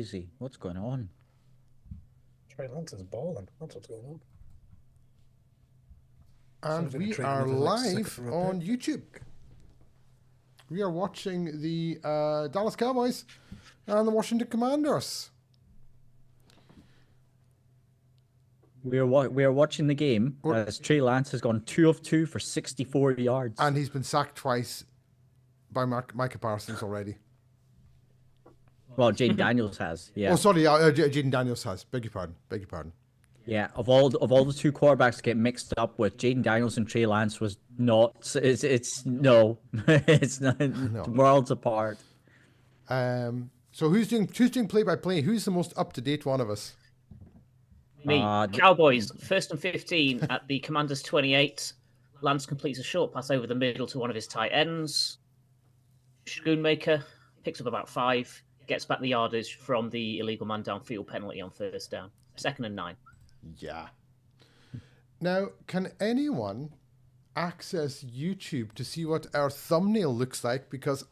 crazy. What's going on? Trey Lance is balling. That's what's going on. And we are live on YouTube. We are watching the Dallas Cowboys and the Washington Commanders. We are watching the game as Trey Lance has gone 2 of 2 for 64 yards. And he's been sacked twice by Micah Parsons already. Well, Jaden Daniels has, yeah. Oh, sorry, Jaden Daniels has. Beg your pardon. Yeah, of all the two quarterbacks to get mixed up with, Jaden Daniels and Trey Lance was not. It's no, it's not. No. Worlds apart. So who's doing play-by-play? Who's the most up-to-date one of us? Me. Cowboys, 1st and 15 at the Commanders 28. Lance completes a short pass over the middle to one of his tight ends. Schoonmaker picks up about 5, gets back the yardage from the illegal man downfield penalty on 1st down. 2nd and 9. Yeah. Now, can anyone access YouTube to see what our thumbnail looks like? Because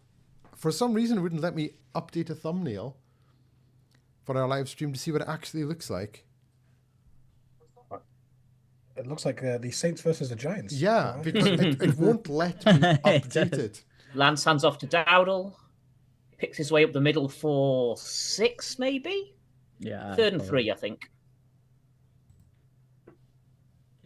for some reason it wouldn't let me update a thumbnail for our live stream to see what it actually looks like. It looks like the Saints versus the Giants. Yeah, because it won't let me update it. Lance hands off to Dowdle. Picks his way up the middle for 6, maybe? Yeah. 3rd and 3, I think.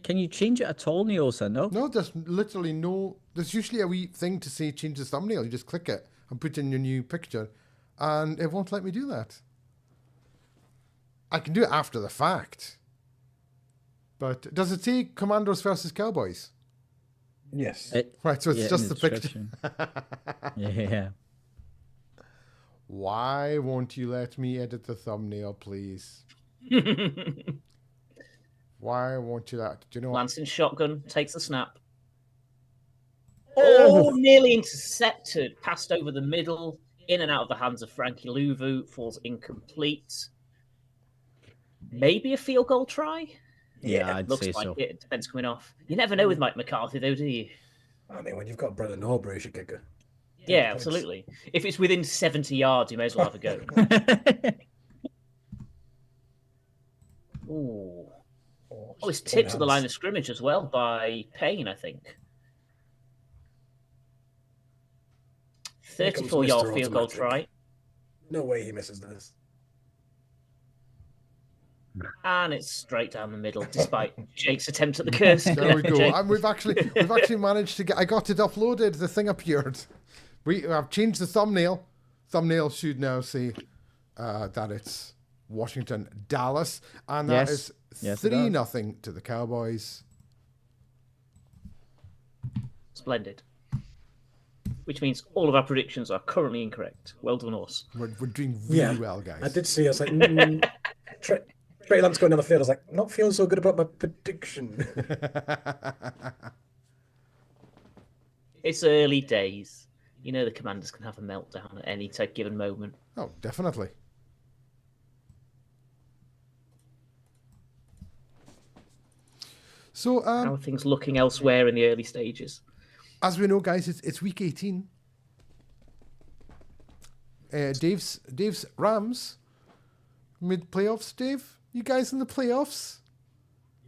Can you change it at all, Neosa? No? No, there's literally no... There's usually a wee thing to say change the thumbnail. You just click it and put in your new picture, and it won't let me do that. I can do it after the fact. But does it say Commanders versus Cowboys? Yes. Right, so it's just the picture. Yeah. Why won't you let me edit the thumbnail, please? Why won't you that? Do you know Lance in shotgun, takes the snap. Oh, nearly intercepted. Passed over the middle, in and out of the hands of Frankie Louvu. Falls incomplete. Maybe a field goal try? Yeah, I'd looks say like so. It depends coming off. You never know with Mike McCarthy, though, do you? I mean, when you've got Brendan Aubrey as your kicker. Yeah, absolutely. If it's within 70 yards, you may as well have a go. Ooh. Oh, it's tipped at the line of scrimmage as well by Payne, I think. 34-yard field goal try. No way he misses this. And it's straight down the middle, despite Jake's attempt at the curse. There we go. And we've actually managed to get. I got it uploaded. The thing appeared. We have changed the thumbnail. Thumbnail should now say that it's Washington, Dallas, and that is 3-0 to the Cowboys. Splendid. Which means all of our predictions are currently incorrect. Well done, us. We're doing really well, guys. I did see. I was like, Trey Lance going down the field. I was like, not feeling so good about my prediction. It's early days. You know the Commanders can have a meltdown at any given moment. Oh, definitely. So, how are things looking elsewhere in the early stages? As we know, guys, it's week 18. Dave's Rams mid playoffs. Dave, you guys in the playoffs?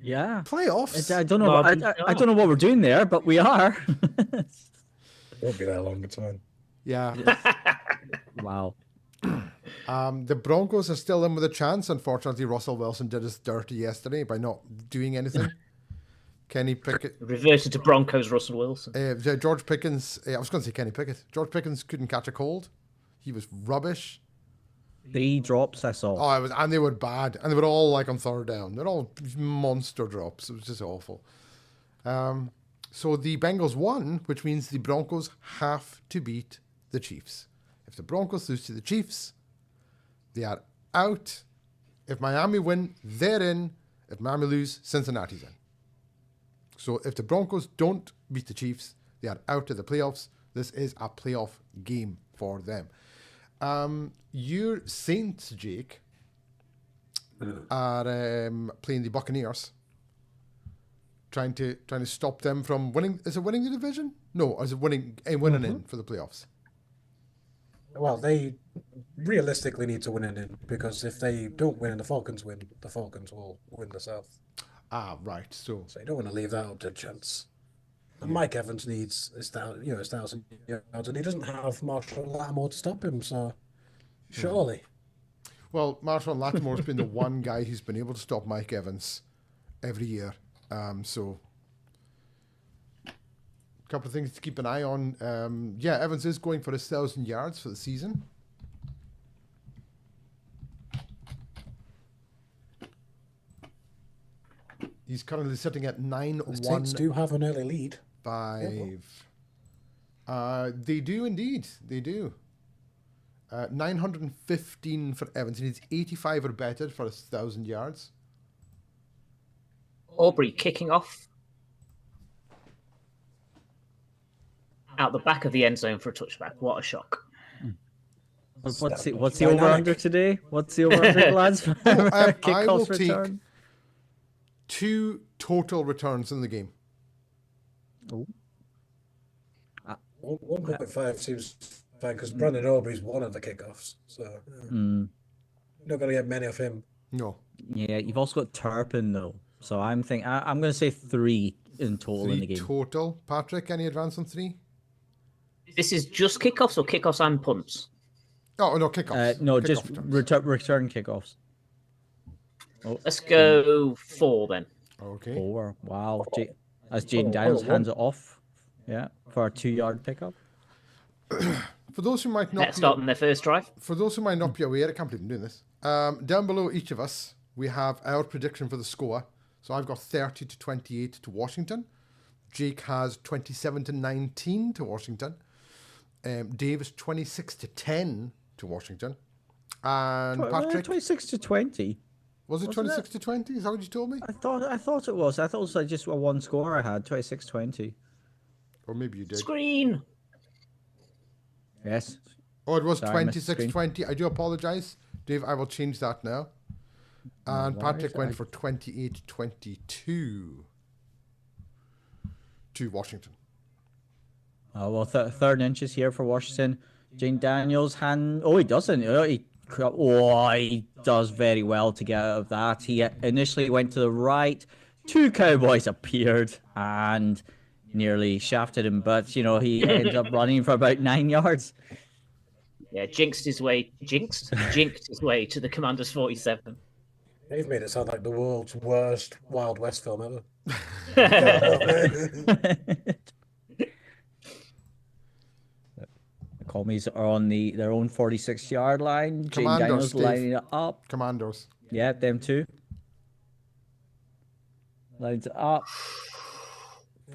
Yeah, playoffs. I don't know. I don't know what we're doing there, but we are. It won't be that long a time. Yeah. Wow. The Broncos are still in with a chance. Unfortunately, Russell Wilson did us dirty yesterday by not doing anything. Kenny Pickett reverted to Broncos. Russell Wilson. George Pickens. I was going to say Kenny Pickett. George Pickens couldn't catch a cold. He was rubbish. 3 drops I saw. And they were bad, and they were all like on 3rd down. They're all monster drops. It was just awful. So the Bengals won, which means the Broncos have to beat the Chiefs. If the Broncos lose to the Chiefs, they are out. If Miami win, they're in. If Miami lose, Cincinnati's in. So if the Broncos don't beat the Chiefs, they are out of the playoffs. This is a playoff game for them. Your Saints, Jake, are playing the Buccaneers, trying to stop them from winning. Is it winning the division? No, or is it winning in for the playoffs? Well, they realistically need to win it in, because if they don't win and the Falcons win, the Falcons will win the South. Ah, right. So So you don't want to leave that up to chance. And Mike Evans needs his 1,000 yards, and he doesn't have Marshall Lattimore to stop him. So surely, well, Marshall Lattimore's been the one guy who's been able to stop Mike Evans every year. So a couple of things to keep an eye on. Evans is going for 1,000 yards for the season. He's currently sitting at the 9-1. Saints do have an early lead. 5. They do indeed. They do. 915 for Evans. He needs 85 or better for 1,000 yards. Aubrey kicking off out the back of the end zone for a touchback. What a shock! What's the over under today? What's the over under, lads? I will take 2 total returns in the game. Oh. 1.5 seems fine, because Brandon Aubrey's one of the kickoffs, so not going to get many of him. No. Yeah, you've also got Turpin though, so I'm going to say 3 in total 3 in the game. total. Patrick, any advance on 3? This is just kickoffs or kickoffs and punts? Oh no, kickoffs. No, Kickoff just returns. return kickoffs. Let's go 4 then. Okay. 4. Wow. As Jaden Daniels hands it off, for a 2-yard pickup. For those who might not Let's start on their first drive. For those who might not be aware, I can't believe I'm doing this. Down below each of us, we have our prediction for the score. So I've got 30-28 to Washington. Jake has 27-19 to Washington. Dave is 26-10 to Washington. And Patrick, 26-20. was it 26-20? Is that what you told me? I thought it was. I thought it was just a one score I had, 26-20. Or maybe you did. Screen. Yes. Oh, it was Sorry, I missed the 26-20. I do apologize. Dave, I will change that now. And No Patrick worries, went for 28-22 to Washington. Oh, well, third inches here for Washington. Jane Daniels hand. Oh, he doesn't. He does very well to get out of that. He initially went to the right. 2 Cowboys appeared and nearly shafted him, but he ended up running for about 9 yards. Yeah, jinked his way to the Commanders 47. They've made it sound like the world's worst Wild West film ever. The Commies are on their own 46-yard line. Jane Commandos, Daniels Dave. lining it up. Commandos. Yeah, them too. Lines it up.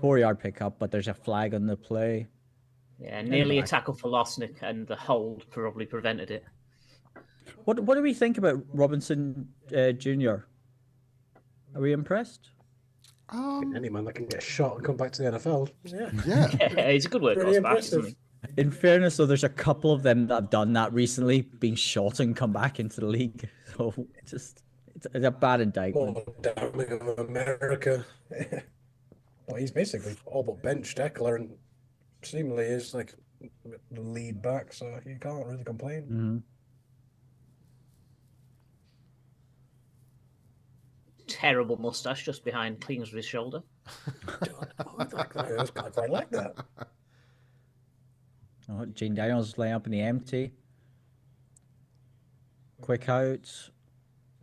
4-yard pickup, but there's a flag on the play. Yeah, nearly a tackle for loss, and the hold probably prevented it. What do we think about Robinson Jr.? Are we impressed? Any man that can get shot and come back to the NFL. Yeah. Yeah. He's a good workhorse Pretty back, isn't impressive. he? In fairness, though, there's a couple of them that have done that recently, been shot and come back into the league. So it's a bad indictment. More damning of America. Well, he's basically all but benched Eckler, and seemingly is like the lead back, so you can't really complain. Mm-hmm. Terrible mustache just behind Kingsbury's shoulder. I quite like that. Oh, Jane Daniels laying up in the empty. Quick out. Is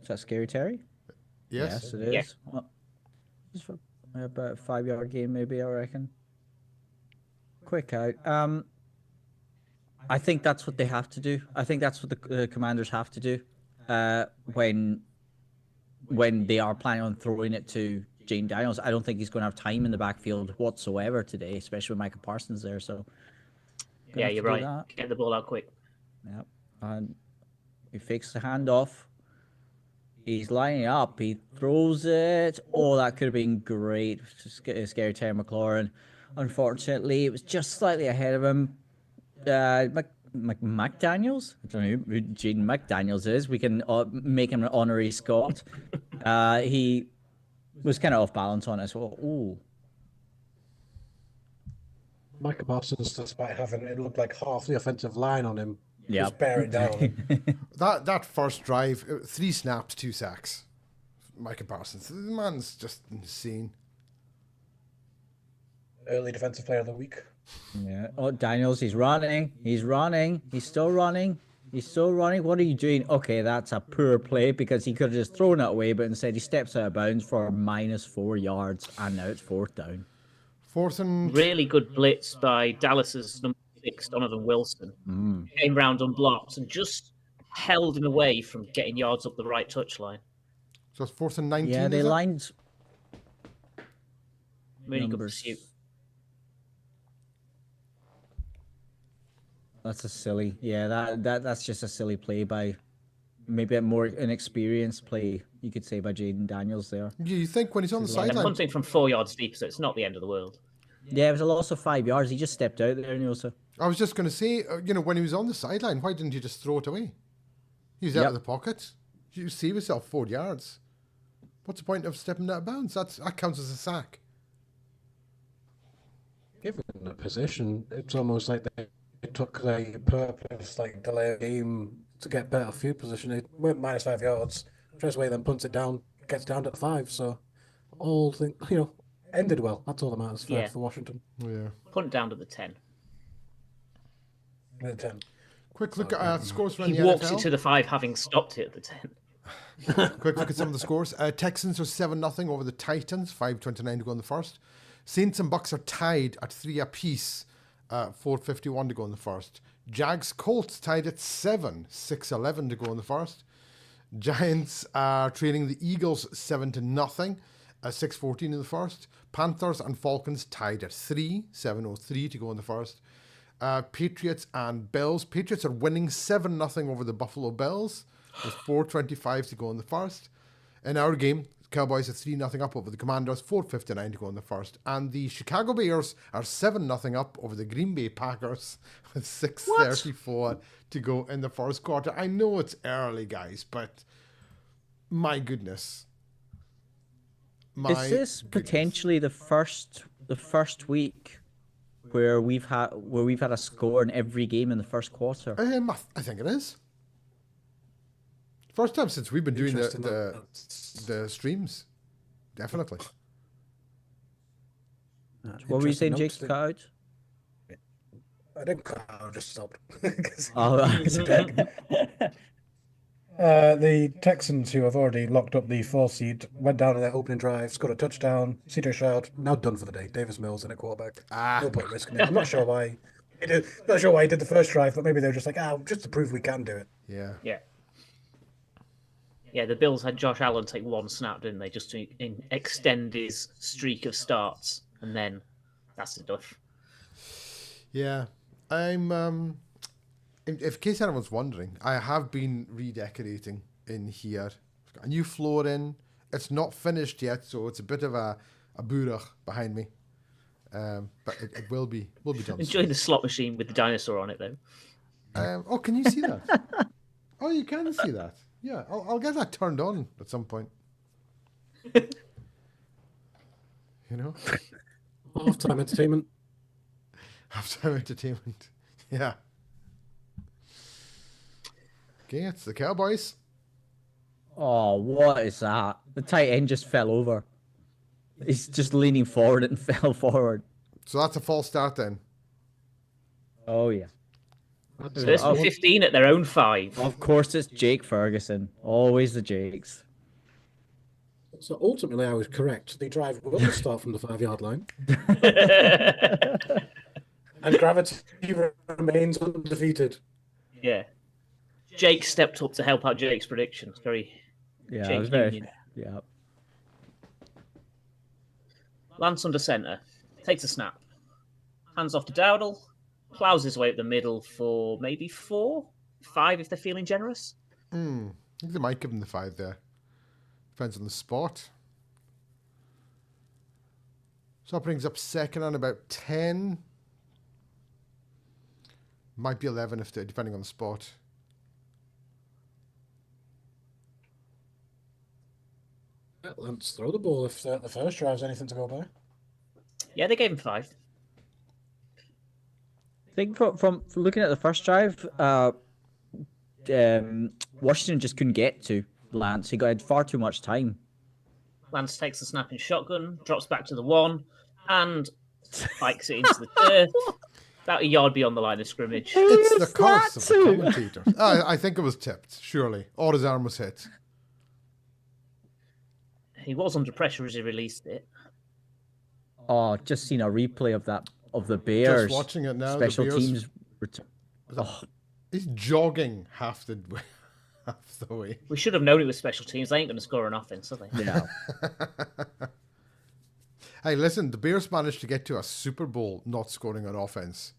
that Scary Terry? Yes. Yes, it is. Yeah. Well, just for about a 5-yard game, maybe, I reckon. Quick out. I think that's what they have to do. I think that's what the Commanders have to do when they are planning on throwing it to Jane Daniels. I don't think he's going to have time in the backfield whatsoever today, especially with Micah Parsons there. So, Yeah, you're right. That. Get the ball out quick. Yep. And he fakes the handoff. He's lining up. He throws it. Oh, that could have been great. Scary Terry McLaurin. Unfortunately, it was just slightly ahead of him. McDaniels? I don't know who Jaden McDaniels is. We can make him an honorary Scot. He was kind of off balance on it as well. Ooh. Micah Parsons, despite having it looked like half the offensive line on him, Yeah. Just bear it down. That first drive, 3 snaps, 2 sacks. My comparisons. The man's just insane. Early defensive player of the week. Yeah. Oh, Daniels, he's running. He's running. He's still running. He's still running. What are you doing? Okay, that's a poor play because he could have just thrown it away, but instead he steps out of bounds for -4 yards, and now it's 4th down. 4th and... Really good blitz by Dallas's number 6, Donovan Wilson. Came round unblocked and just held him away from getting yards up the right touchline. So it's 4th and 19, Yeah, they is it? lined Really good numbers. pursuit. That's a silly. Yeah, that's just a silly play by maybe a more inexperienced play, you could say, by Jaden Daniels there. You think when he's on the They're sideline... punting from 4 yards deep, so it's not the end of the world. Yeah, it was a loss of 5 yards. He just stepped out there, Nielsen. I was just going to say, when he was on the sideline, why didn't you just throw it away? He was out of the pocket. You save yourself 4 yards. What's the point of stepping out of bounds? That counts as a sack. Given the position, it's almost like they took the purpose, like delay a game to get better field position. They went -5 yards. First way then punts it down, gets down to the 5. So all thing, ended well. That's all that matters for Washington. Yeah. Punt down to the 10. The 10. Quick look at scores from He the walks NFL. it to the 5, having stopped it at the 10. Quick look at some of the scores. Texans are 7-0 over the Titans, 5:29 to go in the first. Saints and Bucks are tied at 3 apiece, 4:51 to go in the first. Jags Colts tied at 7, 6:11 to go in the first. Giants are trailing the Eagles 7-0, 6:14 in the first. Panthers and Falcons tied at 3, 7:03 to go in the first. Patriots and Bills. Patriots are winning 7-0 over the Buffalo Bills with 4:25 to go in the first. In our game, Cowboys are 3-0 up over the Commanders, 4:59 to go in the first. And the Chicago Bears are 7-0 up over the Green Bay Packers with 6:34 to go in the first quarter. I know it's early, guys, but my goodness. Is this potentially the first week where we've had a score in every game in the first quarter? I think it is. First time since we've been doing the streams. Definitely. What were you saying, Jake? Cut out? I didn't cut out, I just stopped. Oh, The Texans, who have already locked up the 4 seed, went down in their opening drive, scored a touchdown. CJ Stroud, now done for the day. Davis Mills in a quarterback. No point risking it. I'm not sure why. He did the first drive, but maybe they were just like, just to prove we can do it. Yeah. Yeah, the Bills had Josh Allen take 1 snap, didn't they, just to extend his streak of starts, and then that's enough. Yeah. I'm in case anyone's wondering, I have been redecorating in here. I've got a new floor in. It's not finished yet, so it's a bit of a burach behind me. But it will be done. Enjoy the slot machine with the dinosaur on it, though. Oh, can you see that? Oh, you can see that. Yeah, I'll get that turned on at some point. Halftime entertainment. Halftime entertainment. Yeah. Okay, it's the Cowboys. Oh, what is that? The tight end just fell over. He's just leaning forward and fell forward. So that's a false start then. Oh, yeah. First and 15 at their own 5. Of course, it's Jake Ferguson. Always the Jakes. So ultimately, I was correct. The drive will start from the 5-yard line. And gravity remains undefeated. Yeah. Jake stepped up to help out Jake's predictions. Very Yeah, Jake it was very. Union. Yeah. Lance under centre. Takes a snap. Hands off to Dowdle. Plows his way up the middle for maybe 4, 5 if they're feeling generous. I think they might give him the 5 there. Depends on the spot. So that brings up second on about 10. Might be 11 if they're depending on the spot. Let's throw the ball if the first drive's anything to go by. Yeah, they gave him 5. I think from looking at the first drive, Washington just couldn't get to Lance. He had far too much time. Lance takes the snapping shotgun, drops back to the 1, and spikes it into the turf. About a yard beyond the line of scrimmage. It's the is curse that of the to? commentator. I think it was tipped, surely. Or his arm was hit. He was under pressure as he released it. Oh, just seen a replay of that of the Bears. Just watching it now. Special the Bears, teams. Oh, He's jogging half the way. We should have known it was special teams. They ain't going to score an offense, are they? yeah. Hey, listen, the Bears managed to get to a Super Bowl not scoring on offense.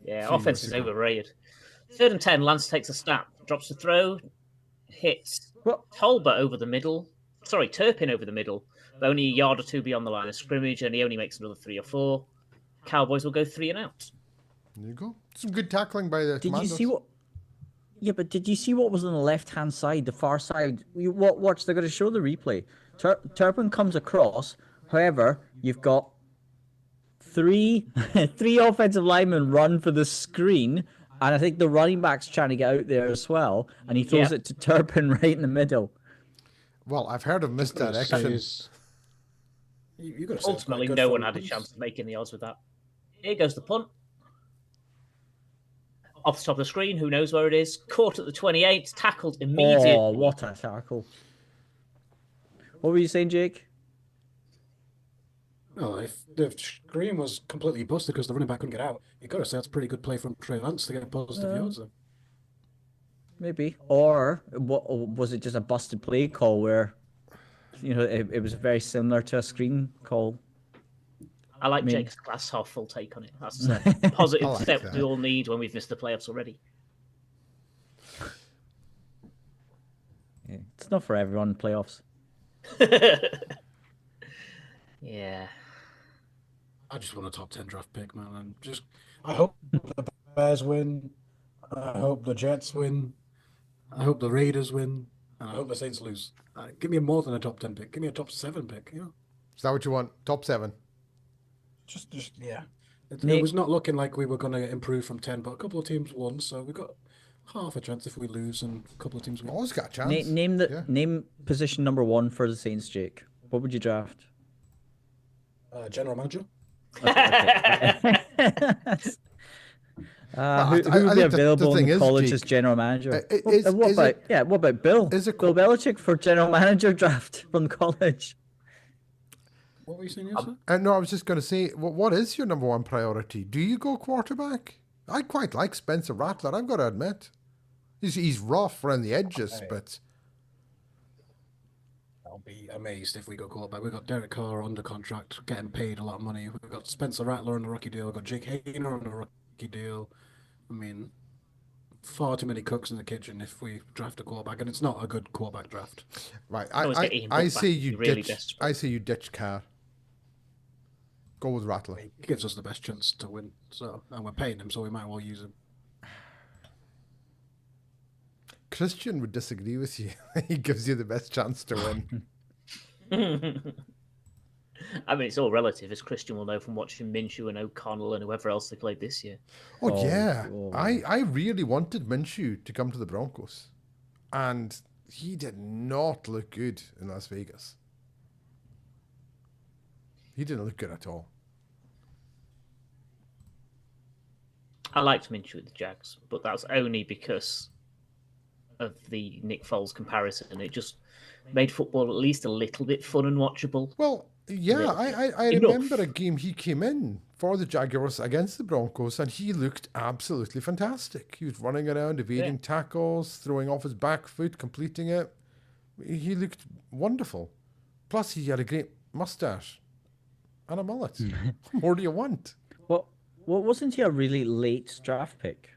Yeah, few offense years is ago. overrated. 3rd and 10, Lance takes a snap, drops the throw, hits Tolbert over the middle. Sorry, Turpin over the middle, but only a yard or two beyond the line of scrimmage, and he only makes another 3 or 4. Cowboys will go 3 and out. There you go. Some good tackling by the Did Commandos. you see what? Yeah, but did you see what was on the left-hand side, the far side? Watch, they're going to show the replay. Turpin comes across. However, you've got three offensive linemen run for the screen, and I think the running back's trying to get out there as well, and he throws it to Turpin right in the middle. Well, I've heard of misdirection. You got Ultimately, no one had a chance of making the odds with that. Here goes the punt. Off the top of the screen, who knows where it is. Caught at the 28, tackled immediately. Oh, what a tackle. What were you saying, Jake? No, if the screen was completely busted because the running back couldn't get out, you got to say that's a pretty good play from Trey Lance to get positive yards. Then. Maybe. Or was it just a busted play call where, it was very similar to a screen call? I like Jake's glass half full take on it. That's a positive like step that. we all need when we've missed the playoffs already. Yeah, it's not for everyone in playoffs. Yeah. I just want a top 10 draft pick, man. And I hope the Bears win. I hope the Jets win. I hope the Raiders win. And I hope the Saints lose. Give me more than a top 10 pick. Give me a top 7 pick, Is that what you want? Top 7? Just yeah. It Nick- was not looking like we were going to improve from 10, but a couple of teams won, so we got half a chance if we lose, and a couple of teams win. Always got a chance. Name position number 1 for the Saints, Jake. What would you draft? General manager. Who would I be think the available thing in is, college Jake, as general manager? is What about Bill? is it Bill Belichick for general manager draft from college? What were you saying, yes, No, I was just going to say, what is your number 1 priority? Do you go quarterback? I quite like Spencer Rattler, I've got to admit. He's rough around the edges, but... I'll be amazed if we go quarterback. We've got Derek Carr under contract, getting paid a lot of money. We've got Spencer Rattler on a rookie deal. We've got Jake Hayner on a rookie deal. I mean, far too many cooks in the kitchen if we draft a quarterback, and it's not a good quarterback draft. Right, always get Ian I Book say back if you you're really ditch. desperate. I say you ditch Carr. Go with Rattler. He gives us the best chance to win, and we're paying him, so we might as well use him. Christian would disagree with you. He gives you the best chance to win. I mean, it's all relative, as Christian will know from watching Minshew and O'Connell and whoever else they played this year. Oh, yeah. oh. I really wanted Minshew to come to the Broncos. And he did not look good in Las Vegas. He didn't look good at all. I liked Minshew with the Jags, but that's only because of the Nick Foles comparison. It just made football at least a little bit fun and watchable. Well, yeah, I Enough. remember a game he came in for the Jaguars against the Broncos, and he looked absolutely fantastic. He was running around, evading tackles, throwing off his back foot, completing it. He looked wonderful. Plus, he had a great mustache and a mullet. What more do you want? Well, wasn't he a really late draft pick?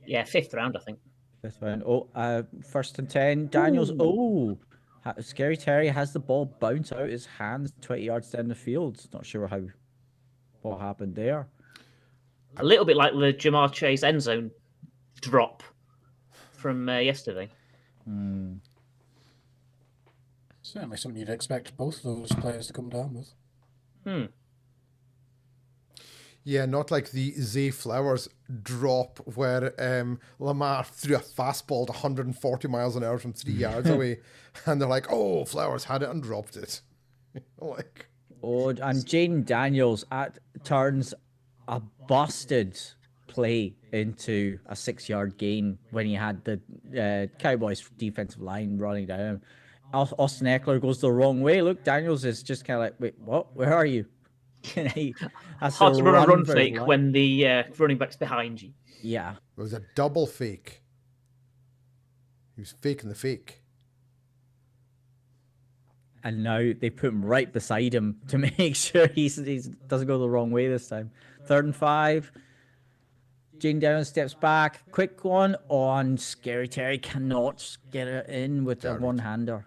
Yeah, 5th round, I think. This one. Oh, 1st and 10. Daniels. Ooh. Oh, Scary Terry has the ball bounce out his hands 20 yards down the field. Not sure what happened there. A little bit like the Jamar Chase end zone drop from yesterday. Certainly something you'd expect both of those players to come down with. Yeah, not like the Zay Flowers drop where Lamar threw a fastball to 140 miles an hour from 3 yards away, and they're like, "Oh, Flowers had it and dropped it." Like, Oh, and Jaden Daniels turns a busted play into a 6-yard gain when he had the Cowboys defensive line running down. Austin Eckler goes the wrong way. Look, Daniels is just kind of like, wait, what? Where are you? Has Hard to run a run for his fake life. when the running back's behind you. Yeah. it was a double fake. He was faking the fake. And now they put him right beside him to make sure he doesn't go the wrong way this time. 3rd and 5. Jane Daniels steps back. Quick one on Scary Terry. Cannot get it in with a one-hander.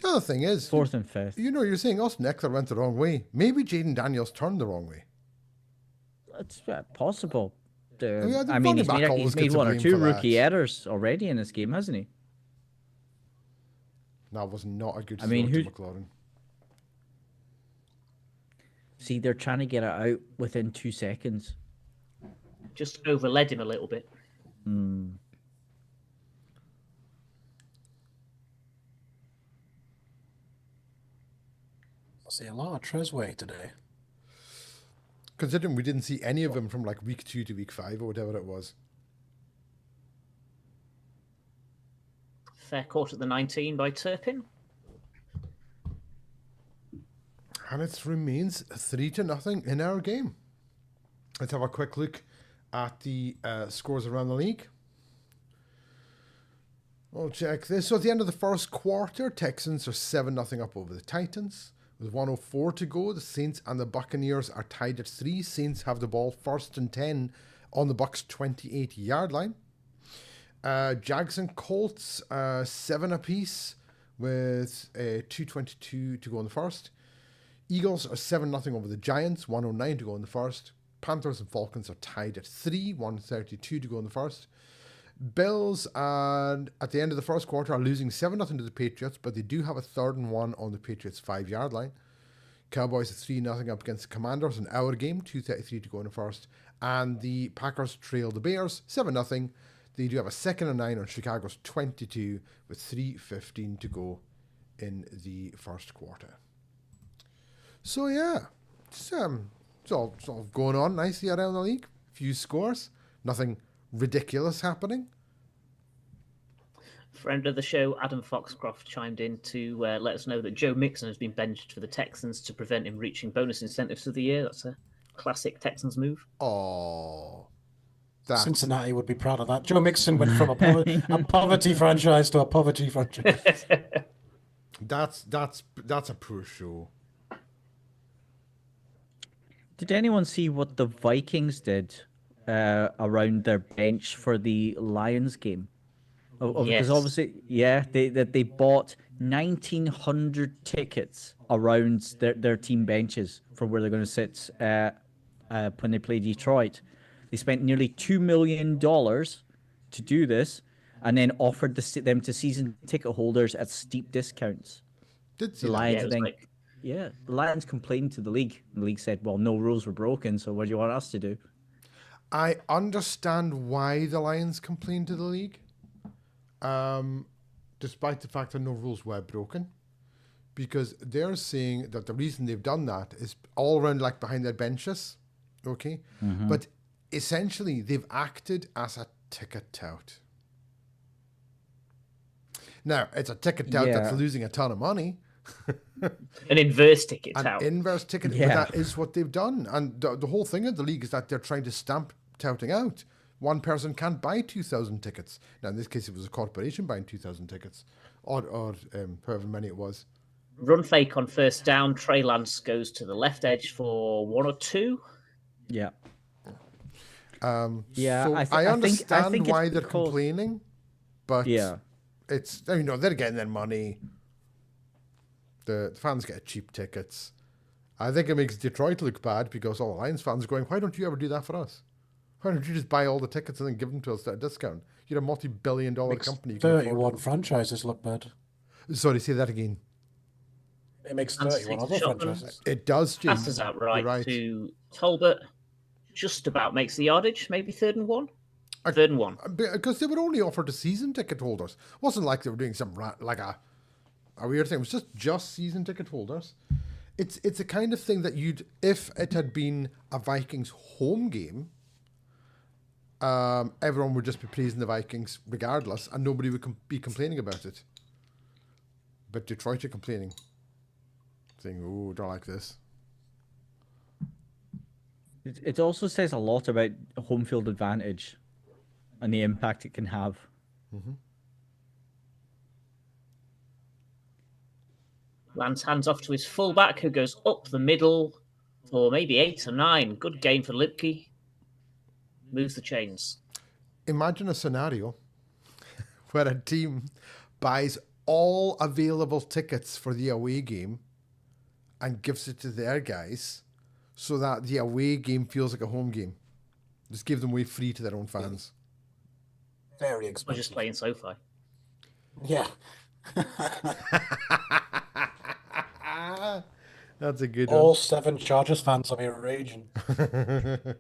The other thing is, 4th and 5th. you're saying Austin Eckler went the wrong way. Maybe Jaden Daniels turned the wrong way. It's possible. Yeah, the I mean, running back always he's made gets a one or blame two for that. rookie errors already in this game, hasn't he? That was not a good I mean, throw to McLaurin. See, they're trying to get it out within 2 seconds. Just overled him a little bit. I see a lot of Tresway today. Considering we didn't see any of them from like week 2 to week 5 or whatever it was. Fair caught at the 19 by Turpin. And it remains 3-0 in our game. Let's have a quick look at the scores around the league. We'll check this. So at the end of the first quarter, Texans are 7-0 up over the Titans. With 1:04 to go, the Saints and the Buccaneers are tied at 3. Saints have the ball 1st and 10 on the Bucs' 28-yard line. Jags and Colts 7 apiece with 2:22 to go in the first. Eagles are 7-0 over the Giants, 1:09 to go in the first. Panthers and Falcons are tied at 3, 1:32 to go in the first. Bills, and at the end of the first quarter, are losing 7-0 to the Patriots, but they do have a 3rd and 1 on the Patriots' 5-yard line. Cowboys are 3-0 up against the Commanders in our game, 2:33 to go in the first. And the Packers trail the Bears 7-0. They do have a 2nd and 9 on Chicago's 22 with 3:15 to go in the first quarter. So yeah, it's all going on nicely around the league. Few scores, nothing ridiculous happening. Friend of the show, Adam Foxcroft, chimed in to let us know that Joe Mixon has been benched for the Texans to prevent him reaching bonus incentives of the year. That's a classic Texans move. Oh, Cincinnati would be proud of that. Joe Mixon went from a poverty franchise to a poverty franchise. that's a poor show. Did anyone see what the Vikings did around their bench for the Lions game? Yes. Because obviously, yeah, they bought 1,900 tickets around their team benches for where they're going to sit when they play Detroit. They spent nearly $2 million to do this, and then offered them to season ticket holders at steep discounts. Did see The that. Lions Yeah, the Lions complained to the league. The league said, "Well, no rules were broken, so what do you want us to do?" I understand why the Lions complained to the league, despite the fact that no rules were broken, because they're saying that the reason they've done that is all around like behind their benches, okay? But essentially they've acted as a ticket tout. Now, it's a ticket tout that's losing a ton of money. an inverse ticket An tout. inverse ticket, Yeah. but that is what they've done. And the whole thing of the league is that they're trying to stamp touting out. One person can't buy 2,000 tickets. Now, in this case, it was a corporation buying 2,000 tickets, or however many it was. Run fake on first down. Trey Lance goes to the left edge for 1 or 2. Yeah. So I understand why they're complaining, but it's, you know, they're getting their money. The fans get cheap tickets. I think it makes Detroit look bad because all the Lions fans are going, why don't you ever do that for us? Why don't you just buy all the tickets and then give them to us at a discount? You're a multi-billion-dollar company. You can afford 31 franchises look bad. it. Sorry, say that again. It makes And 31 other shotguns. franchises. It does, Jim. Passes out right, You're right. to Tolbert. just about makes the yardage, maybe 3rd and 1. I- 3rd and 1. Because they were only offered to season ticket holders. It wasn't like they were doing some like a weird thing. It was just season ticket holders. It's a kind of thing that if it had been a Vikings home game, everyone would just be praising the Vikings regardless, and nobody would be complaining about it. But Detroit are complaining, saying, "Oh, don't like this." It also says a lot about home field advantage and the impact it can have. Lance hands off to his fullback, who goes up the middle for maybe 8 or 9. Good gain for Lipke. Moves the chains. Imagine a scenario where a team buys all available tickets for the away game and gives it to their guys so that the away game feels like a home game. Just give them away free to their own fans. Very Or expensive. just playing SoFi. Yeah. That's a good All 7 Chargers fans will be raging. one.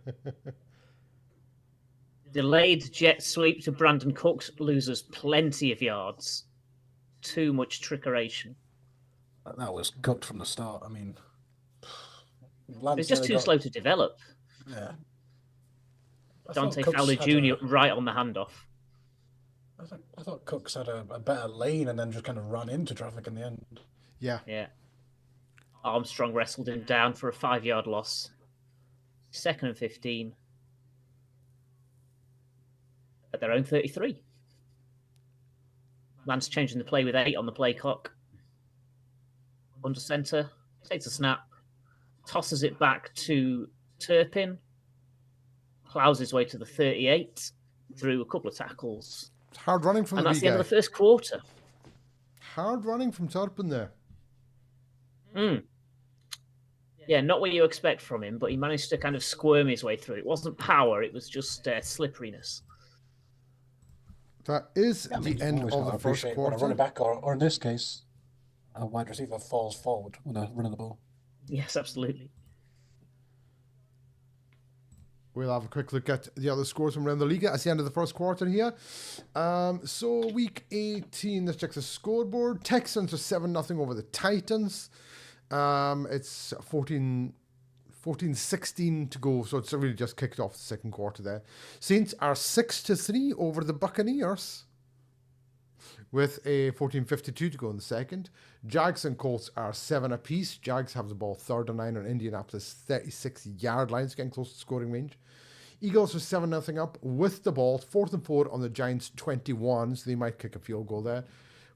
Delayed jet sweep to Brandon Cooks loses plenty of yards. Too much trickeration. That was cooked from the start. I mean, It's just too slow to develop. Yeah. Dante Fowler Jr. right on the handoff. I thought Cooks had a better lane and then just kind of ran into traffic in the end. Yeah. Yeah. Armstrong wrestled him down for a 5-yard loss. 2nd and 15. At their own 33. Lance changing the play with 8 on the play clock. Under centre. Takes a snap. Tosses it back to Turpin. Plows his way to the 38. Through a couple of tackles. It's hard running from And the that's big the end guy. of the first quarter. Hard running from Turpin there. Yeah, not what you expect from him, but he managed to kind of squirm his way through. It wasn't power, it was just slipperiness. That is I mean, the end always of gotta the first appreciate when a running quarter. back, or in this case, a wide receiver falls forward when they're running the ball. Yes, absolutely. We'll have a quick look at the other scores from around the league. That's the end of the first quarter here. So week 18, let's check the scoreboard. Texans are 7-0 over the Titans. It's 14-16 to go, so it's really just kicked off the second quarter there. Saints are 6-3 over the Buccaneers, with a 14:52 to go in the second. Jags and Colts are 7 apiece. Jags have the ball 3rd and 9 on Indianapolis 36-yard lines, getting close to scoring range. Eagles are 7-0 up with the ball, 4th and 4 on the Giants 21, so they might kick a field goal there.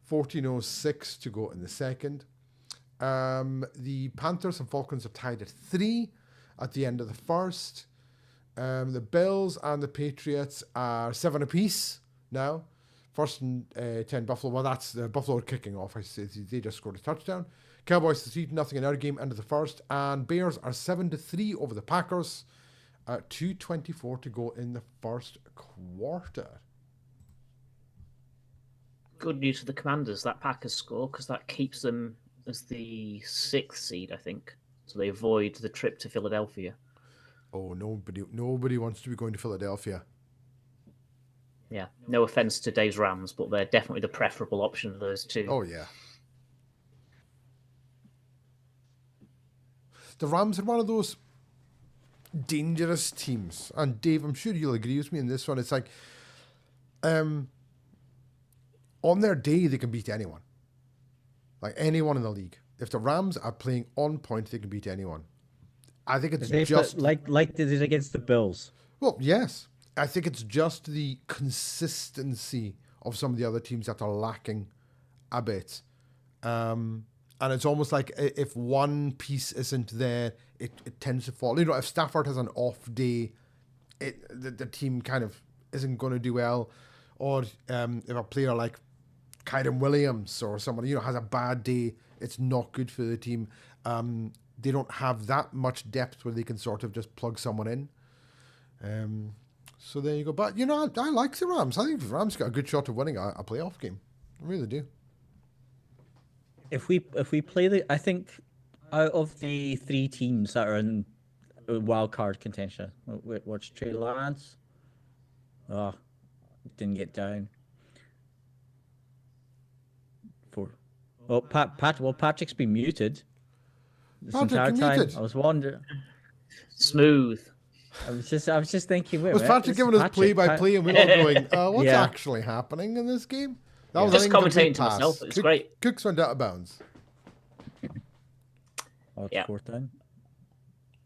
14:06 to go in the second. The Panthers and Falcons are tied at 3 at the end of the first. The Bills and the Patriots are 7 apiece now. 1st and 10 Buffalo. Well, that's the Buffalo kicking off. I say they just scored a touchdown. Cowboys 3-0 in our game, end of the first. And Bears are 7-3 over the Packers. 2:24 to go in the first quarter. Good news for the Commanders, that Packers score, because that keeps them as the 6th seed, I think. So they avoid the trip to Philadelphia. Oh, nobody wants to be going to Philadelphia. Yeah, no offense to Dave's Rams, but they're definitely the preferable option of those two. Oh, yeah. The Rams are one of those dangerous teams. And Dave, I'm sure you'll agree with me in this one. It's like, on their day, they can beat anyone. Like anyone in the league. If the Rams are playing on point, they can beat anyone. I think it's just like they did against the Bills. Well, yes. I think it's just the consistency of some of the other teams that are lacking a bit. And it's almost like if one piece isn't there, it tends to fall. You know, if Stafford has an off day, the team kind of isn't going to do well. Or if a player like Kyren Williams or someone, has a bad day, it's not good for the team. They don't have that much depth where they can sort of just plug someone in. So there you go. But, I like the Rams. I think the Rams got a good shot of winning a playoff game. I really do. If we play I think out of the 3 teams that are in wild card contention. Watch Trey Lance. Oh, didn't get down. Oh, Patrick's been muted this Patrick, entire you're time. muted. I was wondering. Smooth. I was just thinking. Wait a Was minute, Patrick this is giving us Patrick. play-by-play, and we're all going, what's Yeah. actually happening in this game? That was Just an incomplete commentating to pass. myself. It was great. Cooks went out of bounds. Oh, it's Yeah. 4th down.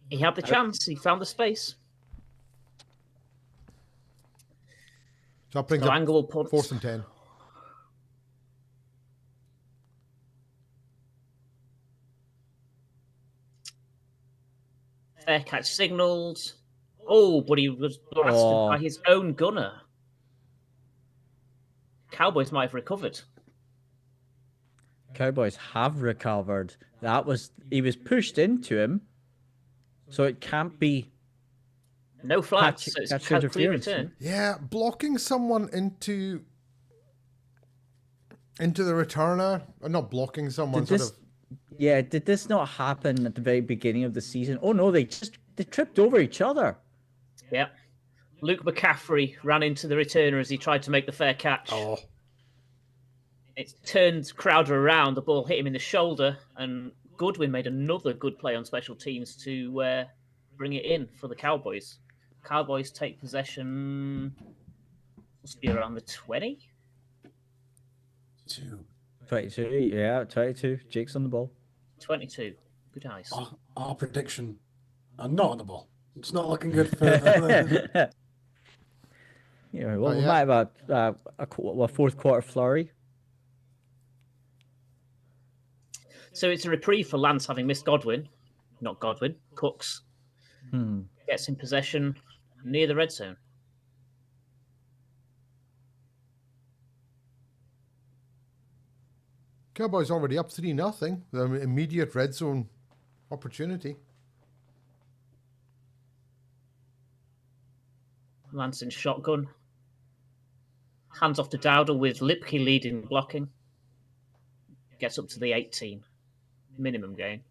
He had the chance. He found the space. So that brings So up Angle will punt. 4th and 10. Fair catch signalled. Oh, but he was blasted Oh. by his own gunner. Cowboys might have recovered. Cowboys have recovered. He was pushed into him, so it can't be. No flags, Catch- so it's catch a clear interference. return. Yeah, blocking someone into the returner, or not blocking someone, Did did this not happen at the very beginning of the season? Oh no, they tripped over each other. Yeah. Luke McCaffrey ran into the returner as he tried to make the fair catch. Oh, It turned Crowder around, the ball hit him in the shoulder, and Goodwin made another good play on special teams to bring it in for the Cowboys. Cowboys take possession, must be around the 20. 22, yeah, 22. Jake's on the ball. 22. Good eyes. Our prediction, not on the ball. It's not looking good for. Yeah, well, we yeah. might have a 4th quarter flurry. So it's a reprieve for Lance having missed Godwin. Not Godwin, Cooks. Hmm. Gets in possession near the red zone. Cowboys already up 3-0. The immediate red zone opportunity. Lance in shotgun. Hands off to Dowdle with Lipke leading blocking. Gets up to the 18. Minimum gain.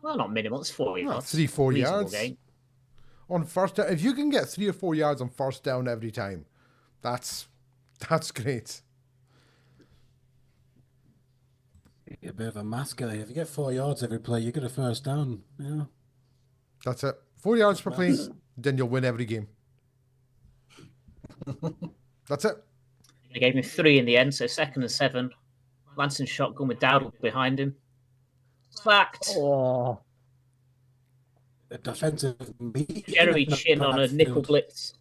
Well, not minimum, it's 4 No, yards. 3-4 Reasonable yards. gain. On first down, if you can get 3 or 4 yards on first down every time, that's great. A bit of a math guy. If you get 4 yards every play, you get a first down. Yeah. That's it. 4 yards per play, then you'll win every game. That's it. They gave him 3 in the end, so 2nd and 7. Lance in shotgun with Dowdle behind him. Sacked. Oh, The defensive meat. Jeremy Chin on a Field. nickel blitz.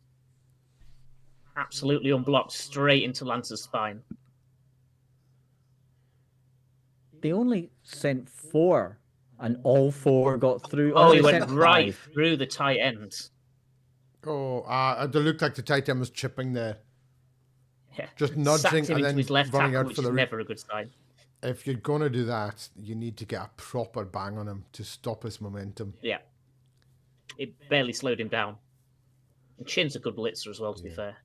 Absolutely unblocked, straight into Lance's spine. they only sent 4, and all 4 got through. Oh, they he went sent right 5. through the tight end. Oh, it looked like the tight end was chipping there. Yeah. Just Sacked nudging him and into then his left running tackle, out which for is the. never a good sign. If you're going to do that, you need to get a proper bang on him to stop his momentum. Yeah. It barely slowed him down. And Chin's a good blitzer as well, to be fair.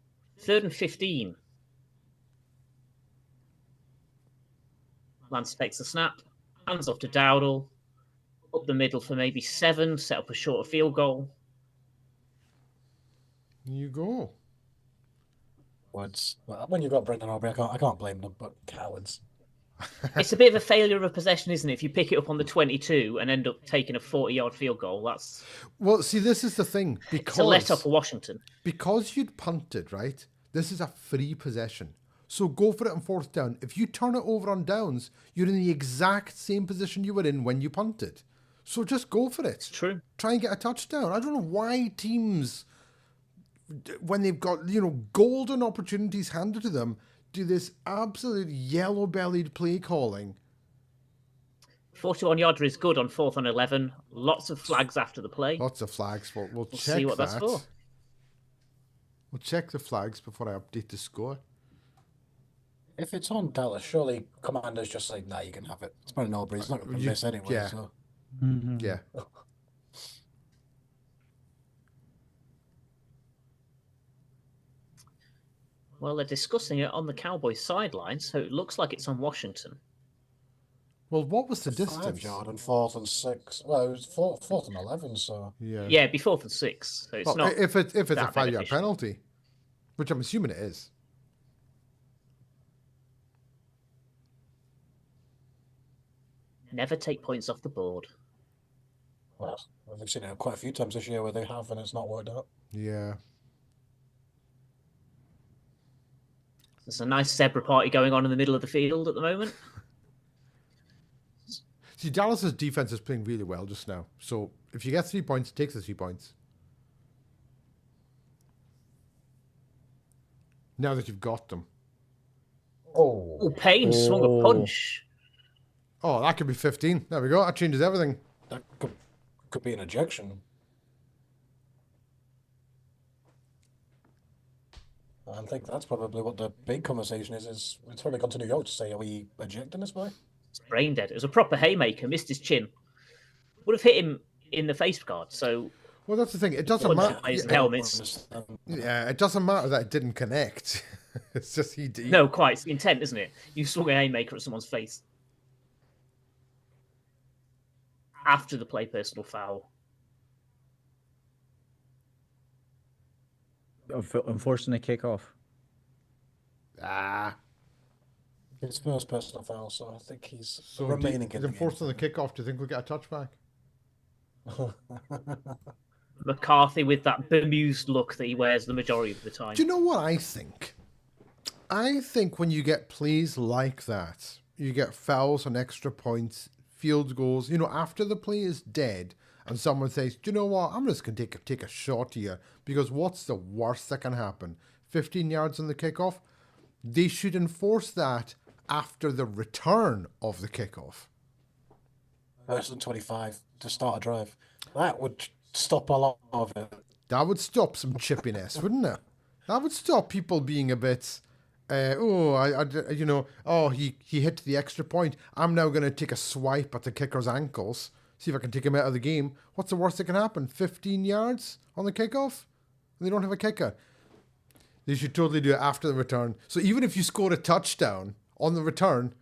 3rd and 15. Lance takes the snap. Hands off to Dowdle. Up the middle for maybe 7. Set up a shorter field goal. There you go. Well, when you've got Brendan Aubrey, I can't blame them, but cowards. It's a bit of a failure of a possession, isn't it? If you pick it up on the 22 and end up taking a 40-yard field goal, that's Well, see, this is the thing. it's a let up for Washington. Because you'd punted, right? This is a free possession. So go for it on 4th down. If you turn it over on downs, you're in the exact same position you were in when you punted. So just go for it. True. Try and get a touchdown. I don't know why teams, when they've got, golden opportunities handed to them, do this absolute yellow-bellied play calling. 41-yarder is good on 4th and 11. Lots of flags after the play. Lots of flags. We'll We'll check see what that. that's for. We'll check the flags before I update the score. If it's on Dallas, surely Commander's just like, nah, you can have it. It's Brendan Aubrey. He's not going to miss anyway. yeah. So. Yeah. Well, they're discussing it on the Cowboys sideline, so it looks like it's on Washington. Well, what was the 5 distance? yard and 4th and 6. Well, it was 4th and 11, so... Yeah. Yeah, be 4th and 6. So it's Well, not. if it's a that 5-yard beneficial. penalty, which I'm assuming it is. Never take points off the board. Well, we've seen it quite a few times this year where they have and it's not worked out. Yeah. There's a nice zebra party going on in the middle of the field at the moment. See, Dallas's defense is playing really well just now. So if you get 3 points, take the 3 points. Now that you've got them. Oh, Payne swung a punch. Oh, that could be 15. There we go. That changes everything. That could be an ejection. I think that's probably what the big conversation is it's probably gone to New York to say, are we ejecting this boy? It's brain dead. It was a proper haymaker, missed his chin. Would have hit him in the face guard, so... Well, that's the thing. It doesn't Punch matter. eyes and helmets. Yeah, it doesn't matter that it didn't connect. It's just he. No, quite. It's the intent, isn't it? You swung a haymaker at someone's face. After the play personal foul. Enforcing a kickoff. It's first personal foul, so I think he's So remaining in he's the enforcing the kickoff. Do you think we'll get a touchback? McCarthy with that bemused look that he wears the majority of the time. Do you know what I think? I think when you get plays like that, you get fouls and extra points, field goals, after the play is dead and someone says, do you know what, I'm just going to take a shot here because what's the worst that can happen? 15 yards on the kickoff? They should enforce that after the return of the kickoff. Less than 25 to start a drive. That would stop a lot of it. That would stop some chippiness, wouldn't it? That would stop people being a bit, he hit the extra point. I'm now going to take a swipe at the kicker's ankles, see if I can take him out of the game. What's the worst that can happen? 15 yards on the kickoff? And they don't have a kicker. They should totally do it after the return. So even if you score a touchdown on the return,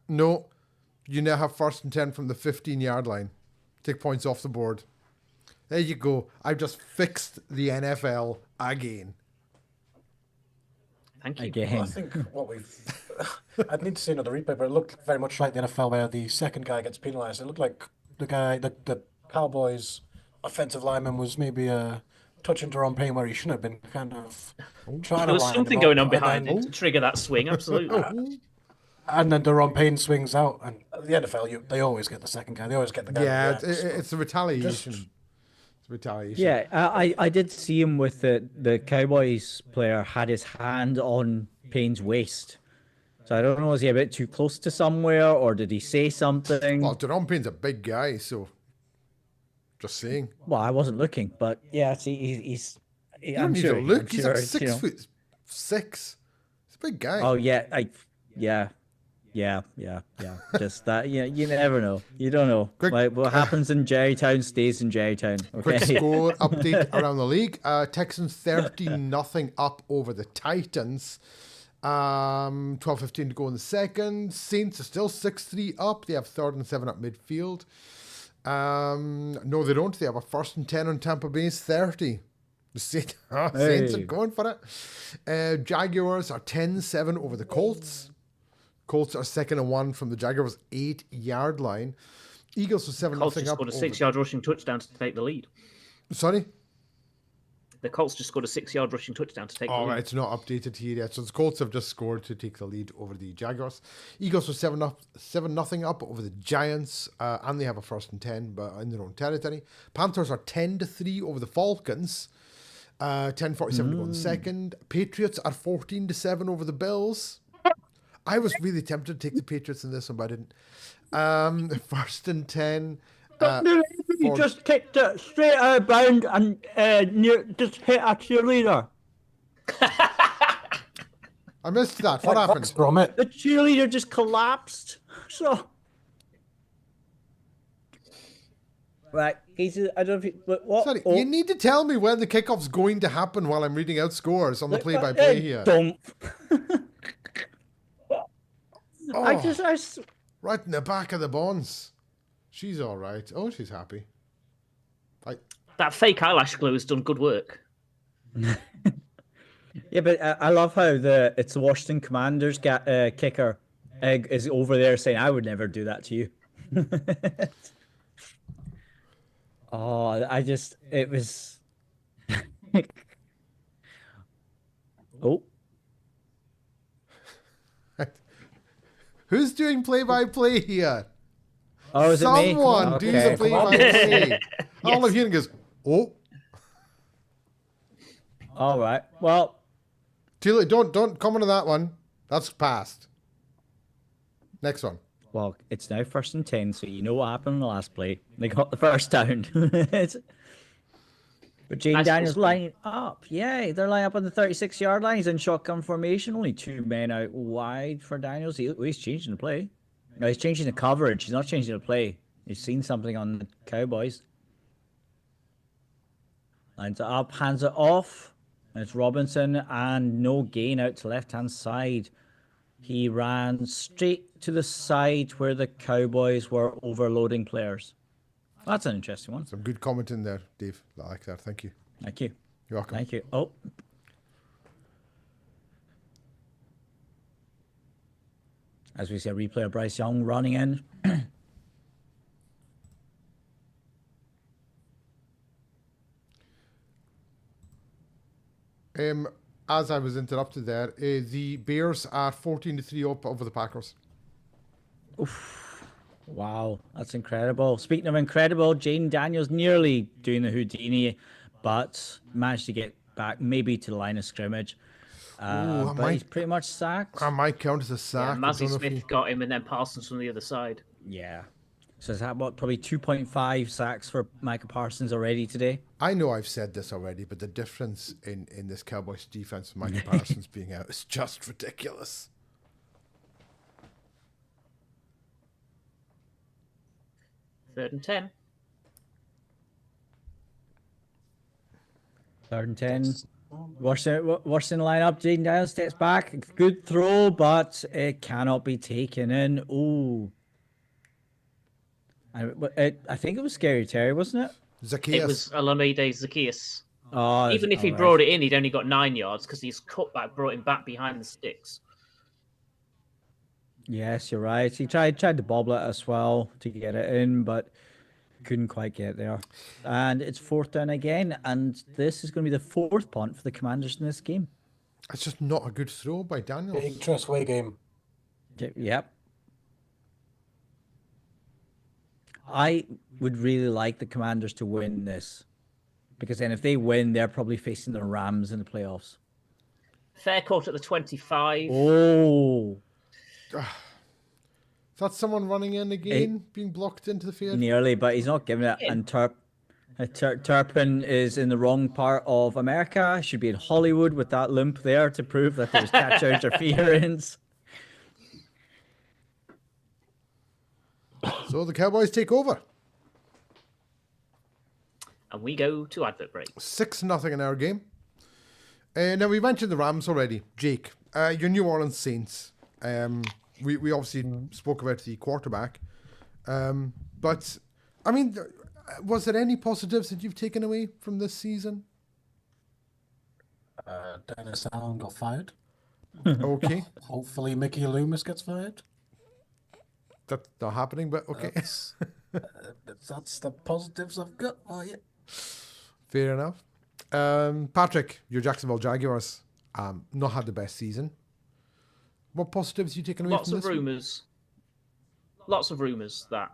no, you now have 1st and 10 from the 15-yard line. Take points off the board. There you go. I've just fixed the NFL again. Thank you. Again. Well, I think what I'd need to see another replay, but it looked very much like the NFL where the second guy gets penalised. It looked like the Cowboys offensive lineman was maybe touching Jerome Payne where he shouldn't have been, kind of trying There to was line something him going up, on behind and him to trigger that swing, absolutely. And then Jerome Payne swings out, and the NFL, they always get the second guy. They always get the guy. Yeah, who reacts, it's a retaliation. It's a retaliation. Yeah, I did see him with the Cowboys player had his hand on Payne's waist. So I don't know, is he a bit too close to somewhere, or did he say something? Well, Jerome Payne's a big guy, so just saying. Well, I wasn't looking, but yeah, see, he's. You don't need to look. He's like 6'6". He's a big guy. Oh yeah, yeah. Just that. Yeah, you never know. You don't know. Quick- Like what happens in Jerrytown stays in Jerrytown. Quick Okay. score update around the league. Texans 30-0 up over the Titans. 12:15 to go in the second. Saints are still 6-3 up. They have 3rd and 7 at midfield. No, they don't. They have a 1st and 10 on Tampa Bay's 30. The Saints are going for it. Jaguars are 10-7 over the Colts. Colts are 2nd and 1 from the Jaguars' 8-yard line. Eagles are 7-0 Colts just up. scored a 6-yard rushing touchdown to take the lead. Sorry? The Colts just scored a 6-yard rushing touchdown to take the Oh, lead. right, it's not updated here yet. So the Colts have just scored to take the lead over the Jaguars. Eagles are 7-0 up over the Giants, and they have a 1st and 10, but in their own territory. Panthers are 10-3 over the Falcons. 10:47 to go in the second. Patriots are 14-7 over the Bills. I was really tempted to take the Patriots in this one, but I didn't. 1st and 10. He just kicked it straight out of bound and just hit a cheerleader. I missed that. What happened? From it. The cheerleader just collapsed. So. Right, Casey, I don't know if what? Sorry, oh, you need to tell me when the kickoff's going to happen while I'm reading out scores on the play-by-play here. Don't. Oh. I Right in the back of the buns. She's all right. Oh, she's happy. That fake eyelash glue has done good work. Yeah, but I love how it's the Washington Commanders kicker is over there saying, "I would never do that to you." Oh, it was. Oh, Who's doing play-by-play here? oh, is it me? Someone do the Okay. play-by-play. All I'm hearing is, oh. All right. Well, Too late. Don't comment on that one. That's past. Next one. well, it's now 1st and 10, so you know what happened in the last play. They got the first down. But Jane Nice Daniels play. lining up. Yay, they're lining up on the 36-yard line. He's in shotgun formation. Only 2 men out wide for Daniels. He's changing the play. No, he's changing the coverage. He's not changing the play. He's seen something on the Cowboys. Lines it up, hands it off. And it's Robinson, and no gain out to left-hand side. He ran straight to the side where the Cowboys were overloading players. That's an interesting one. Some good comment in there, Dave. I like that. Thank you. Thank you. You're welcome. Thank you. Oh. As we see a replay of Bryce Young running in. As I was interrupted there, the Bears are 14-3 up over the Packers. Wow, that's incredible. Speaking of incredible, Jane Daniels nearly doing the Houdini, but managed to get back maybe to the line of scrimmage. But he's pretty much sacked. I might count as a sack. Yeah, I Mazzy don't know if Smith he- got him, and then Parsons from the other side. Yeah. So is that what, probably 2.5 sacks for Micah Parsons already today? I know I've said this already, but the difference in this Cowboys defense, Micah Parsons being out, is just ridiculous. Third and 10. 3rd and 10. Washington lineup. Jaden Daniels steps back. Good throw, but it cannot be taken in. Ooh. I think it was Scary Terry, wasn't it? Zacchaeus. It was Alameda Zacchaeus. Oh, Even if he alright. brought it in, he'd only got 9 yards because his cutback brought him back behind the sticks. Yes, you're right. He tried to bobble it as well to get it in, but couldn't quite get there. And it's 4th down again, and this is going to be the 4th punt for the Commanders in this game. It's just not a good throw by Daniels. Big trustway game. Yep. I would really like the Commanders to win this, because then if they win, they're probably facing the Rams in the playoffs. Fair caught at the 25. Oh, Is that someone running in again, being blocked into the field? nearly, but he's not giving it. And Turpin is in the wrong part of America. Should be in Hollywood with that limp there to prove that there's catch interference. So the Cowboys take over. And we go to advert break. 6-0 in our game. Now, we mentioned the Rams already. Jake, your New Orleans Saints. We obviously spoke about the quarterback. But, I mean, was there any positives that you've taken away from this season? Dennis Allen got fired. Okay. Hopefully Mickey Loomis gets fired. That's not happening, but okay. That's the positives I've got for you. Fair enough. Patrick, your Jacksonville Jaguars not had the best season. What positives are you taking away Lots from of this? rumours. Lots of rumours that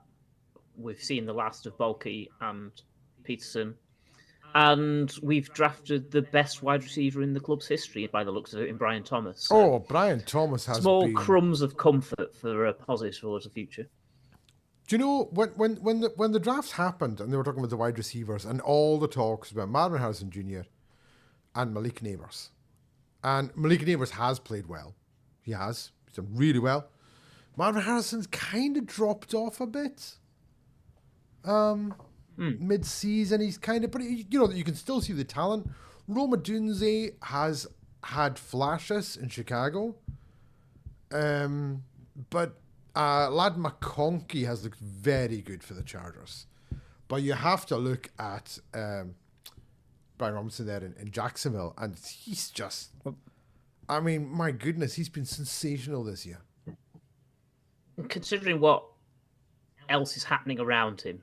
we've seen the last of Bulky and Peterson. And we've drafted the best wide receiver in the club's history, by the looks of it, in Brian Thomas. So Oh, Brian Thomas has small been... crumbs of comfort for a positive towards the future. Do you know when the drafts happened and they were talking about the wide receivers and all the talks about Marvin Harrison Jr. and Malik Neighbors, and Malik Neighbors has played well, he has he's done really well. Marvin Harrison's kind of dropped off a bit. Mid-season he's kind of, but you can still see the talent. Roma Dunze has had flashes in Chicago, but Lad McConkey has looked very good for the Chargers. But you have to look at Brian Robinson there in Jacksonville, and he's just... I mean, my goodness, he's been sensational this year. Considering what else is happening around him,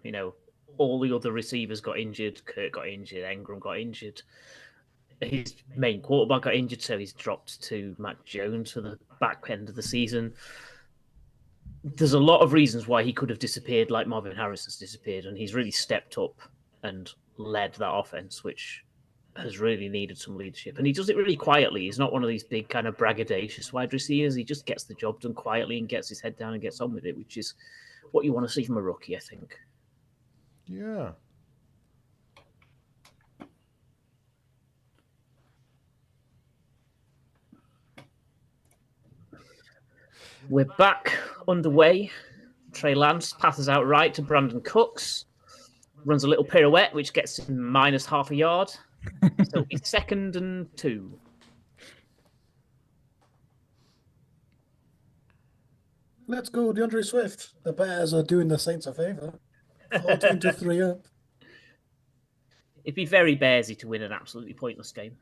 all the other receivers got injured, Kurt got injured, Engram got injured. His main quarterback got injured, so he's dropped to Mac Jones for the back end of the season. There's a lot of reasons why he could have disappeared like Marvin Harris has disappeared, and he's really stepped up and led that offense, which has really needed some leadership. And he does it really quietly. He's not one of these big kind of braggadocious wide receivers. He just gets the job done quietly and gets his head down and gets on with it, which is what you want to see from a rookie, I think. Yeah. We're back underway. Trey Lance passes out right to Brandon Cooks. Runs a little pirouette, which gets him minus half a yard. So it'll be 2nd and 2. Let's go, DeAndre Swift. The Bears are doing the Saints a favor. 14-3 up. It'd be very Bearsy to win an absolutely pointless game.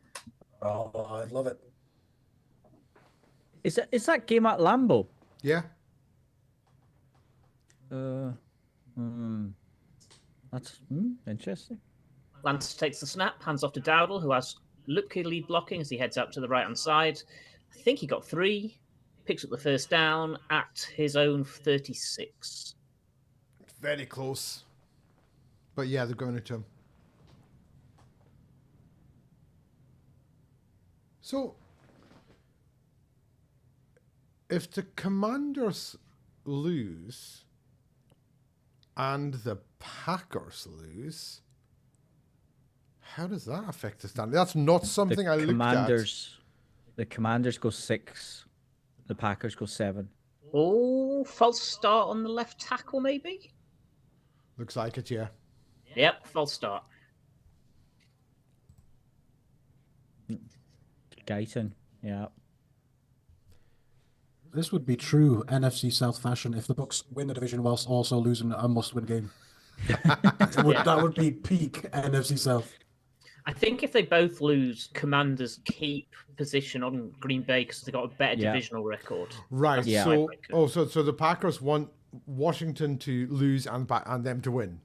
Oh, I love it. Is that game at Lambeau? Yeah. That's interesting. Lance takes the snap, hands off to Dowdle, who has Lupke lead blocking as he heads up to the right-hand side. I think he got 3. Picks up the first down at his own 36. Very close. But yeah, they're going to him. So, if the Commanders lose and the Packers lose, how does that affect the standing? That's not something I looked at. The Commanders go 6. The Packers go 7. Oh, false start on the left tackle, maybe? Looks like it, yeah. Yep, false start. Guyton, yeah. This would be true NFC South fashion if the Bucks win the division whilst also losing a must-win game. That would be peak NFC South. I think if they both lose, Commanders keep position on Green Bay because they've got a better divisional record. Right. Yeah. So the Packers want Washington to lose and them to win.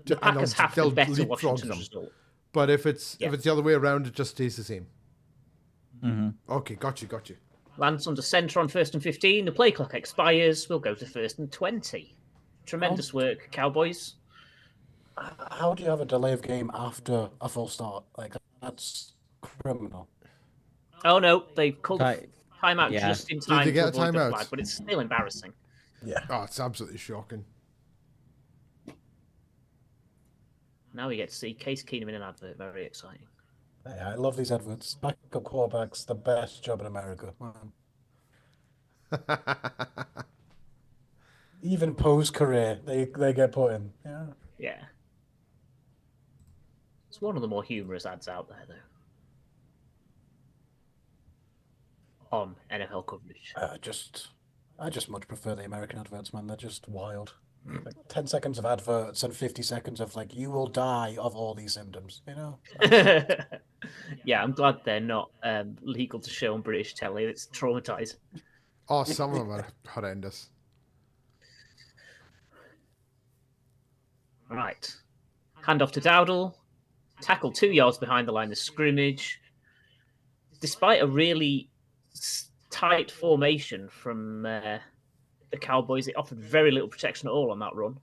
The Packers have to they'll better leapfrog Washington's them. result. But if it's the other way around, it just stays the same. Mm-hmm. Okay, got you. Lance under centre on 1st and 15. The play clock expires. We'll go to 1st and 20. Tremendous work, Cowboys. How do you have a delay of game after a full start? Like, that's criminal. Oh, no. They've called timeout Yeah. just in time they get to a avoid the timeout? flag, but it's still embarrassing. Yeah. Oh, it's absolutely shocking. Now we get to see Case Keenum in an advert. Very exciting. Yeah, I love these adverts. Backup quarterbacks, the best job in America. Even post-career, they get put in. Yeah. Yeah. It's one of the more humorous ads out there, though. On NFL coverage. I just much prefer the American adverts, man. They're just wild. Like 10 seconds of adverts and 50 seconds of like, you will die of all these symptoms, Yeah, I'm glad they're not legal to show on British telly. It's traumatizing. Oh, some of them are horrendous. Right. Hand off to Dowdle. Tackle 2 yards behind the line of scrimmage. Despite a really tight formation from the Cowboys, it offered very little protection at all on that run.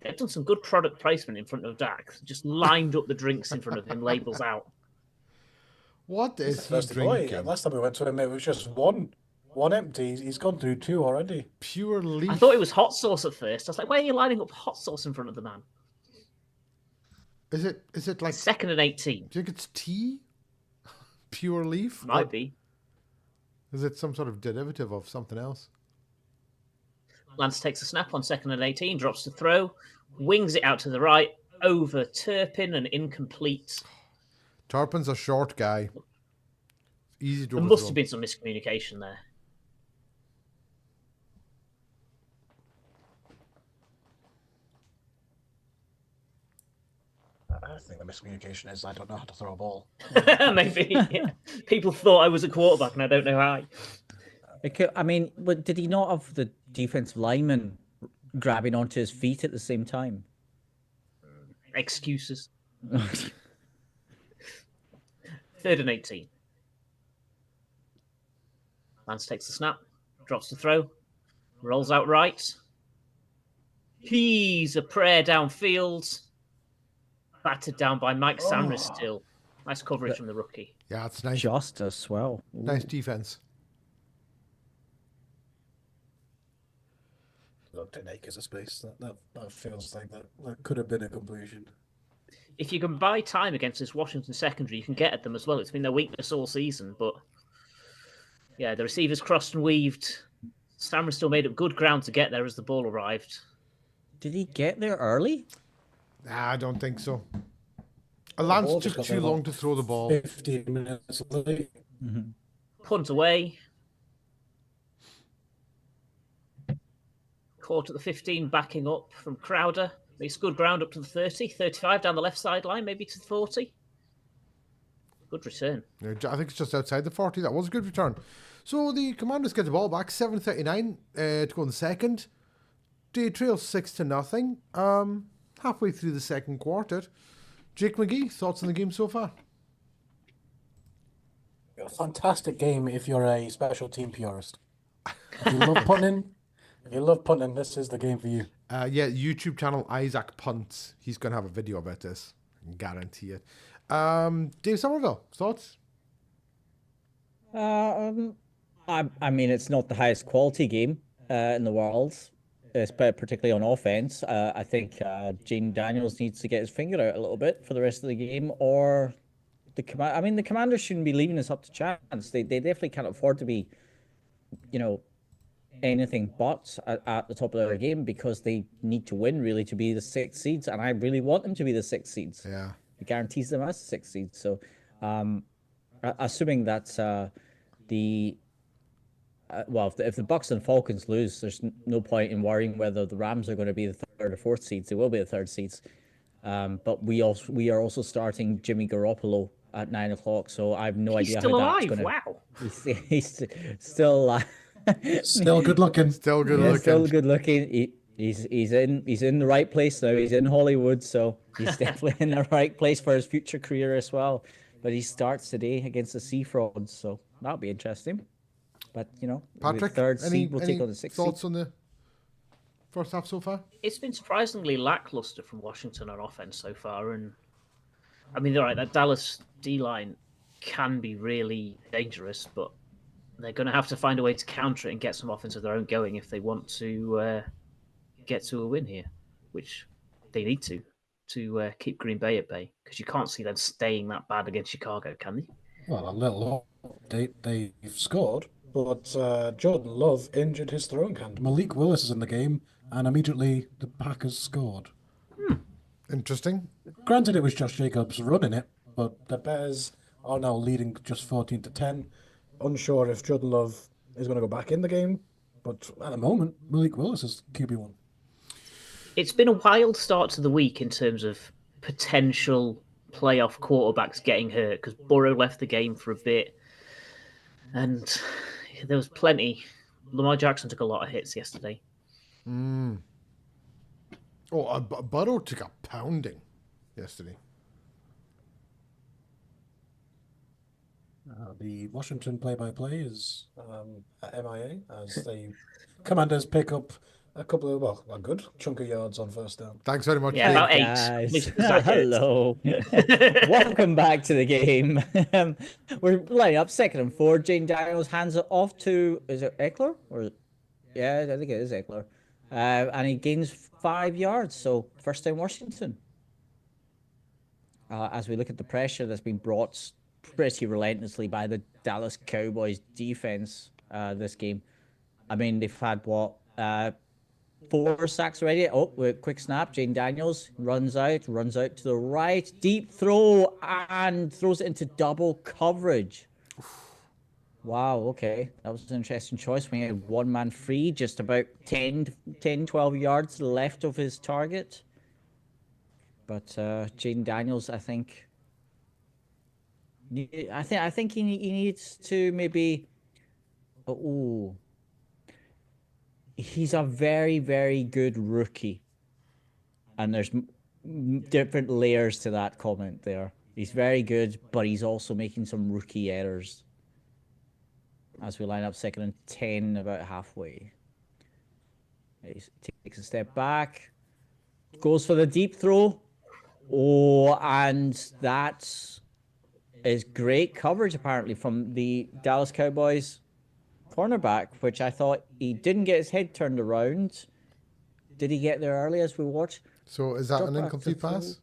They've done some good product placement in front of Dak. Just lined up the drinks in front of him, labels out. What is he First boy, drinking? last time we went to him, it was just one empty. He's gone through 2 already. Pure leaf. I thought it was hot sauce at first. I was like, why are you lining up hot sauce in front of the man? Is it like... 2nd and 18. Do you think it's tea? Pure leaf? Might Or be. is it some sort of derivative of something else? Lance takes a snap on 2nd and 18, drops to throw, wings it out to the right, over Turpin and incomplete. Turpin's a short guy. Easy to There must have been some miscommunication there. think the miscommunication is I don't know how to throw a ball. Maybe. Yeah. People thought I was a quarterback, and I don't know how. I mean, but did he not have the defensive lineman grabbing onto his feet at the same time? Excuses. 3rd and 18. Lance takes the snap, drops the throw, rolls out right. He's a prayer downfield. Battered down by Mike Sanders still. Nice coverage from the rookie. Yeah, it's nice. Just as well. Nice defense. Look, 10 acres of space. That feels like that could have been a completion. If you can buy time against this Washington secondary, you can get at them as well. It's been their weakness all season, but yeah, the receivers crossed and weaved. Stammer still made up good ground to get there as the ball arrived. Did he get there early? Nah, I don't think so. Lance took too long to throw the ball. 15 minutes late. Punt away. Caught at the 15, backing up from Crowder. Makes good ground up to the 30, 35 down the left sideline, maybe to the 40. Good return. Yeah, I think it's just outside the 40. That was a good return. So the Commanders get the ball back, 7:39 to go in the second. They trail 6-0. Halfway through the second quarter. Jake McGee, thoughts on the game so far? A fantastic game if you're a special team purist. If you love punting, this is the game for you. Yeah, YouTube channel Isaac Punts. He's going to have a video about this. I can guarantee it. Dave Somerville, thoughts? I mean, it's not the highest quality game in the world, particularly on offense. I think Jane Daniels needs to get his finger out a little bit for the rest of the game, or the Commanders shouldn't be leaving this up to chance. They definitely can't afford to be, anything but at the top of their game, because they need to win really to be the 6th seeds, and I really want them to be the 6th seeds. Yeah, it guarantees them as the 6th seeds. So, assuming that if the Bucks and Falcons lose, there's no point in worrying whether the Rams are going to be the 3rd or 4th seeds. They will be the 3rd seeds. But we are also starting Jimmy Garoppolo at 9 o'clock, so I have no idea still how that's alive. going to. Wow. He's still alive. Still good looking. still good looking. Still good looking. He's in the right place now. He's in Hollywood, so he's definitely in the right place for his future career as well. But he starts today against the Sea Frogs, so that'll be interesting. But Patrick, the 3rd seed will any take on the 6th thoughts seed. on the first half so far? It's been surprisingly lackluster from Washington on offense so far, and I mean, all right, that Dallas D-line can be really dangerous, but they're going to have to find a way to counter it and get some offense of their own going if they want to get to a win here, which they need to keep Green Bay at bay, because you can't see them staying that bad against Chicago, can they? Well, a little update. They've scored, but Jordan Love injured his throwing hand. Malik Willis is in the game, and immediately the Packers scored. Interesting. Granted, it was Josh Jacobs running it, but the Bears are now leading just 14-10. Unsure if Jordan Love is going to go back in the game, but at the moment, Malik Willis is QB1. It's been a wild start to the week in terms of potential playoff quarterbacks getting hurt, because Burrow left the game for a bit, and there was plenty. Lamar Jackson took a lot of hits yesterday. Burrow took a pounding yesterday. The Washington play-by-play is at MIA as the Commanders pick up a good chunk of yards on first down. Thanks very much. Yeah, Dave. about 8. Guys. That's it. Hello. Welcome back to the game. We're lining up 2nd and 4. Jane Daniels hands it off to, is it Eckler? Yeah, I think it is Eckler. And he gains 5 yards. So first down Washington. As we look at the pressure that's been brought pretty relentlessly by the Dallas Cowboys defense this game. I mean, they've had 4 sacks already. Oh, with quick snap. Jane Daniels runs out to the right. Deep throw and throws it into double coverage. Wow, okay. That was an interesting choice. We had one man free, just about 10, 12 yards left of his target. But Jaden Daniels, I think he needs to maybe. Oh, he's a very, very good rookie, and there's different layers to that comment there. He's very good, but he's also making some rookie errors. As we line up 2nd and 10, about halfway. He takes a step back, goes for the deep throw. Oh, and that is great coverage, apparently, from the Dallas Cowboys cornerback, which I thought he didn't get his head turned around. Did he get there early as we watched? So is that an incomplete pass?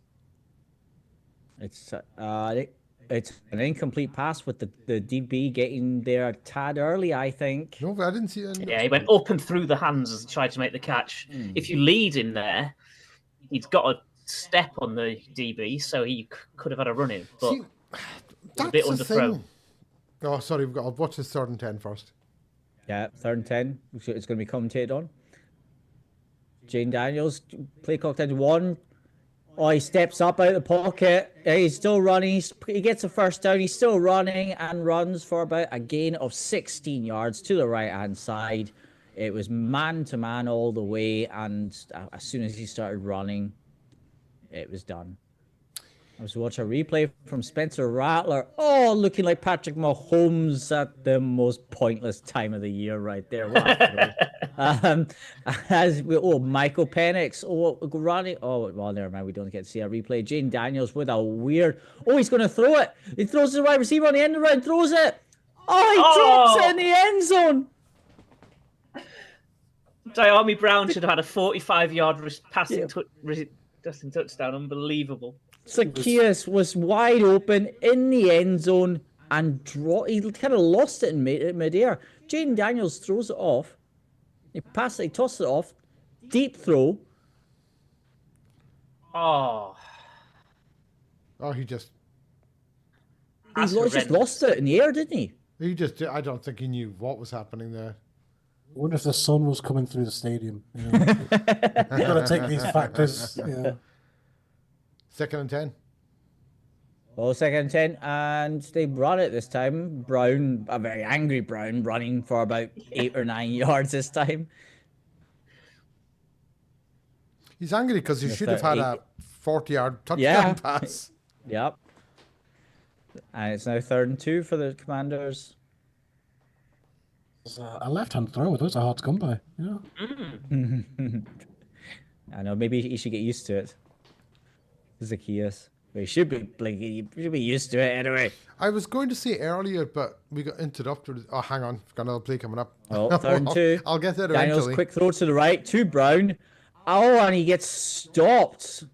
It's an incomplete pass with the DB getting there a tad early, I think. No, I didn't see it. Yeah, he went up and through the hands as he tried to make the catch. If you lead in there, he's got a step on the DB, so he could have had a run in, but See, a bit underthrown. Oh, sorry, I'll watch this 3rd and 10 first. Yeah, 3rd and 10. It's going to be commentated on. Jane Daniels, play clock down to 1. Oh, he steps up out of the pocket. He's still running. He gets a first down. He's still running and runs for about a gain of 16 yards to the right-hand side. It was man-to-man all the way, and as soon as he started running, it was done. I was watching a replay from Spencer Rattler. Oh, looking like Patrick Mahomes at the most pointless time of the year right there. Michael Penix. Running. Oh, well, never mind. We don't get to see a replay. Jane Daniels with a weird. Oh, he's going to throw it. He throws the wide receiver on the end of the round, throws it. Oh, he drops it in the end zone. Diami Brown should have had a 45-yard passing touchdown. Unbelievable. Zacchaeus was wide open in the end zone and he kind of lost it in midair. Jaden Daniels throws it off. He tosses it off. Deep throw. Oh, he just lost it in the air, didn't he? I don't think he knew what was happening there. I wonder if the sun was coming through the stadium. You know? You've got to take these factors. Yeah. 2nd and 10. Oh, 2nd and 10, and they run it this time. Brown, a very angry Brown, running for about 8 or 9 yards this time. He's angry because he should have had a 40-yard touchdown pass. Yep. And it's now 3rd and 2 for the Commanders. A left-hand throw, those are hard to come by. Yeah. I know, maybe he should get used to it. Zacchaeus. He should be used to it anyway. I was going to say earlier, but we got interrupted. Oh, hang on. Got another play coming up. Oh, 3rd and 2. I'll get there Daniels, eventually. quick throw to the right to Brown. Oh, and he gets stopped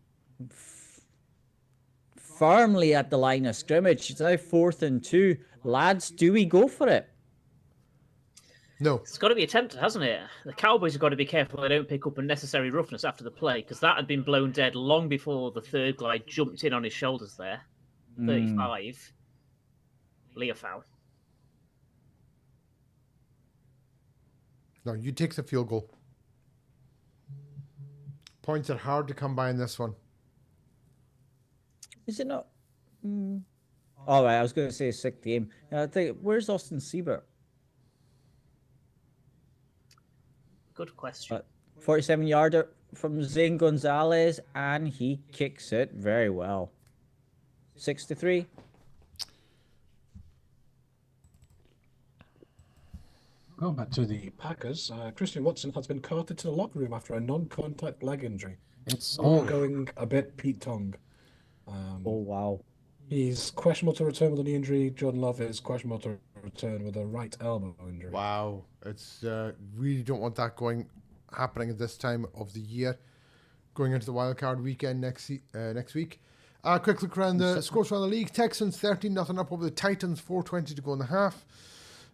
firmly at the line of scrimmage. It's now 4th and 2. Lads, do we go for it? No. It's got to be attempted, hasn't it? The Cowboys have got to be careful they don't pick up unnecessary roughness after the play, because that had been blown dead long before the third guy jumped in on his shoulders there. 35. Leofow. No, you take the field goal. Points are hard to come by in this one. Is it not? All right, I was going to say a 6th game. I think, where's Austin Siebert? Good question. 47-yarder from Zane Gonzalez, and he kicks it very well. 6-3. Going back to the Packers, Christian Watson has been carted to the locker room after a non-contact leg injury. It's all going a bit Pete Tong. Oh, wow. He's questionable to return with a knee injury. Jordan Love is questionable to return with a right elbow injury. Wow. It's really don't want that happening at this time of the year. Going into the wild card weekend next week. Quick look around the scores around the league. Texans 13-0 up over the Titans, 4:20 to go in the half.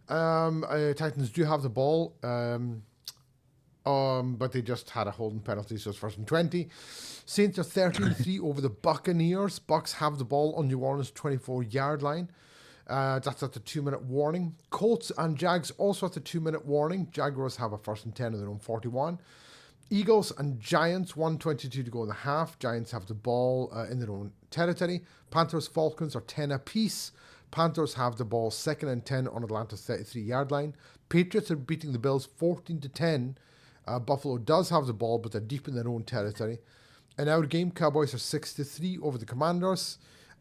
Titans do have the ball, but they just had a holding penalty, so it's 1st and 20. Saints are 13-3 over the Buccaneers. Bucks have the ball on New Orleans' 24-yard line. That's at the 2-minute warning. Colts and Jags also at the 2-minute warning. Jaguars have a 1st and 10 of their own 41. Eagles and Giants, 1:22 to go in the half. Giants have the ball in their own territory. Panthers, Falcons are 10 apiece. Panthers have the ball 2nd and 10 on Atlanta's 33-yard line. Patriots are beating the Bills 14-10. Buffalo does have the ball, but they're deep in their own territory. In our game, Cowboys are 6-3 over the Commanders.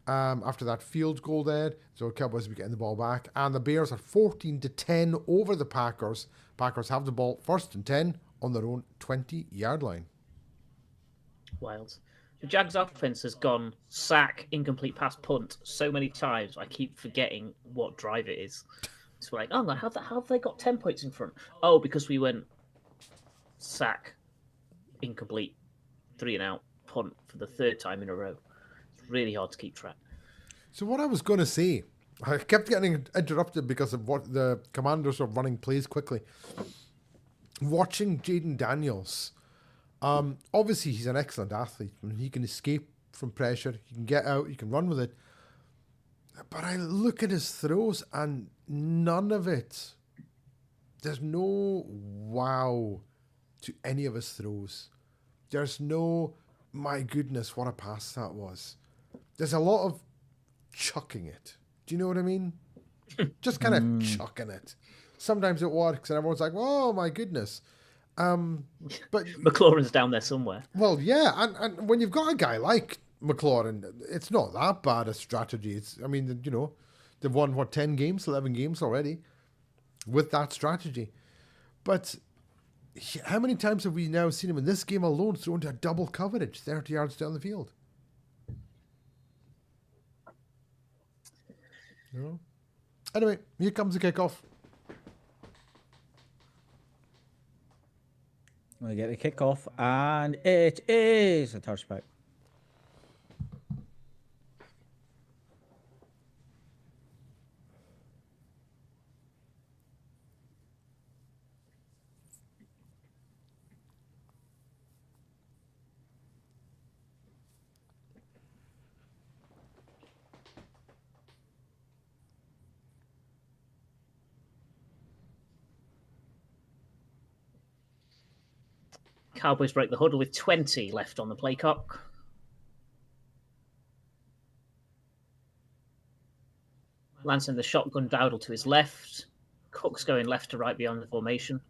After that field goal there, so Cowboys will be getting the ball back. And the Bears are 14-10 over the Packers. Packers have the ball 1st and 10 on their own 20-yard line. Wild. The Jags offense has gone sack, incomplete pass, punt so many times. I keep forgetting what drive it is. It's like, oh no, how have they got 10 points in front? Oh, because we went sack, incomplete, 3 and out, punt for the 3rd time in a row. It's really hard to keep track. So what I was going to say, I kept getting interrupted because of what the Commanders are running plays quickly. Watching Jaden Daniels, obviously he's an excellent athlete. I mean, he can escape from pressure, he can get out, he can run with it. But I look at his throws and none of it, there's no wow to any of his throws. There's no, my goodness, what a pass that was. There's a lot of chucking it. Do you know what I mean? Just kind of chucking it. Sometimes it works and everyone's like, oh my goodness. But McLaurin's down there somewhere. well, yeah, and when you've got a guy like McLaurin, it's not that bad a strategy. I mean, you know, they've won, 10 games, 11 games already with that strategy. But how many times have we now seen him in this game alone throw into a double coverage 30 yards down the field? You know? Anyway, here comes the kickoff. We get the kickoff, and it is a touchback. Cowboys break the huddle with 20 left on the play clock. Lance in the shotgun, Dowdle to his left. Cook's going left to right beyond the formation.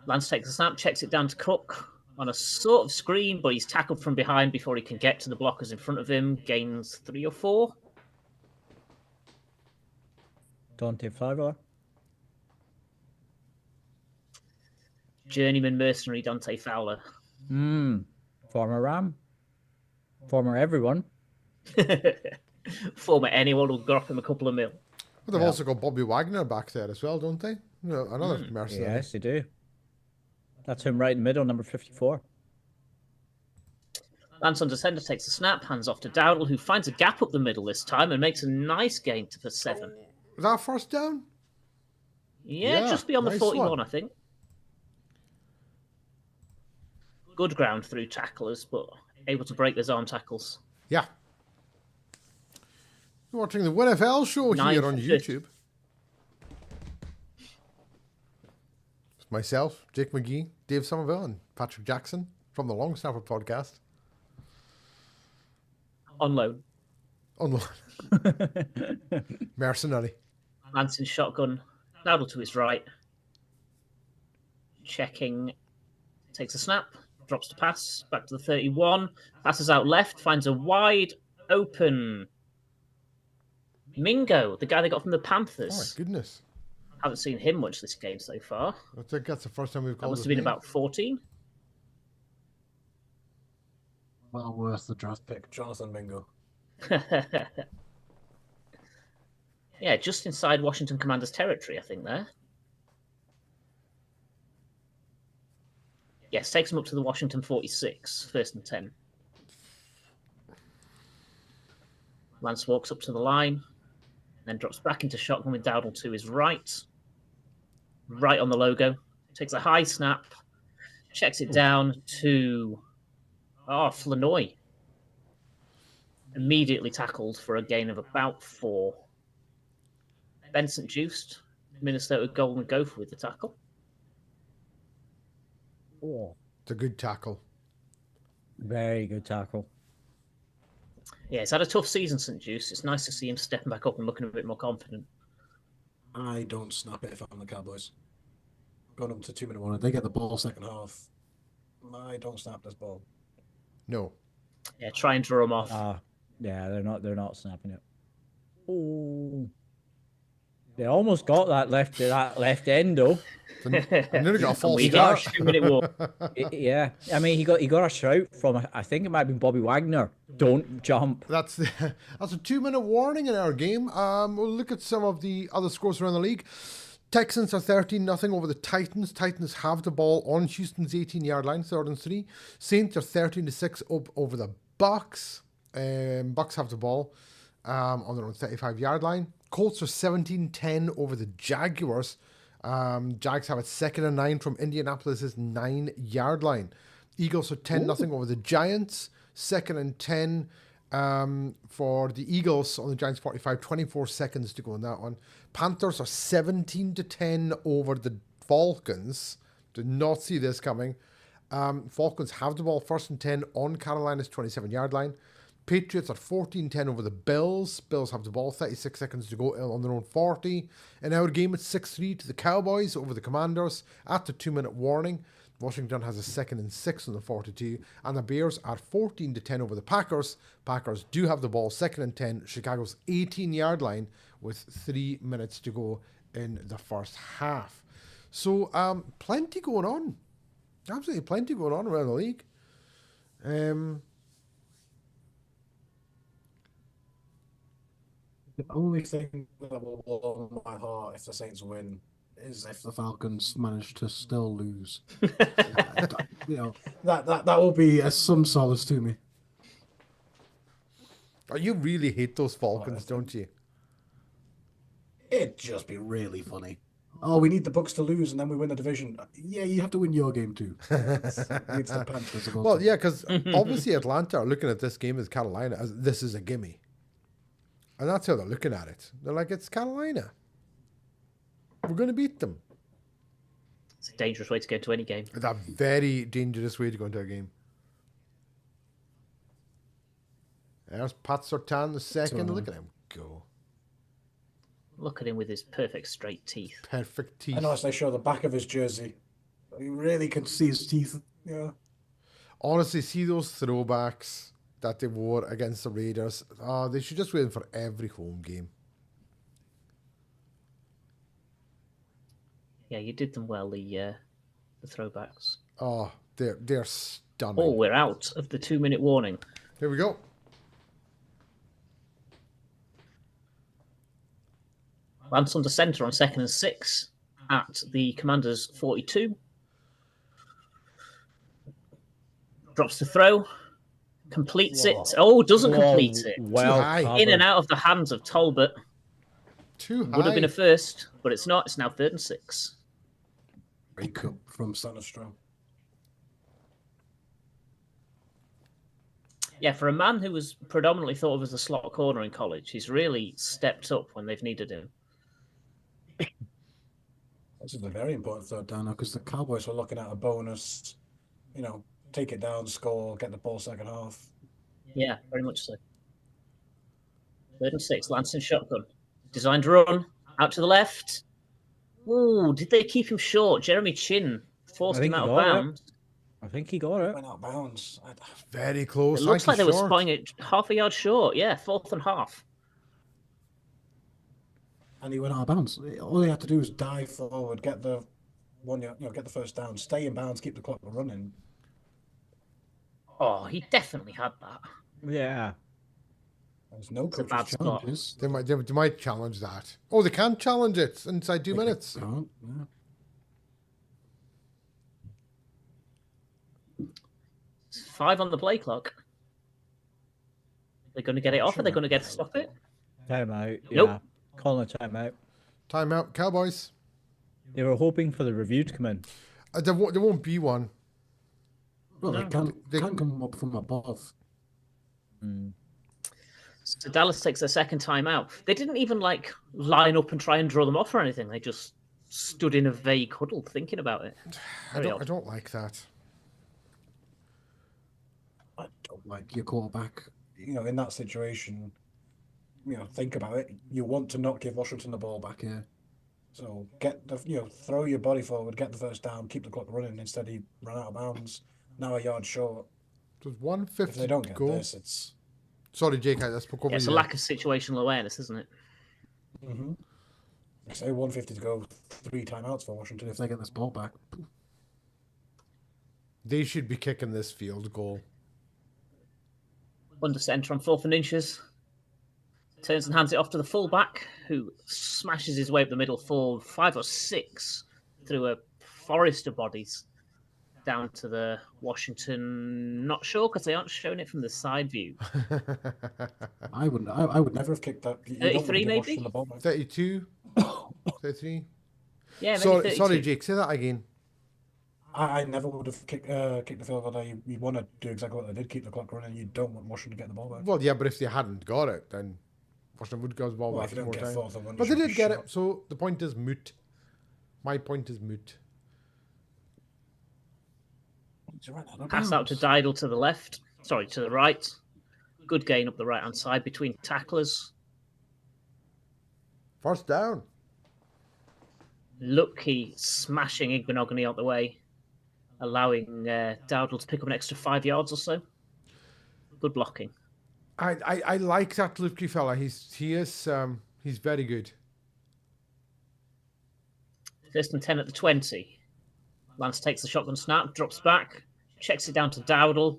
Lance takes the snap, checks it down to Cook on a sort of screen, but he's tackled from behind before he can get to the blockers in front of him. Gains 3 or 4. Dante Fowler. Journeyman mercenary Dante Fowler. Former Ram. Former everyone. Former anyone will drop him a couple of mil. But they've also got Bobby Wagner back there as well, don't they? You know, another mercenary. Yes, they do. That's him right in the middle, number 54. Lance on descender takes the snap, hands off to Dowdle, who finds a gap up the middle this time and makes a nice gain for 7. Is that first down? Yeah, just beyond the nice 41, one. I think. Good ground through tacklers, but able to break those arm tackles. Yeah. You're watching the WINFL show here on YouTube. It's myself, Jake McGee, Dave Somerville, and Patrick Jackson from the Long Snapper podcast. On loan. On loan. Mercenary. Lance in shotgun. Dowdle to his right. Checking. Takes a snap. Drops to pass. Back to the 31. Passes out left. Finds a wide open Mingo, the guy they got from the Panthers. Oh, my goodness. Haven't seen him much this game so far. I think that's the first time we've That called must his have been name. about 14. Well worth the draft pick, Jonathan Mingo. Yeah, just inside Washington Commanders territory, I think, there. Yes, takes him up to the Washington 46, 1st and 10. Lance walks up to the line, then drops back into shotgun with Dowdle to his right. Right on the logo. Takes a high snap, checks it down to Flanoy. Immediately tackled for a gain of about 4. Benson juiced. Minnesota Golden Gopher with the tackle. Oh, It's a good tackle. very good tackle. Yeah, he's had a tough season, St. Juice. It's nice to see him stepping back up and looking a bit more confident. I don't snap it if I'm the Cowboys. Going up to 2-minute warning, they get the ball second half. I don't snap this ball. No. Yeah, try and draw him off. Yeah, they're not snapping it. Oh, they almost got that left end though. I nearly got a false We got start. a 2-minute war. Yeah, I mean he got a shout from, I think it might have been Bobby Wagner. Don't jump. That's a 2-minute warning in our game. We'll look at some of the other scores around the league. Texans are 13-0 over the Titans. Titans have the ball on Houston's 18-yard line, 3rd and 3. Saints are 13-6 up over the Bucks. Bucks have the ball on their own 35-yard line. Colts are 17-10 over the Jaguars. Jags have it 2nd and 9 from Indianapolis's 9-yard line. Eagles are 10-0 over the Giants. 2nd and 10 for the Eagles on the Giants 45, 24 seconds to go in that one. Panthers are 17-10 over the Falcons. Did not see this coming. Falcons have the ball 1st and 10 on Carolina's 27-yard line. Patriots are 14-10 over the Bills. Bills have the ball, 36 seconds to go on their own 40. In our game, it's 6-3 to the Cowboys over the Commanders at the 2-minute warning. Washington has a 2nd and 6 on the 42. And the Bears are 14-10 over the Packers. Packers do have the ball, 2nd and 10, Chicago's 18-yard line with 3 minutes to go in the first half. So, plenty going on. Absolutely plenty going on around the league. The only thing that will warm my heart if the Saints win is if the Falcons manage to still lose. That will be some solace to me. Oh, you really hate those Falcons, don't you? It'd just be really funny. Oh, we need the Bucks to lose and then we win the division. Yeah, you have to win your game too. It's the Panthers to go Well, to. yeah, because obviously Atlanta are looking at this game as Carolina as this is a gimme. And that's how they're looking at it. They're like, it's Carolina. We're going to beat them. It's a dangerous way to go into any game. It's a very dangerous way to go into a game. There's Pat Surtain the second. Look at him go. Look at him with his perfect straight teeth. Perfect teeth. I noticed they show the back of his jersey. You really can see his teeth. Yeah. Honestly, see those throwbacks that they wore against the Raiders. Oh, they should just win for every home game. Yeah, you did them well, the throwbacks. Oh, they're stunning. Oh, we're out of the 2-minute warning. Here we go. Lance under centre on 2nd and 6 at the Commanders' 42. Drops to throw. Completes it. Oh, doesn't complete it. Well, high. covered. In and out of the hands of Talbot. Too high. Would have been a first, but it's not. It's now 3rd and 6. Break up from Sandstrom. Yeah, for a man who was predominantly thought of as a slot corner in college, he's really stepped up when they've needed him. This is a very important 3rd down now because the Cowboys were looking at a bonus, take it down, score, get the ball second half. Yeah, very much so. 3rd and 6, Lansing shotgun. Designed run, out to the left. Ooh, did they keep him short? Jeremy Chin forced him out of bounds. I think he got it. Went out of bounds. Very close. It looks like they were short. spotting it half a yard short. Yeah, 4th and half. And he went out of bounds. All he had to do was dive forward, get the get the first down, stay in bounds, keep the clock running. Oh, he definitely had that. Yeah. There's no a bad coach's spot. challenges. They might challenge that. Oh, they can't challenge it inside 2 minutes. Can't, yeah. It's 5 on the play clock. They're going to get it off. Are they going to get to stop it? Timeout. Nope. Yeah. Calling a timeout. Timeout, Cowboys. They were hoping for the review to come in. There won't be one. Well, No. they can't come up from above. So Dallas takes their second timeout. They didn't even line up and try and draw them off or anything. They just stood in a vague huddle thinking about it. I don't like that. like your quarterback, in that situation, think about it. You want to not give Washington the ball back here. So throw your body forward, get the first down, keep the clock running. Instead, he ran out of bounds. Now a yard short. So it's 150 If they don't to get go. this, it's... Sorry, Jake, I spoke over It's you a there. lack of situational awareness, isn't it? Mm-hmm. I say 150 to go, 3 timeouts for Washington if they get this ball back. They should be kicking this field goal. Under centre on 4th and inches. Turns and hands it off to the fullback, who smashes his way up the middle for 5 or 6 through a forest of bodies down to the Washington. Not sure because they aren't showing it from the side view. I would never have kicked that. You don't want to 33 give maybe? Washington the ball back. 32? 33? Yeah, maybe Sorry, 32. Jake, say that again. I never would have kicked the field goal there. You want to do exactly what they did, keep the clock running. You don't want Washington to get the ball back. Well, yeah, but if they hadn't got it, then Washington would get the ball Well, back if you don't more get time. fourth and one, But you they should did be get shot. it, so the point is moot. My point is moot. It's right out of Pass out to bounds. Didle to the left. Sorry, to the right. Good gain up the right-hand side between tacklers. First down. Lucky smashing Igbenogany out the way, allowing Dowdle to pick up an extra 5 yards or so. Good blocking. I like that Lukey fella. He's very good. 1st and 10 at the 20. Lance takes the shotgun snap, drops back, checks it down to Dowdle,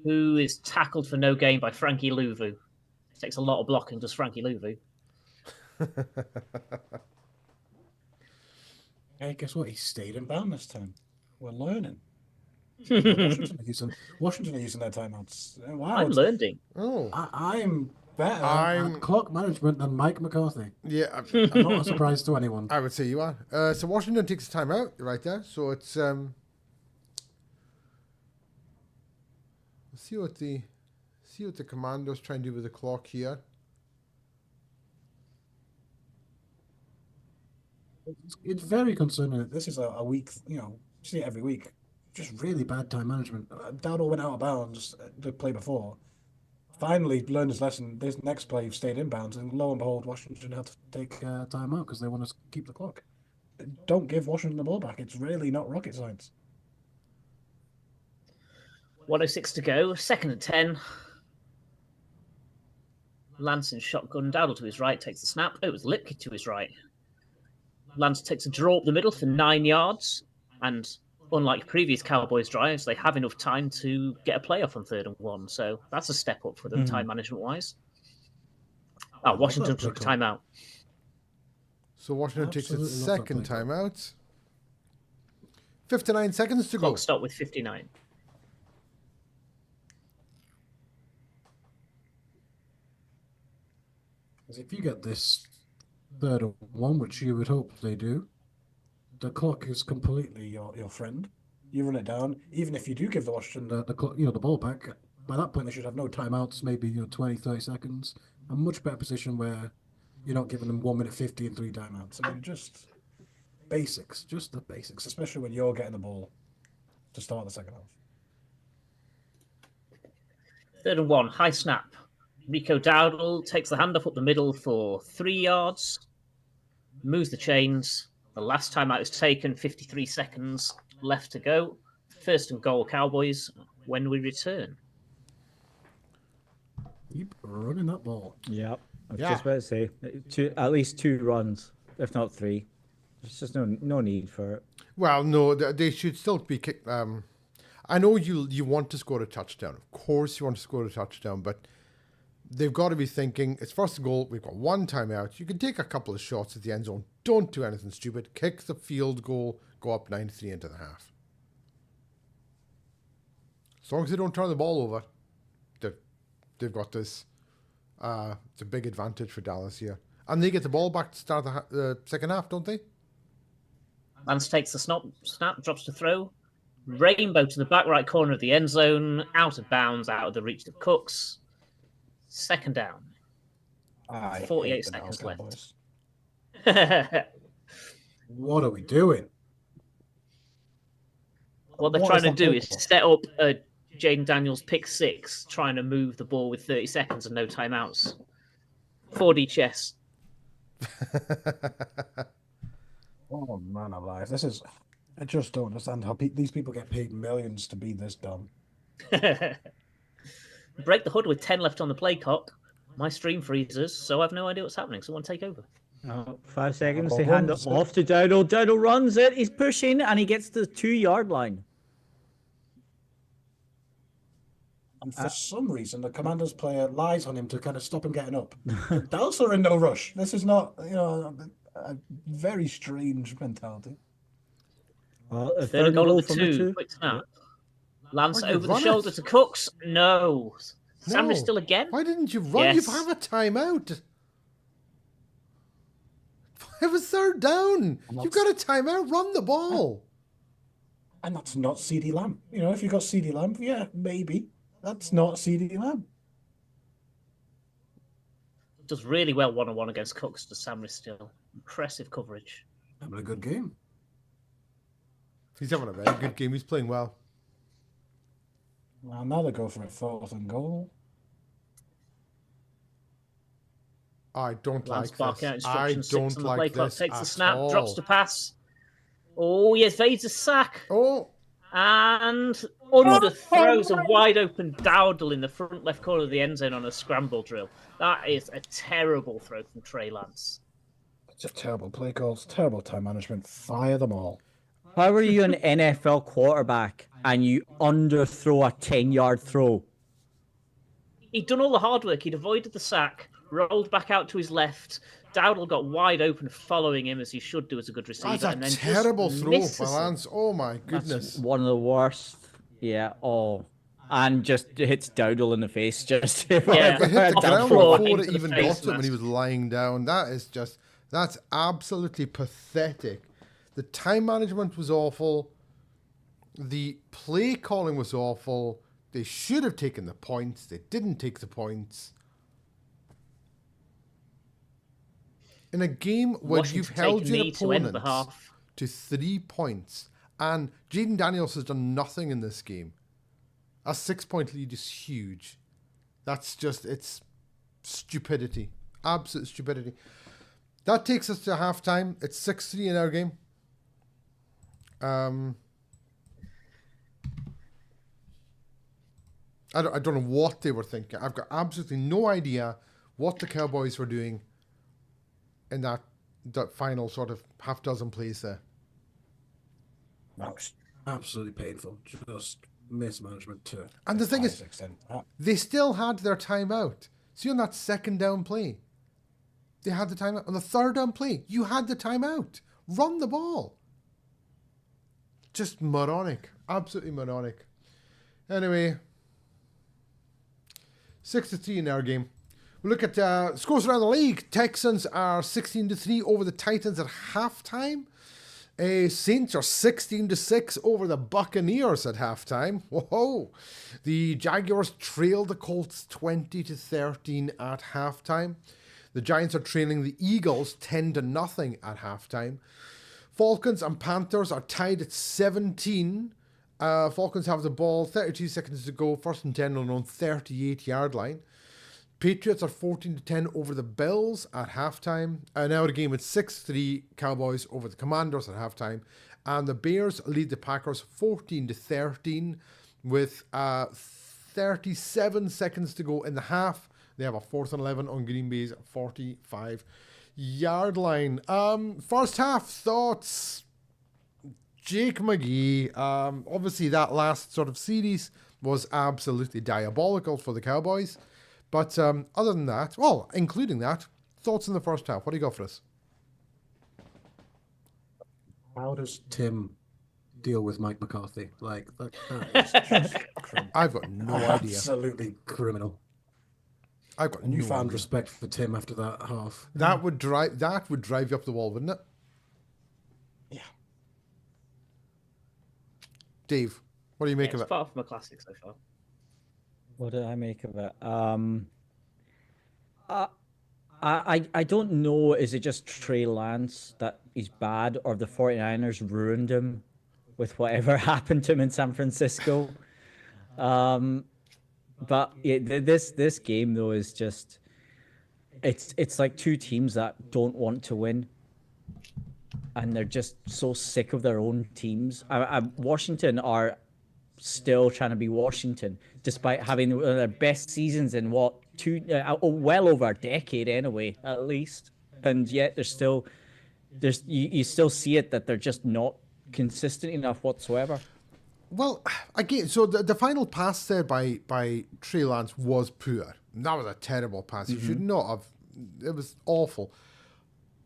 who is tackled for no gain by Frankie Louvu. Takes a lot of blocking, does Frankie Louvu. Hey, guess what? He stayed in bound this time. We're learning. Washington are using their timeouts. Wow, I'm learning. Oh, I'm better I'm- at clock management than Mike McCarthy. yeah. I'm not a surprise to anyone. I would say you are. So Washington takes a timeout. You're right there. So it's let's see what the commando's trying to do with the clock here. It's very concerning that this is a week, see it every week. Just really bad time management. Dowdle went out of bounds the play before. Finally learned his lesson. This next play stayed in bounds, and lo and behold, Washington had to take time out because they want to keep the clock. Don't give Washington the ball back. It's really not rocket science. 1:06 to go. 2nd and 10. Lance in shotgun. Dowdle to his right takes the snap. Oh, it was Lipke to his right. Lance takes a draw up the middle for 9 yards. And unlike previous Cowboys drives, they have enough time to get a playoff on 3rd and 1. So that's a step up for them time management-wise. Oh, Washington took a timeout. So Washington takes its Absolutely love that second play. timeout. 59 seconds to go. Clock stop with 59. If you get this 3rd and 1, which you would hope they do, the clock is completely your friend. You run it down. Even if you do give the Washington the clock, the ball back, by that point they should have no timeouts, maybe 20, 30 seconds. A much better position where you're not giving them 1 minute 50 and 3 timeouts. I mean, just basics, just the basics, especially when you're getting the ball to start the second half. 3rd and 1, high snap. Rico Dowdle takes the handoff up the middle for 3 yards, moves the chains. The last time out is taken, 53 seconds left to go. 1st and goal, Cowboys, when we return. Keep running that ball. Yep. I was Yeah. just about to say at least 2 runs, if not 3. There's just no need for it. Well, no, they should still be kicked. I know you want to score a touchdown. Of course, you want to score a touchdown, but they've got to be thinking, it's 1st and goal, we've got 1 timeout. You can take a couple of shots at the end zone. Don't do anything stupid. Kick the field goal, go up 9-3 into the half. As long as they don't turn the ball over, they've got this. It's a big advantage for Dallas here. And they get the ball back to start the second half, don't they? Lance takes the snap, drops to throw. Rainbow to the back right corner of the end zone, out of bounds, out of the reach of Cooks. 2nd down. 48 seconds left. What are we doing? What they're What trying is to that do play is for? set up a Jaden Daniels pick 6, trying to move the ball with 30 seconds and no timeouts. 4D chess. Oh man alive, I just don't understand how these people get paid millions to be this dumb. Break the hood with 10 left on the play clock. My stream freezes, so I have no idea what's happening. Someone take over. 5 seconds. They hand it off to Dowdle. Dowdle runs it. He's pushing, and he gets to the 2-yard line. And for some reason, the Commanders player lies on him to kind of stop him getting up. Dallas are in no rush. This is not, a very strange mentality. Well, a Third goal of the from 2. Quick snap. Lance Why did you over the run shoulder it? to Cooks. No. Samra No. still again? Why didn't you run? Yes. You have a timeout. It was 3rd down. You've got a timeout. Run the ball. And that's not CD Lamb. If you got CD Lamb, yeah, maybe. That's not CD Lamb. Does really well one-on-one against Cooks to Samra still. Impressive coverage. Having a good game. He's having a very good game. He's playing well. Well, now they go for it 4th and goal. I don't Lance like barking out this. I instructions. 6 don't on the play like clock. this Takes the at snap, all. drops to pass. Oh, he evades a sack. Oh, And underthrows a wide open Dowdle in the front left corner of the end zone on a scramble drill. That is a terrible throw from Trey Lance. It's a terrible play calls, terrible time management. Fire them all. How are you an NFL quarterback and you underthrow a 10-yard throw? He'd done all the hard work. He'd avoided the sack, rolled back out to his left. Dowdle got wide open, following him as he should do as a good receiver. that's a and then terrible just throw, misses him. Lance. Oh my goodness. That's one of the worst. Yeah. Oh. And just hits Dowdle in the face. Just Yeah. It hit the Off the ground floor before into it the even face got him when he mask. was lying down. That's absolutely pathetic. The time management was awful. The play calling was awful. They should have taken the points. They didn't take the points. In a game where Washington you've take held a your knee to end the opponents half. to 3 points, and Jaden Daniels has done nothing in this game. A 6-point lead is huge. It's stupidity. Absolute stupidity. That takes us to halftime. It's 6-3 in our game. I don't know what they were thinking. I've got absolutely no idea what the Cowboys were doing in that final sort of half dozen plays there. That's absolutely painful. Just mismanagement to And the thing is, extent. they still had their timeout. See, on that 2nd down play, they had the timeout. On the 3rd down play, you had the timeout. Run the ball. Just moronic. Absolutely moronic. Anyway, 6-3 in our game. We look at scores around the league. Texans are 16-3 over the Titans at halftime. Saints are 16-6 over the Buccaneers at halftime. Whoa! The Jaguars trailed the Colts 20-13 at halftime. The Giants are trailing the Eagles 10-0 at halftime. Falcons and Panthers are tied at 17. Falcons have the ball, 32 seconds to go, 1st and 10 on their own 38-yard line. Patriots are 14-10 over the Bills at halftime. Now the game at 6-3, Cowboys over the Commanders at halftime. And the Bears lead the Packers 14-13 with 37 seconds to go in the half. They have a 4th and 11 on Green Bay's 45-yard line. First half thoughts. Jake McGee. Obviously, that last sort of series was absolutely diabolical for the Cowboys. But other than that, well, including that, thoughts in the first half. What do you got for us? How does Tim deal with Mike McCarthy? Like, that is just criminal. I've got no idea. Absolutely criminal. I've got no Newfound idea. respect for Tim after that half. That would drive you up the wall, wouldn't it? Yeah. Dave, what do you make of It's it? far from a classic so far. What did I make of it? I don't know. Is it just Trey Lance that he's bad, or the 49ers ruined him with whatever happened to him in San Francisco? But yeah, this game though is just it's like two teams that don't want to win, and they're just so sick of their own teams. Washington are still trying to be Washington, despite having one of their best seasons in what well over a decade anyway, at least. And yet you still see it that they're just not consistent enough whatsoever. Well, again, so the final pass there by Trey Lance was poor. That was a terrible pass. He should not have. It was awful.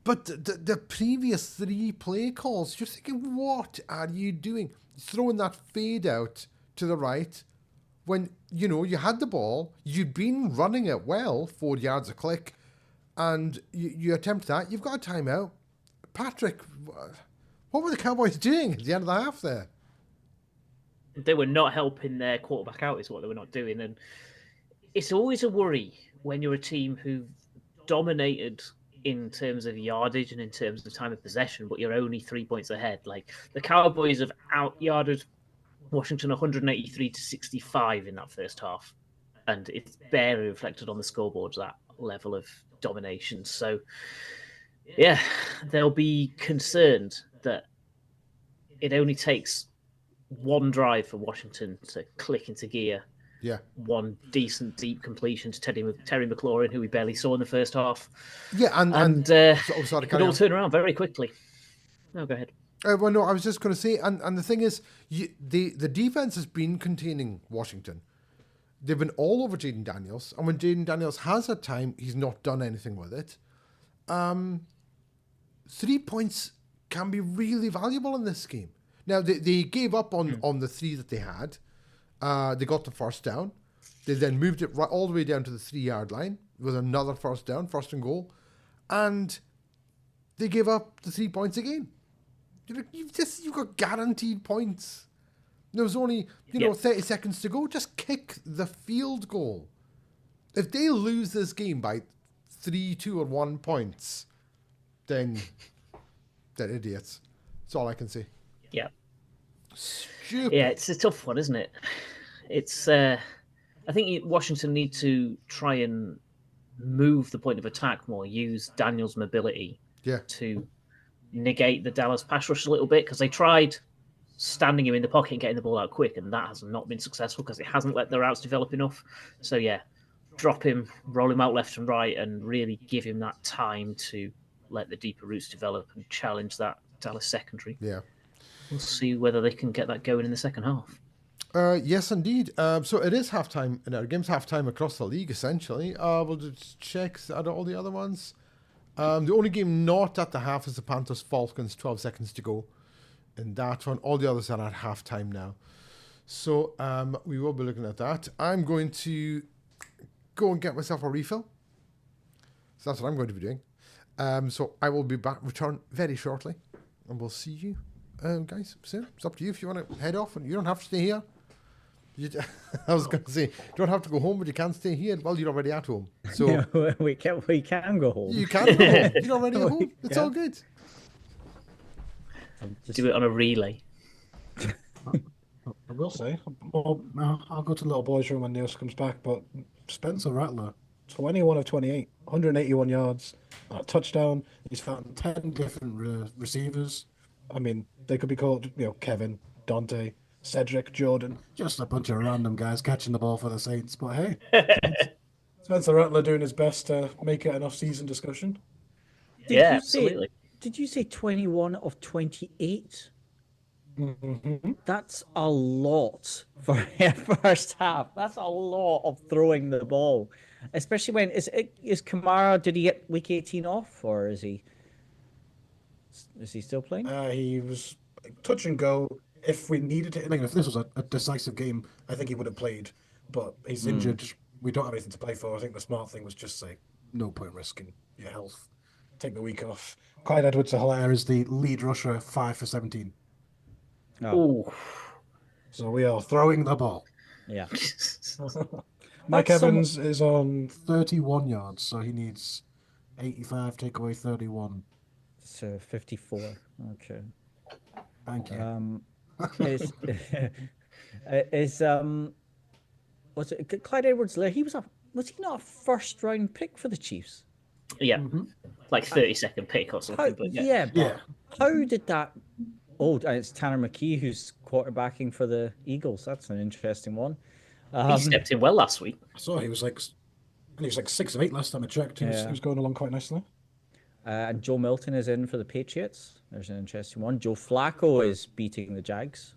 But the previous 3 play calls, you're thinking, what are you doing? Throwing that fade out to the right when, you had the ball, you'd been running it well, 4 yards a click, and you attempt that, you've got a timeout. Patrick, what were the Cowboys doing at the end of the half there? They were not helping their quarterback out, is what they were not doing. And it's always a worry when you're a team who've dominated in terms of yardage and in terms of time of possession, but you're only 3 points ahead. Like the Cowboys have out-yarded Washington 183-65 in that first half, and it's barely reflected on the scoreboards, that level of domination. So, yeah, they'll be concerned that it only takes one drive for Washington to click into gear. Yeah. One decent deep completion to Terry McLaurin, who we barely saw in the first half. Yeah, and it could all turn around very quickly. No, go ahead. Well, no, I was just going to say, and the thing is, the defense has been containing Washington. They've been all over Jaden Daniels, and when Jaden Daniels has had time, he's not done anything with it. 3 points can be really valuable in this game. Now, they gave up on the 3 that they had. They got the first down. They then moved it right all the way down to the 3-yard line with another first down, first and goal. And they gave up the 3 points again. You've got guaranteed points. There was only 30 seconds to go. Just kick the field goal. If they lose this game by 3, 2, or 1 points, then they're idiots. That's all I can say. Yeah. Stupid. Yeah, it's a tough one, isn't it? It's. I think Washington need to try and move the point of attack more. Use Daniel's mobility to negate the Dallas pass rush a little bit, because they tried standing him in the pocket and getting the ball out quick, and that has not been successful because it hasn't let their routes develop enough. So yeah, drop him, roll him out left and right, and really give him that time to let the deeper routes develop and challenge that Dallas secondary. Yeah. We'll see whether they can get that going in the second half. Yes, indeed. So it is halftime in our games, halftime across the league, essentially. We'll just check out all the other ones. The only game not at the half is the Panthers Falcons, 12 seconds to go in that one. All the others are at halftime now. So we will be looking at that. I'm going to go and get myself a refill. So that's what I'm going to be doing. So I will be return very shortly, and we'll see you guys soon. It's up to you if you want to head off, and you don't have to stay here. I was going to say, you don't have to go home, but you can stay here. Well, you're already at home. So we can go home. You can go home. You're already at home. It's all good. Do it on a relay. I will say, I'll go to the little boys' room when Niels comes back, but Spencer Rattler, 21 of 28, 181 yards, a touchdown. He's found 10 different receivers. I mean, they could be called, Kevin, Dante, Cedric, Jordan, just a bunch of random guys catching the ball for the Saints. But hey, Spencer Rattler doing his best to make it an off-season discussion. Absolutely. Did you say 21 of 28? Mm-hmm. That's a lot for a first half. That's a lot of throwing the ball, especially when is Kamara? Did he get week 18 off, or is he still playing? He was touch and go. If we needed it, if this was a decisive game, I think he would have played. But he's injured. We don't have anything to play for. I think the smart thing was just say, no point risking your health. Take the week off. Clyde Edwards-Helaire is the lead rusher, 5 for 17. Oh. So we are throwing the ball. Yeah. Mike Evans is on 31 yards, so he needs 85, take away 31. So 54. Okay. Thank you. was it Clyde Edwards-Helaire? Was he not a first round pick for the Chiefs? Yeah, like 32nd pick or How, something. But yeah, yeah, but Yeah. how did that? Oh, and it's Tanner McKee who's quarterbacking for the Eagles. That's an interesting one. he stepped in well last week. I saw he was like 6 of 8 last time I checked. He Yeah. was going along quite nicely. And Joe Milton is in for the Patriots. There's an interesting one. Joe Flacco is beating the Jags.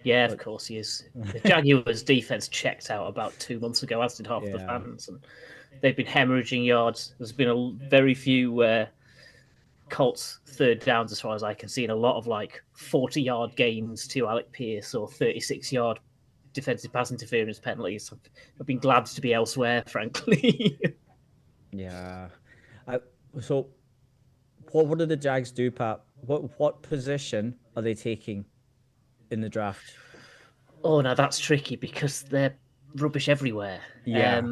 Yeah, of course he is. The Jaguars' defense checked out about 2 months ago, as did half the Yeah. fans, and they've been hemorrhaging yards. There's been a very few Colts third downs, as far as I can see, and a lot of like 40-yard gains to Alec Pierce or 36-yard defensive pass interference penalties. I've been glad to be elsewhere, frankly. Yeah. So, what do the Jags do, Pat? What position are they taking in the draft? Oh, now that's tricky because they're rubbish everywhere. Yeah.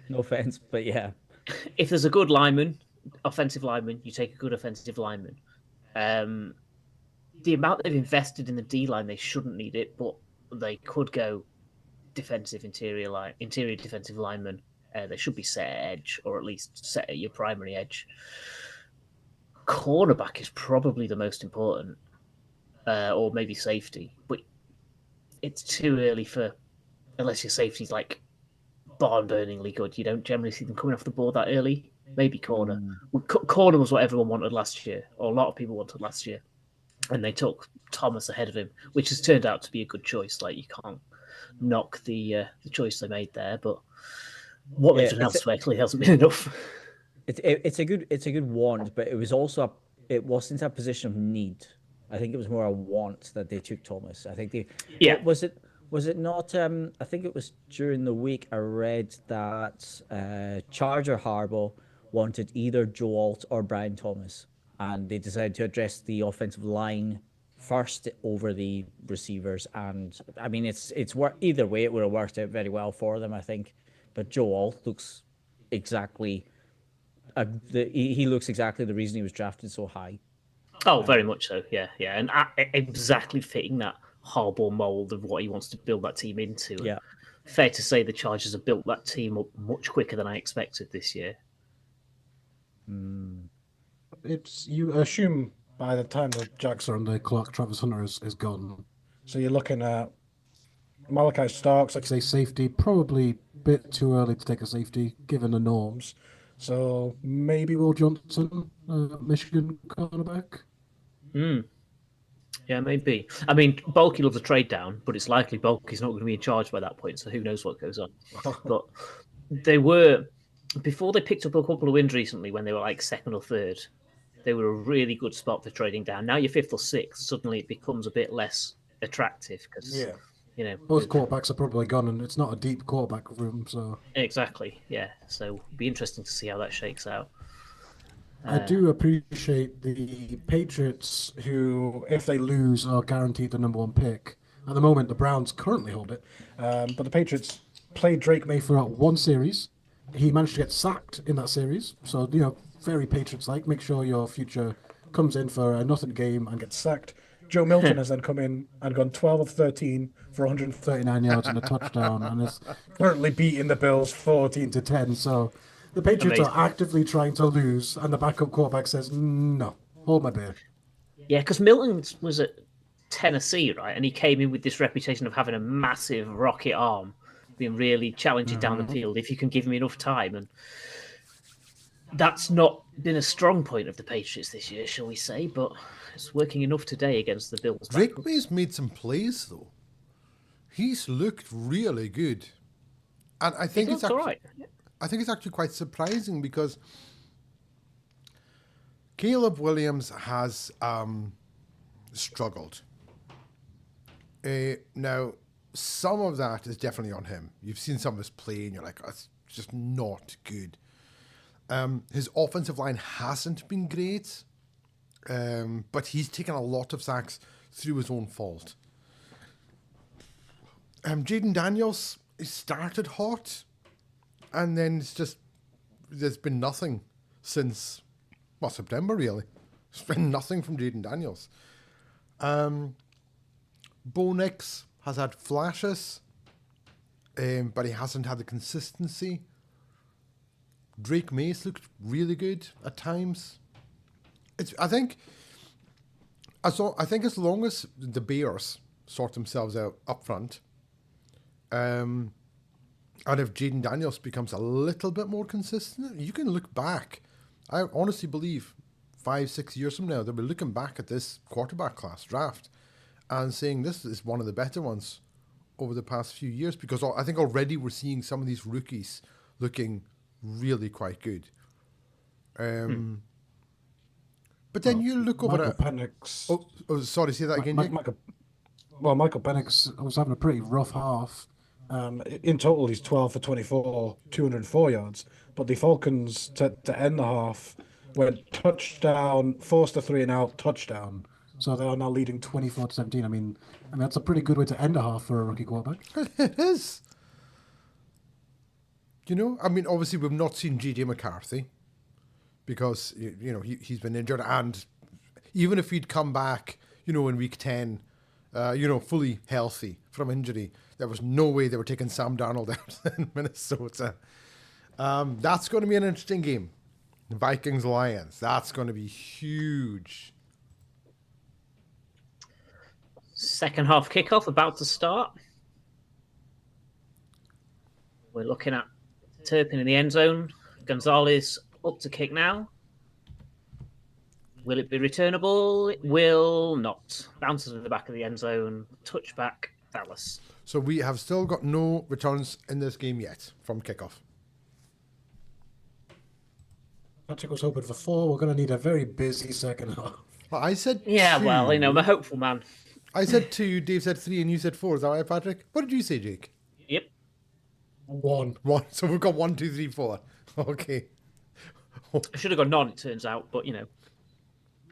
No offense, but yeah. If there's a good lineman, offensive lineman, you take a good offensive lineman. The amount they've invested in the D line, they shouldn't need it, but they could go interior defensive lineman. They should be set at edge, or at least set at your primary edge. Cornerback is probably the most important, or maybe safety, but it's too early unless your safety's like barn-burningly good. You don't generally see them coming off the board that early. Maybe corner. Well, corner was what everyone wanted last year, or a lot of people wanted last year, and they took Thomas ahead of him, which has turned out to be a good choice. Like, you can't knock the choice they made there, but what they've done elsewhere clearly hasn't been enough. It's a good want, but it wasn't a position of need. I think it was more a want that they took Thomas. I think was it not? I think it was during the week I read that Charger Harbaugh wanted either Joe Alt or Brian Thomas, and they decided to address the offensive line first over the receivers. And I mean, it's either way, it would have worked out very well for them, I think. But Joe Alt looks exactly he looks exactly the reason he was drafted so high. Oh, very much so. Yeah, and exactly fitting that Harbaugh mold of what he wants to build that team into. Yeah. Fair to say the Chargers have built that team up much quicker than I expected this year. You assume by the time the Jags are on the clock, Travis Hunter is gone. So you're looking at Malachi Starks, like I say, safety, probably a bit too early to take a safety given the norms. So maybe Will Johnson, Michigan cornerback. Yeah, maybe. I mean, Bulky loves a trade down, but it's likely Bulky's not going to be in charge by that point, so who knows what goes on. But they were, before they picked up a couple of wins recently when they were like second or third, they were a really good spot for trading down. Now you're fifth or sixth, suddenly it becomes a bit less attractive because, you know, both quarterbacks are probably gone, and it's not a deep quarterback room. So exactly, yeah. So it'll be interesting to see how that shakes out. I do appreciate the Patriots, who, if they lose, are guaranteed the number one pick. At the moment, the Browns currently hold it, but the Patriots played Drake May throughout one series. He managed to get sacked in that series, so very Patriots-like. Make sure your future comes in for a nothing game and gets sacked. Joe Milton has then come in and gone 12 of 13 for 139 yards and a touchdown, and is currently beating the Bills 14-10. So the Patriots are actively trying to lose, and the backup quarterback says, "No, hold my beer." Yeah, because Milton was at Tennessee, right, and he came in with this reputation of having a massive rocket arm, being really challenging down the field if you can give him enough time, and that's not been a strong point of the Patriots this year, shall we say, but it's working enough today against the Bills. Drake May's made some plays, though. He's looked really good. And I think it's actually, right. I think it's actually quite surprising because Caleb Williams has struggled. Now, some of that is definitely on him. You've seen some of his play and you're like, oh, it's just not good. His offensive line hasn't been great, but he's taken a lot of sacks through his own fault. Jaden Daniels, he started hot, and then there's been nothing since, September really. There's been nothing from Jaden Daniels. Bo Nix has had flashes. but he hasn't had the consistency. Drake Mace looked really good at times. I think as long as the Bears sort themselves out up front, and if Jaden Daniels becomes a little bit more consistent, you can look back. I honestly believe 5-6 years from now, they'll be looking back at this quarterback class draft and saying this is one of the better ones over the past few years, because I think already we're seeing some of these rookies looking really quite good. But then you look over Michael at... Penix. Oh, sorry, say that again, Jake? Michael Penix was having a pretty rough half. In total, he's 12 for 24, 204 yards. But the Falcons, to end the half, went touchdown, forced a 3-and-out, touchdown. So they are now leading 24-17. I mean, that's a pretty good way to end a half for a rookie quarterback. It is. You know, I mean, obviously we've not seen J.J. McCarthy because, he's been injured. And even if he'd come back, in week 10, fully healthy from injury, there was no way they were taking Sam Darnold out in Minnesota. That's going to be an interesting game. Vikings-Lions. That's going to be huge. Second half kickoff about to start. We're looking at Turpin in the end zone. Gonzalez up to kick now. Will it be returnable? It will not. Bounces in the back of the end zone. Touchback, Dallas. So we have still got no returns in this game yet from kickoff. Patrick was hoping for 4. We're going to need a very busy second half. Well, I said Yeah, 2. well, I'm a hopeful man. I said 2, Dave said 3, and you said 4. Is that right, Patrick? What did you say, Jake? Yep. 1. 1. So we've got 1, 2, 3, 4. Okay. I should have gone none, it turns out, but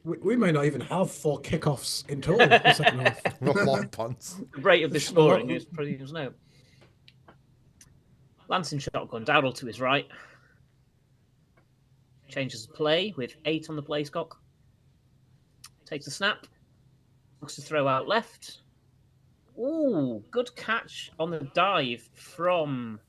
We may not even have 4 kickoffs in total in the second half. Not long punts. the rate of the scoring is pretty no. Lancing shotgun, Dowdle to his right. Changes the play with 8 on the play clock. Takes the snap. Looks to throw out left. Ooh, good catch on the dive from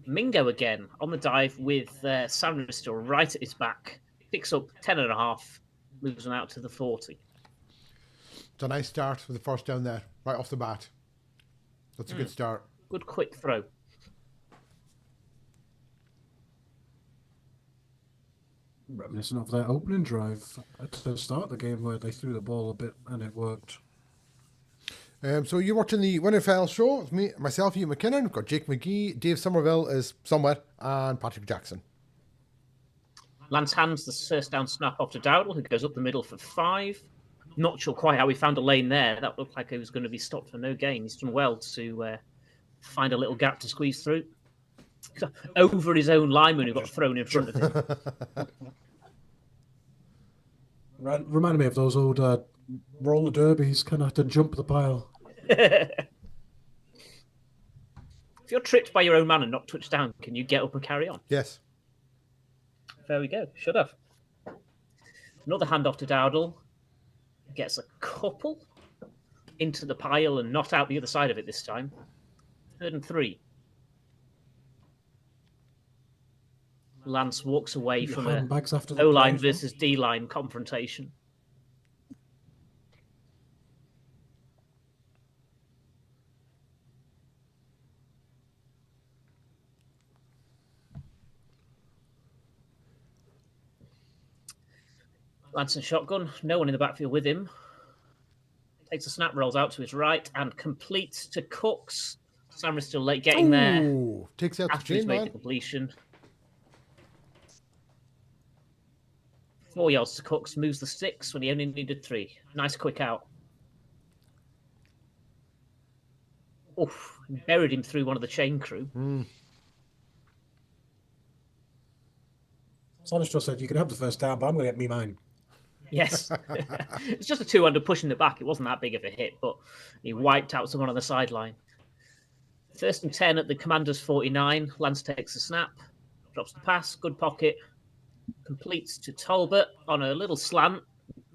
Mingo again. On the dive with Sandra still right at his back. Picks up 10.5. Moves them out to the 40. It's a nice start with the first down there, right off the bat. That's a good start. Good quick throw. Reminiscent of their opening drive at the start of the game where they threw the ball a bit and it worked. So you're watching the WINFL show. It's me, myself, Hugh McKinnon. We've got Jake McGee, Dave Somerville is somewhere, and Patrick Jackson. Lance hands the first down snap off to Dowdle, who goes up the middle for 5. Not sure quite how he found a lane there. That looked like he was going to be stopped for no gain. He's done well to find a little gap to squeeze through. Over his own lineman who got thrown in front of him. Reminded me of those old roller derbies, kind of had to jump the pile. If you're tripped by your own man and not touched down, can you get up and carry on? Yes. There we go. Should have. Another handoff to Dowdle. Gets a couple into the pile and not out the other side of it this time. 3rd and 3. Lance walks away from a O-line versus D-line confrontation. Lance and shotgun, no one in the backfield with him. Takes a snap, rolls out to his right, and completes to Cooks. Samra's still late getting there. Takes out the After he's chain, made man. the completion. 4 yards to Cooks, moves the 6 when he only needed 3. Nice quick out. Oof, buried him through one of the chain crew. Sonister said, you can have the first down, but I'm going to get me mine. Yes. It's just a 2-under pushing the back. It wasn't that big of a hit, but he wiped out someone on the sideline. 1st and 10 at the Commanders 49. Lance takes the snap, drops the pass, good pocket, completes to Talbot on a little slant.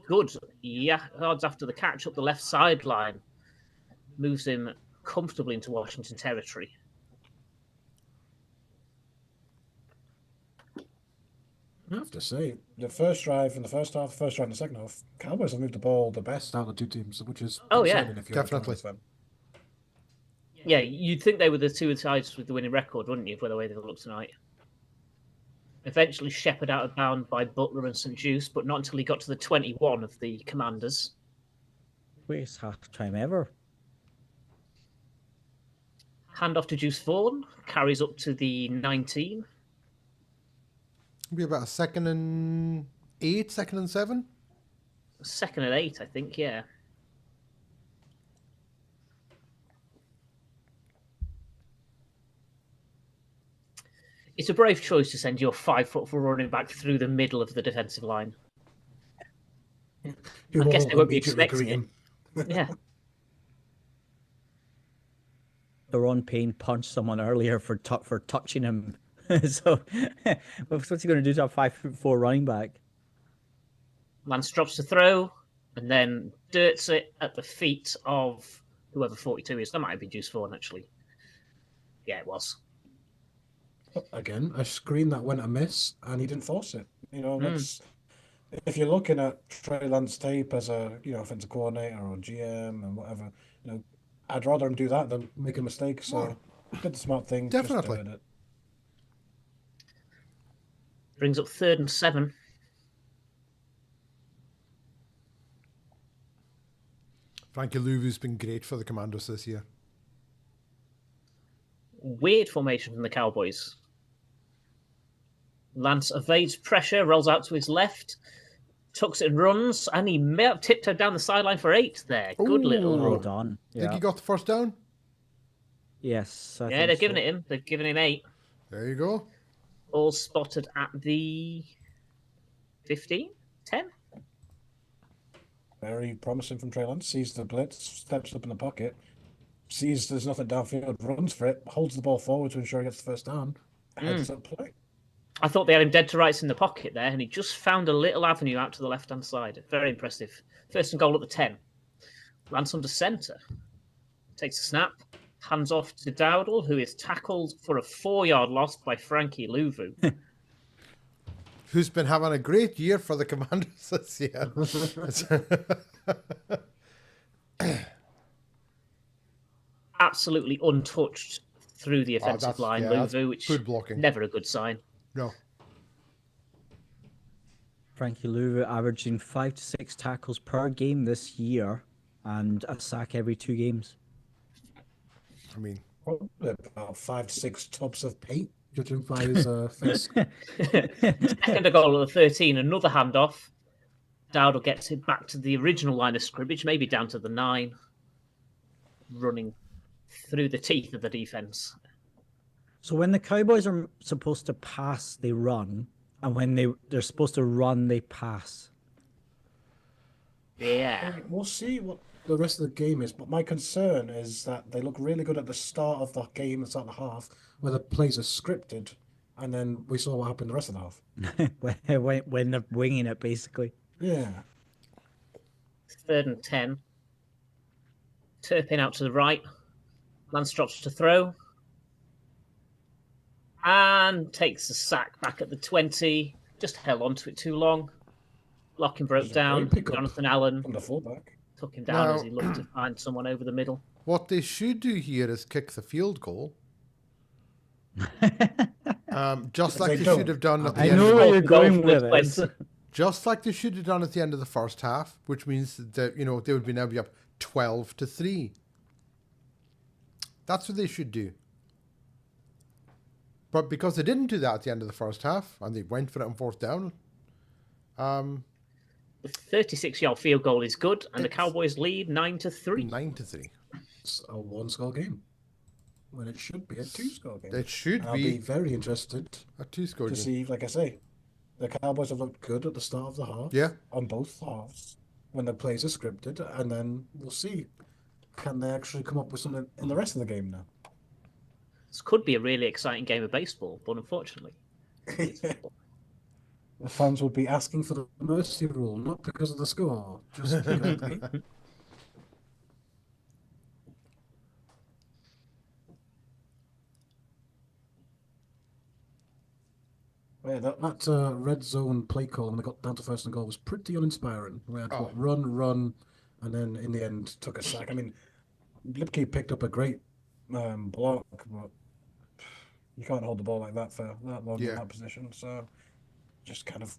Good. Yeah, yards after the catch up the left sideline. Moves him a comfortably into Washington territory. I have to say, the first drive in the first half, first drive in the second half, Cowboys have moved the ball the best out of the two teams, which is concerning if you're Definitely. a Cowboys fan. Yeah, you'd think they were the two sides with the winning record, wouldn't you, for the way they looked tonight? Eventually shepherded out of bound by Butler and St. Juice, but not until he got to the 21 of the Commanders. Greatest half-time ever. Hand off to Juice Vaughan, carries up to the 19. Be about a 2nd and 8, 2nd and 7. 2nd and 8, I think, yeah. It's a brave choice to send your 5'4" running back through the middle of the defensive line. I guess they won't be expecting it. Yeah. Deron Payne punched someone earlier for touching him. So what's he going to do to a 5'4" running back? Lance drops to throw and then dirts it at the feet of whoever 42 is. That might be Juice Vaughan, actually. Yeah, it was. Again, a screen that went amiss, and he didn't force it. You know, that's if you're looking at Trey Lance tape as a offensive coordinator or GM and whatever, I'd rather him do that than make a mistake. So did the smart thing. Definitely. Just it. Brings up 3rd and 7. Frankie Louvu's been great for the Commanders this year. Weird formation from the Cowboys. Lance evades pressure, rolls out to his left, tucks it and runs, and he may have tiptoed down the sideline for 8 there. Good little Well run. done. Think Yeah. he got the first down? Yes. Yeah, they're giving it him. They're giving him 8. There you go. All spotted at the 15? 10? Very promising from Trey Lance. Sees the blitz, steps up in the pocket, sees there's nothing downfield, runs for it, holds the ball forward to ensure he gets the first down, heads up play. I thought they had him dead to rights in the pocket there, and he just found a little avenue out to the left-hand side. Very impressive. 1st and goal at the 10. Lance under centre. Takes a snap. Hands off to Dowdle, who is tackled for a 4-yard loss by Frankie Louvu. Who's been having a great year for the Commanders this year. Absolutely untouched through the offensive that's- line, yeah, that's Louvu, which good blocking. never a good sign. No. Frankie Louvu averaging 5 to 6 tackles per game this year and a sack every 2 games. I mean, Probably about 5 to 6 tubs of paint, judging by his face. 2nd and goal at the 13, another handoff. Dowdle gets it back to the original line of scrimmage, maybe down to the 9. Running through the teeth of the defense. So when the Cowboys are supposed to pass, they run, and when they're supposed to run, they pass. Yeah. We'll see what the rest of the game is, but my concern is that they look really good at the start of the game, the start of the half, where the plays are scripted, and then we saw what happened the rest of the half. when they're winging it, basically. Yeah. 3rd and 10. Turpin out to the right. Lance drops to throw. And takes a sack back at the 20. Just held onto it too long. Blocking broke This is a down. great pickup Jonathan Allen From the fullback. took him down Now- as he looked to find someone over the middle. what they should do here is kick the field goal. Just like They they don't. should have done at the I end know of where the, you're Goal going for with the this. 20. just like they should have done at the end of the first half, which means that they would be now be up 12 to 3. That's what they should do. But because they didn't do that at the end of the first half, and they went for it on 4th down, The 36-yard field goal is good, and the Cowboys lead 9 to 3. 9 to 3. It's a 1-score game. When it should be a 2-score game. It should I'll be be very interested a 2-score to game. see, like I say, the Cowboys have looked good at the start of the half. Yeah. On both halves. When the plays are scripted, and then we'll see. Can they actually come up with something in the rest of the game now? This could be a really exciting game of baseball, but unfortunately, The fans would be asking for the mercy rule, not because of the score, just because of the game. Yeah, that red zone play call when they got down to first and goal was pretty uninspiring. We had Oh. run, and then in the end took a sack. I mean, Lipke picked up a great block, but you can't hold the ball like that for that long in that position. So just kind of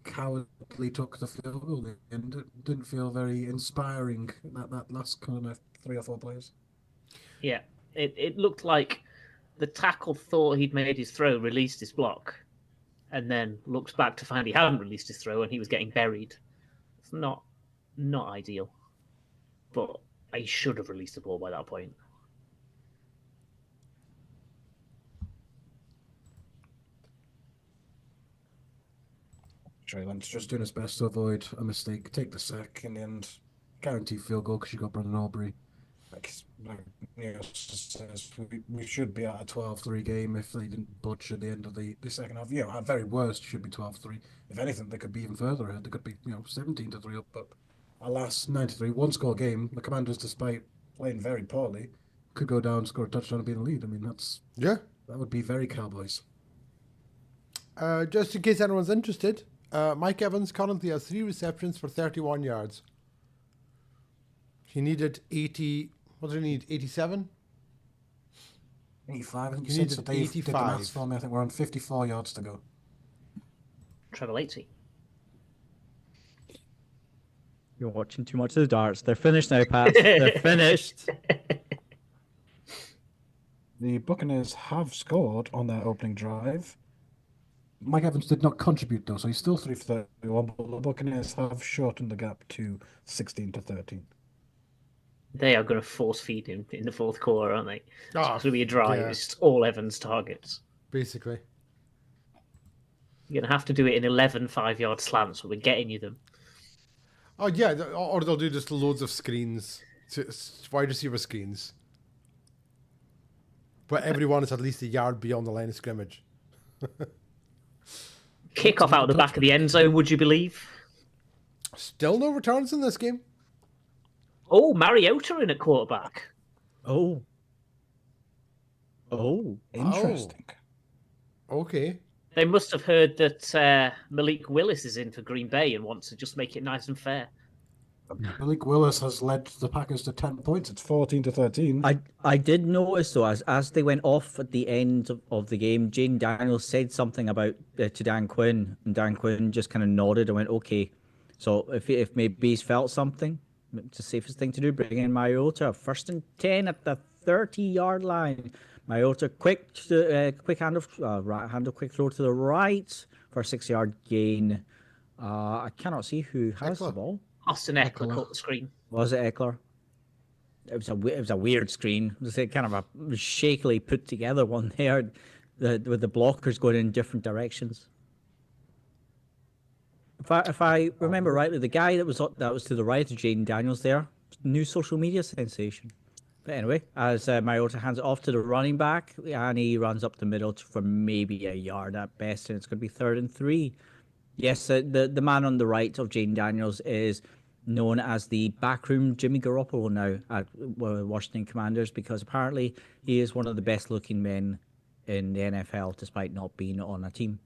cowardly took the field goal and it didn't feel very inspiring that last kind of 3 or 4 plays. Yeah, it looked like the tackle thought he'd made his throw, released his block, and then looked back to find he hadn't released his throw and he was getting buried. It's not ideal, but he should have released the ball by that point. Trey Lance just doing his best to avoid a mistake, take the sack in the end, guarantee field goal because you got Brandon Aubrey. We should be at a 12-3 game if they didn't budge at the end of the second half. At very worst, should be 12-3. If anything, they could be even further ahead. They could be 17-3 up. But alas, 9-3, one-score game. The Commanders, despite playing very poorly, could go down, score a touchdown, and be in the lead. I mean, that would be very Cowboys. Just in case anyone's interested, Mike Evans currently has 3 receptions for 31 yards. He needed 80. What did he need? 87? 85. I think He you said needed that Dave did the 85. maths for me. I think we're on 54 yards to go. Treble 80. You're watching too much of the darts. They're finished now, Pat. They're finished. The Buccaneers have scored on their opening drive. Mike Evans did not contribute though, so he's still 3 for 31, but the Buccaneers have shortened the gap to 16-13. They are going to force feed him in the fourth quarter, aren't they? It's going to be a drive. yeah. It's all Evans targets. Basically. You're going to have to do it in 11 5-yard slants, but we're getting you them. Oh, yeah. Or they'll do just loads of screens, wide receiver screens. But everyone is at least a yard beyond the line of scrimmage. Kickoff out of the back of the end zone, would you believe? Still no returns in this game. Oh, Mariota in at quarterback. Oh. Interesting. Okay. They must have heard that Malik Willis is in for Green Bay and wants to just make it nice and fair. Malik Willis has led the Packers to 10 points. It's 14-13. I did notice though, as they went off at the end of the game, Jane Daniels said something about to Dan Quinn, and Dan Quinn just kind of nodded and went, "Okay." So if maybe he's felt something, it's the safest thing to do. Bring in Mariota, 1st and 10 at the 30-yard line. Mariota, quick handle, quick throw to the right for a 6-yard gain. I cannot see who has the ball. Austin Eckler caught the screen. Was it Eckler? It was a weird screen. It was kind of a shakily put together one there, with the blockers going in different directions. If I remember rightly, the guy that was to the right of Jaden Daniels there, new social media sensation. But anyway, as Mariota hands it off to the running back, and he runs up the middle for maybe a yard at best, and it's going to be 3rd and 3. Yes, the man on the right of Jaden Daniels is known as the backroom Jimmy Garoppolo now at Washington Commanders, because apparently he is one of the best looking men in the NFL despite not being on a team.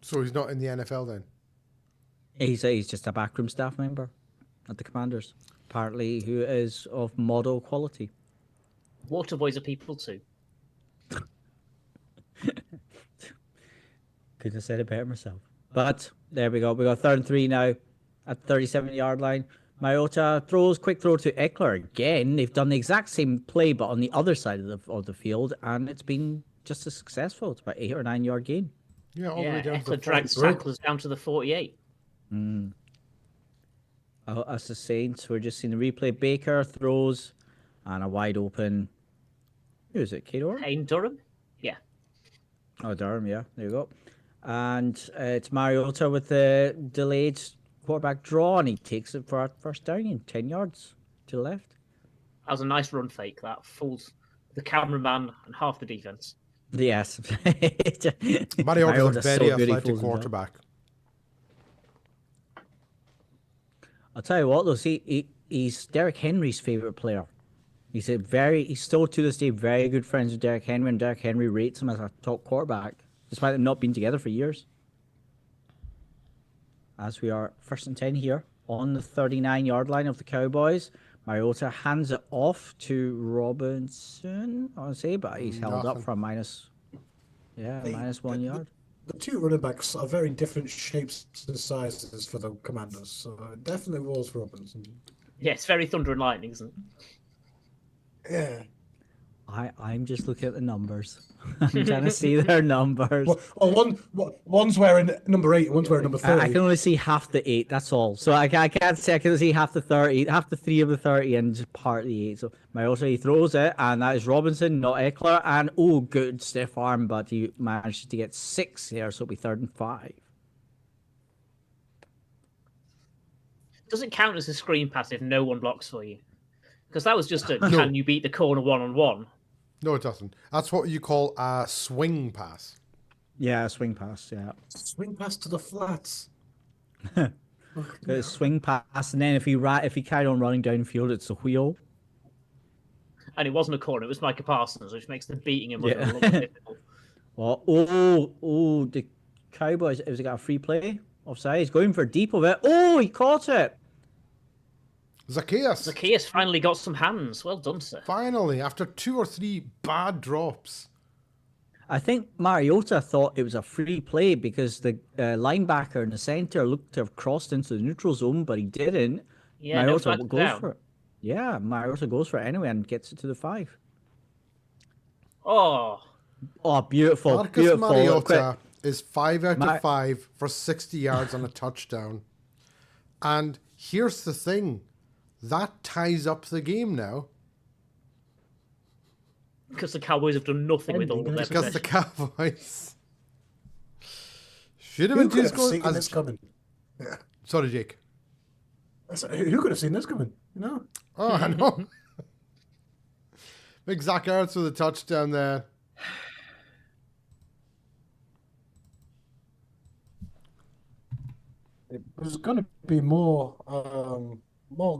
So he's not in the NFL then? He's just a backroom staff member at the Commanders, apparently, who is of model quality. Water boys are people too. Couldn't have said it better myself. But there we go. We got 3rd and 3 now at the 37-yard line. Mariota throws, quick throw to Eckler again. They've done the exact same play, but on the other side of the field, and it's been just as successful. It's about 8 or 9 yard gain. Yeah, all the way down to the Eckler dragged 43. Sacklers down to the 48. As the Saints, we're just seeing the replay. Baker throws, and a wide open. Who is it? Kador? Payne Durham? Yeah. Oh, Durham, yeah. There you go. And it's Mariota with the delayed quarterback draw, and he takes it for a 1st down in 10 yards to the left. That was a nice run fake. That fools the cameraman and half the defense. Yes. Mariota's a very so good, he athletic fools himself. quarterback. I'll tell you what, though, see, he's Derrick Henry's favourite player. He's still to this day very good friends with Derrick Henry, and Derrick Henry rates him as a top quarterback. despite them not being together for years. As we are 1st and 10 here on the 39-yard line of the Cowboys. Mariota hands it off to Robinson, I would say, but he's held up for a minus 1 yard. The two running backs are very different shapes and sizes for the Commanders, so it definitely was Robinson. Yeah, it's very thunder and lightning, isn't it? Yeah. I'm just looking at the numbers. I'm trying to see their numbers. One's wearing number 8 and one's wearing number 30. I can only see half the 8, that's all. So I can't say I can see half the 30, half the 3 of the 30 and just part of the 8. So Mariota, he throws it, and that is Robinson, not Eckler. And good stiff arm, but he managed to get 6 here, so it'll be 3rd and 5. Does it count as a screen pass if no one blocks for you? Because that was just can you beat the corner 1-on-1? No, it doesn't. That's what you call a swing pass. Yeah, a swing pass, yeah. Swing pass to the flats. A swing pass, and then if he carried on running downfield, it's a wheel. And it wasn't a corner, it was Micah Parsons, which makes the beating him a little bit difficult. Well, the Cowboys, has he got a free play? Offside, he's going for deep of it. Oh, he caught it. Zacchaeus finally got some hands. Well done, sir. Finally, after 2 or 3 bad drops. I think Mariota thought it was a free play because the linebacker in the center looked to have crossed into the neutral zone, but he didn't. Yeah, Mariota goes for it. Yeah, Mariota goes for it anyway and gets it to the 5. Oh, beautiful. Marcus beautiful. Mariota is 5 out of 5 for 60 yards and a touchdown. And here's the thing. That ties up the game now. Because the Cowboys have done nothing with all of their possession. Because the Cowboys should have been 2 scores. Seen this coming? Yeah. Sorry, Jake. Who could have seen this coming? Oh, I know. Big Zach Ertz with a touchdown there. It was going to be more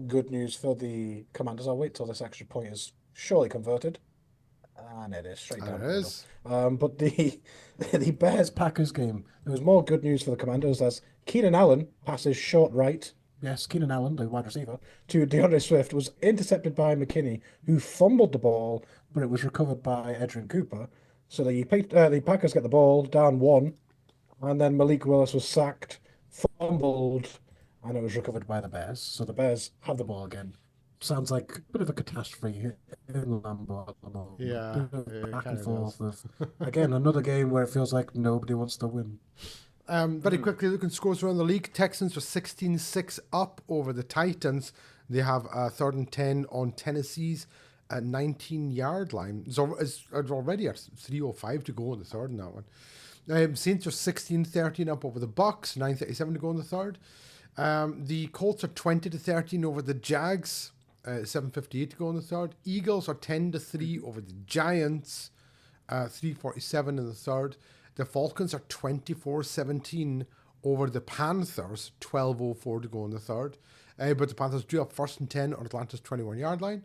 good news for the Commanders. I'll wait till this extra point is surely converted. And it is straight down. It is. But the Bears-Packers game, there was more good news for the Commanders as Keenan Allen passes short right. Yes, Keenan Allen, the wide receiver, to DeAndre Swift, was intercepted by McKinney, who fumbled the ball, but it was recovered by Edrin Cooper. So the Packers get the ball down 1, and then Malik Willis was sacked, fumbled, and it was recovered by the Bears. So the Bears have the ball again. Sounds like a bit of a catastrophe in Lambeau at the moment. Yeah, back and forth. Again, another game where it feels like nobody wants to win. Very quickly, looking scores around the league. Texans are 16-6 up over the Titans. They have 3rd and 10 on Tennessee's 19-yard line. It's already a 3:05 to go in the 3rd in that one. Saints are 16-13 up over the Bucks. 9:37 to go in the 3rd. The Colts are 20-13 over the Jags. 7:58 to go in the 3rd. Eagles are 10-3 over the Giants. 3:47 in the 3rd. The Falcons are 24-17 over the Panthers. 12:04 to go in the 3rd. But the Panthers drew up 1st and 10 on Atlanta's 21-yard line.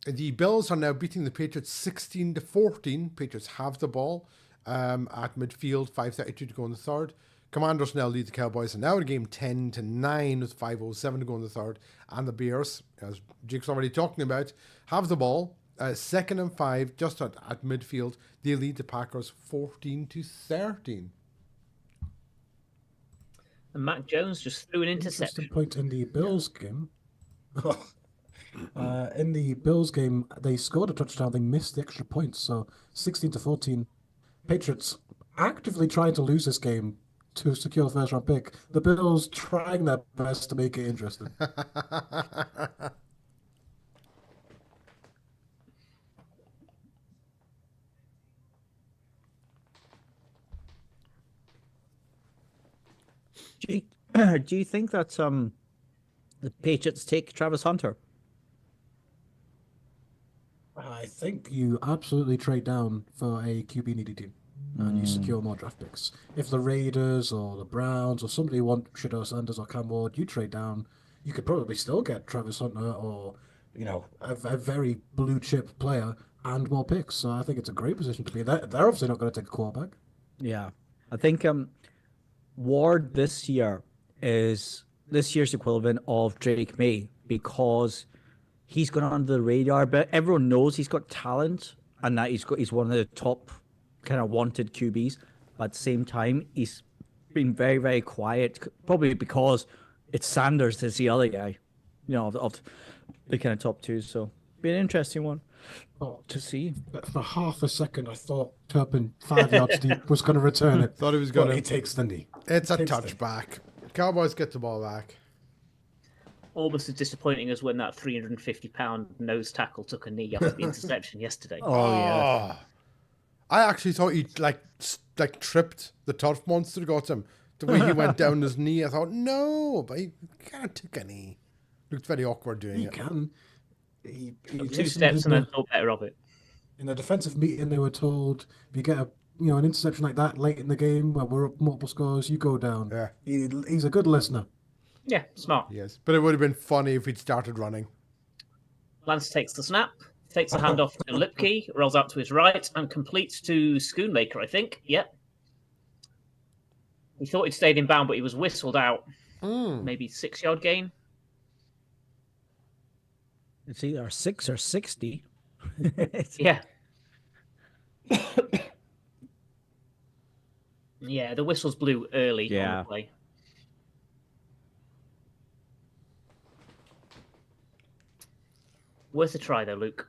The Bills are now beating the Patriots 16-14. Patriots have the ball at midfield. 5:32 to go in the 3rd. Commanders now lead the Cowboys, and now in game 10-9 with 5:07 to go in the 3rd. And the Bears, as Jake's already talking about, have the ball. 2nd and 5, just at midfield. They lead the Packers 14-13. And Mac Jones just threw an interception. Point in the Bills game. In the Bills game, they scored a touchdown. They missed the extra points, so 16-14. Patriots actively trying to lose this game to secure the 1st round pick. The Bills trying their best to make it interesting. Do you think that the Patriots take Travis Hunter? I think you absolutely trade down for a QB needy team and you secure more draft picks. If the Raiders or the Browns or somebody want Shedeur Sanders or Cam Ward, you trade down. You could probably still get Travis Hunter or a very blue chip player and more picks. So I think it's a great position to be in. They're obviously not going to take a quarterback. Yeah, I think Ward this year is this year's equivalent of Drake May because he's gone under the radar, but everyone knows he's got talent and that he's one of the top kind of wanted QBs. But at the same time, he's been very, very quiet, probably because it's Sanders is the other guy, of the kind of top two. So be an interesting one to see. For half a second, I thought Turpin 5 yards deep was going to return it. Thought he was going But to. he takes the knee. It's a Takes the- touchback. Cowboys get the ball back. Almost as disappointing as when that 350-pound nose tackle took a knee after the interception yesterday. Oh yeah. I actually thought he like tripped the turf monster got him. The way he went down his knee, I thought no, but he kind of took a knee. Looked very awkward doing He it. can. He Two listened steps in and then the- thought better of it. In the defensive meeting, they were told, if you get an interception like that late in the game where we're up multiple scores, you go down. Yeah. He's a good listener. Yeah, smart. Yes, but it would have been funny if he'd started running. Lance takes the snap, takes the handoff to Lipke, rolls out to his right, and completes to Schoonmaker, I think. Yep. He thought he'd stayed in bound, but he was whistled out. Maybe 6-yard gain. It's either 6 or 60. Yeah. Yeah, the whistles blew early on Yeah. the play. Worth a try, though, Luke.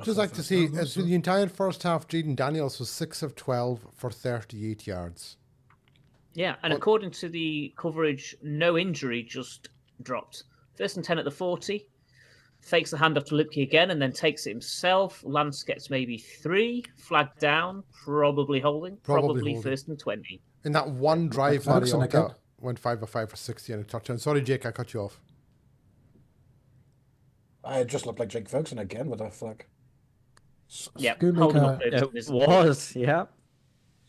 Just like to see, through the entire first half, Jaden Daniels was 6 of 12 for 38 yards. Yeah, and according to the coverage, no injury, just dropped. 1st and 10 at the 40. Fakes the handoff to Lipke again and then takes it himself. Lance gets maybe 3. Flagged down. Probably holding. Probably holding. 1st and 20. In that one drive, Ferguson again. Mariota went 5 of 5 for 60 and a touchdown. Sorry, Jake, I cut you off. I just looked like Jake Ferguson again with a flag. Yeah, holding up Schoonmaker, It is was, yeah.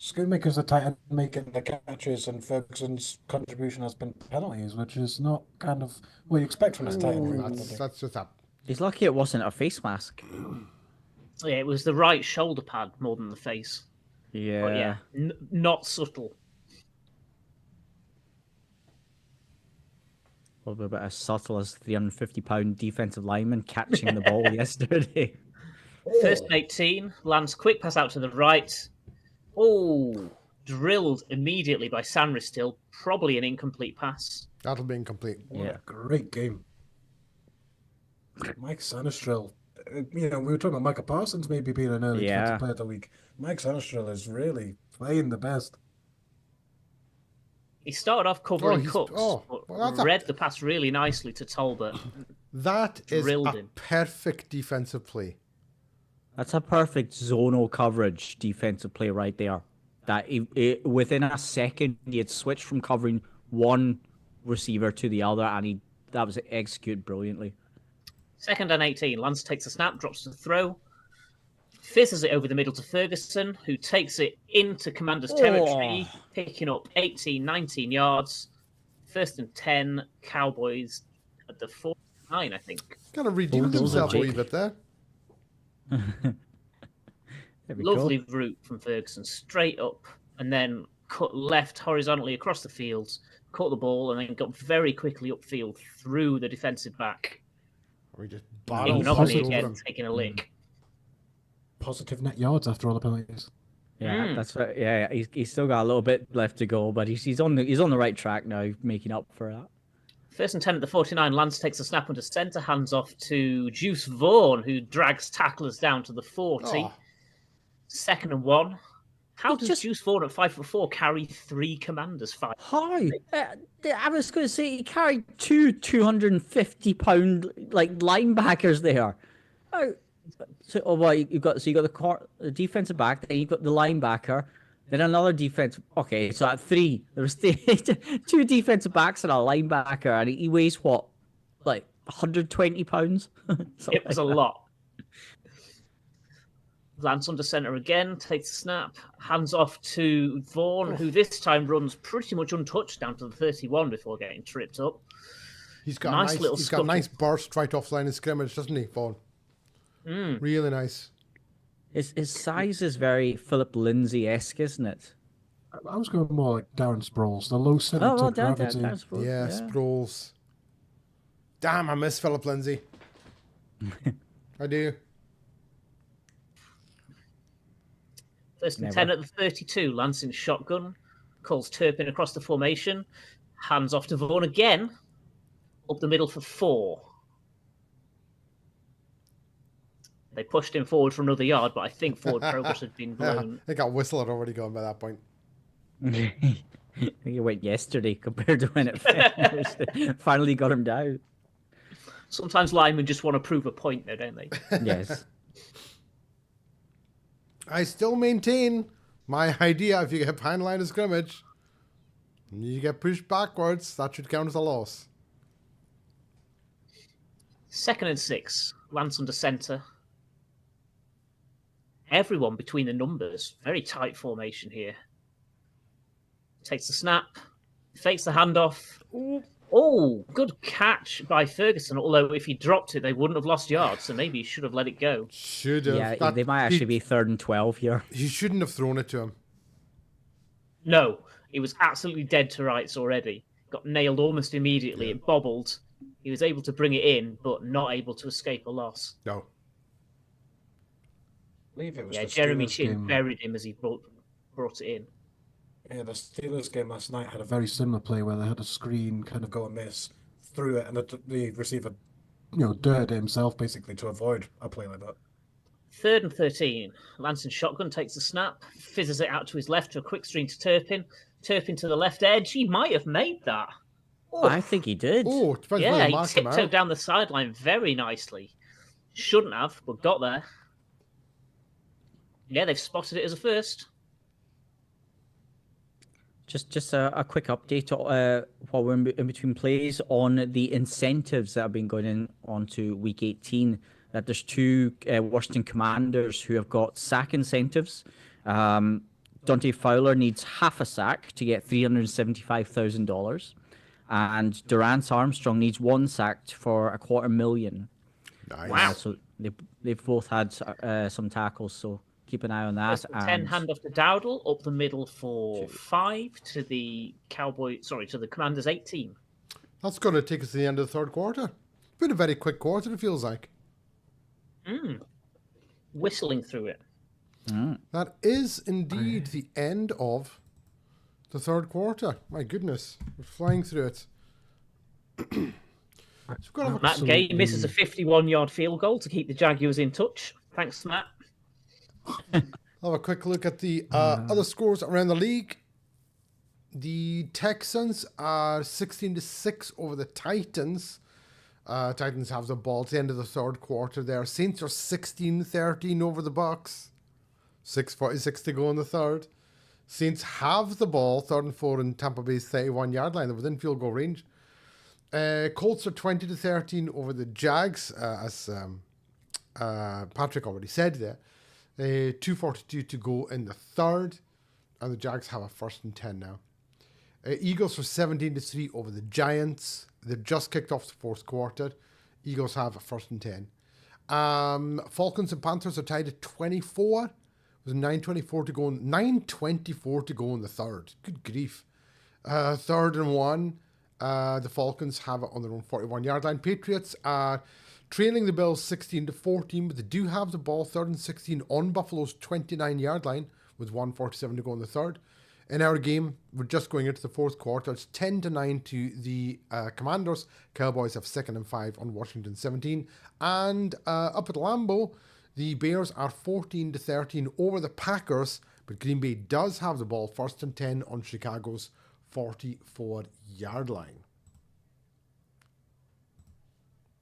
Schoonmaker's the tight end making the catches, and Ferguson's contribution has been penalties, which is not kind of what you expect from his tight end. That's just that. He's lucky it wasn't a face mask. Yeah, it was the right shoulder pad more than the face. Yeah. But yeah, not subtle. Probably about as subtle as 350-pound defensive lineman catching the ball yesterday. 1st and 18. Lance quick pass out to the right. Oh, drilled immediately by Sanristill. Probably an incomplete pass. That'll be incomplete. What a great game. Mike Sanistrell. We were talking about Micah Parsons maybe being an early defensive player of the week. Mike Sanistrell is really playing the best. He started off covering he's- Cooks, oh, but well, that's a- read the pass really nicely to Talbot. That is Drilled a him. perfect defensive play. That's a perfect zonal coverage defensive play right there. That within a second, he had switched from covering one receiver to the other, and that was executed brilliantly. 2nd and 18. Lance takes a snap, drops the throw, fizzes it over the middle to Ferguson, who takes it into Commander's territory, picking up 18, 19 yards. 1st and 10. Cowboys at the 49, I think. Kind of redeemed Those are himself a wee Jake. bit there. There we Lovely go. route from Ferguson, straight up, and then cut left horizontally across the field, caught the ball, and then got very quickly upfield through the defensive back. We just Ignominy positive. again, taking a lick. Positive net yards after all the penalties. Yeah, that's right. Yeah, he's still got a little bit left to go, but he's on the right track now, making up for that. 1st and 10 at the 49. Lance takes a snap under centre, hands off to Juice Vaughan, who drags tacklers down to the 40. Oh. 2nd and 1. How He does just- Juice Vaughan at 5'4" carry 3 Commanders? 5. Hi. I was going to say he carried 250-pound linebackers there. You got the defensive back, then you got the linebacker, then another defense. Okay, so at 3, there was 2 defensive backs and a linebacker, and he weighs what, like 120 pounds? It was a lot. Lance under centre again, takes a snap, hands off to Vaughan, who this time runs pretty much untouched down to the 31 before getting tripped up. He's got Nice a nice, little he's got a scuttle. nice burst right off line of scrimmage, doesn't he, Vaughn? Really nice. His size is very Philip Lindsay-esque, isn't it? I was going more like Darren Sproles, the low center Oh, well, to gravity. Yeah, Sproles. Damn, I miss Philip Lindsay. I do. First and Never. 10 at the 32. Lansing shotgun. Calls Turpin across the formation. Hands off to Vaughan again. Up the middle for 4. They pushed him forward for another yard, but I think forward progress had been blown. I think that whistle had already gone by that point. I think it went yesterday compared to when it finished. Finally got him down. Sometimes linemen just want to prove a point, though, don't they? Yes. I still maintain my idea. If you get behind line of scrimmage, and you get pushed backwards, that should count as a loss. 2nd and 6. Lance under centre. Everyone between the numbers. Very tight formation here. Takes the snap. Fakes the handoff. Oh, good catch by Ferguson. Although if he dropped it, they wouldn't have lost yards. So maybe he should have let it go. Should have. Yeah, they might actually be 3rd and 12 here. He shouldn't have thrown it to him. No, he was absolutely dead to rights already. Got nailed almost immediately. It bobbled. He was able to bring it in, but not able to escape a loss. No. I believe it was Yeah, the Jeremy Steelers Chin game. buried him as he brought it in. Yeah, the Steelers game last night had a very similar play where they had a screen kind of go and miss, threw it, and the receiver, dirted it himself basically to avoid a play like that. 3rd and 13. Lansing shotgun takes the snap, fizzes it out to his left to a quick screen to Turpin. Turpin to the left edge. He might have made that. I think he did. Oh, it depends where Yeah, they he marked him tiptoed out. down the sideline very nicely. Shouldn't have, but got there. Yeah, they've spotted it as a first. Just a quick update while we're in between plays on the incentives that have been going in onto week 18. That there's 2 Washington Commanders who have got sack incentives. Dante Fowler needs half a sack to get $375,000, and Durance Armstrong needs 1 sack for $250,000. Nice. Wow. So they've both had some tackles, so keep an eye on that. First and 10 handoff to Dowdle, up the middle for 5 to the to the Commanders 18. That's going to take us to the end of the 3rd quarter. It's been a very quick quarter, it feels like. Whistling through it. That is indeed the end of the 3rd quarter. My goodness, we're flying through it. So we've got to have Matt Gay misses a 51-yard field goal to keep the Jaguars in touch. Thanks, Matt. have a quick look at the other scores around the league. The Texans are 16-6 over the Titans. Titans have the ball at the end of the 3rd quarter there. Saints are 16-13 over the Bucks. 6:46 to go in the 3rd. Saints have the ball, 3rd and 4 in Tampa Bay's 31-yard line. They're within field goal range. Colts are 20-13 over the Jags, as Patrick already said there. 2:42 to go in the 3rd, and the Jags have a 1st and 10 now. Eagles are 17-3 over the Giants. They've just kicked off the 4th quarter. Eagles have a 1st and 10. Falcons and Panthers are tied at 24. With 9:24 to go. 9:24 to go in the 3rd. Good grief. 3rd and 1. The Falcons have it on their own 41-yard line. Patriots are trailing the Bills 16-14, but they do have the ball 3rd and 16 on Buffalo's 29-yard line with 1:47 to go in the 3rd. In our game, we're just going into the 4th quarter. It's 10-9 to the Commanders. Cowboys have 2nd and 5 on Washington 17. And up at Lambeau, the Bears are 14-13 over the Packers, but Green Bay does have the ball 1st and 10 on Chicago's 44-yard line.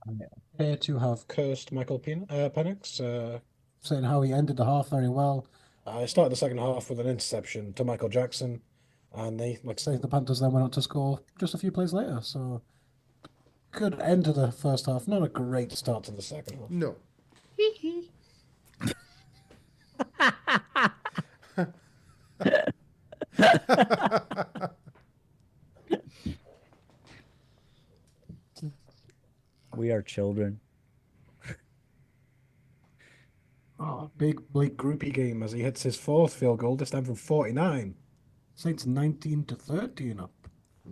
I appear to have cursed Michael Penix, saying how he ended the half very well. I started the 2nd half with an interception to Michael Jackson, and they, like I say, the Panthers then went on to score just a few plays later. So, good end to the 1st half. Not a great start to the 2nd half. No. We are children. Oh, big Blake Groupie game as he hits his 4th field goal, this time from 49. Saints 19-13 up.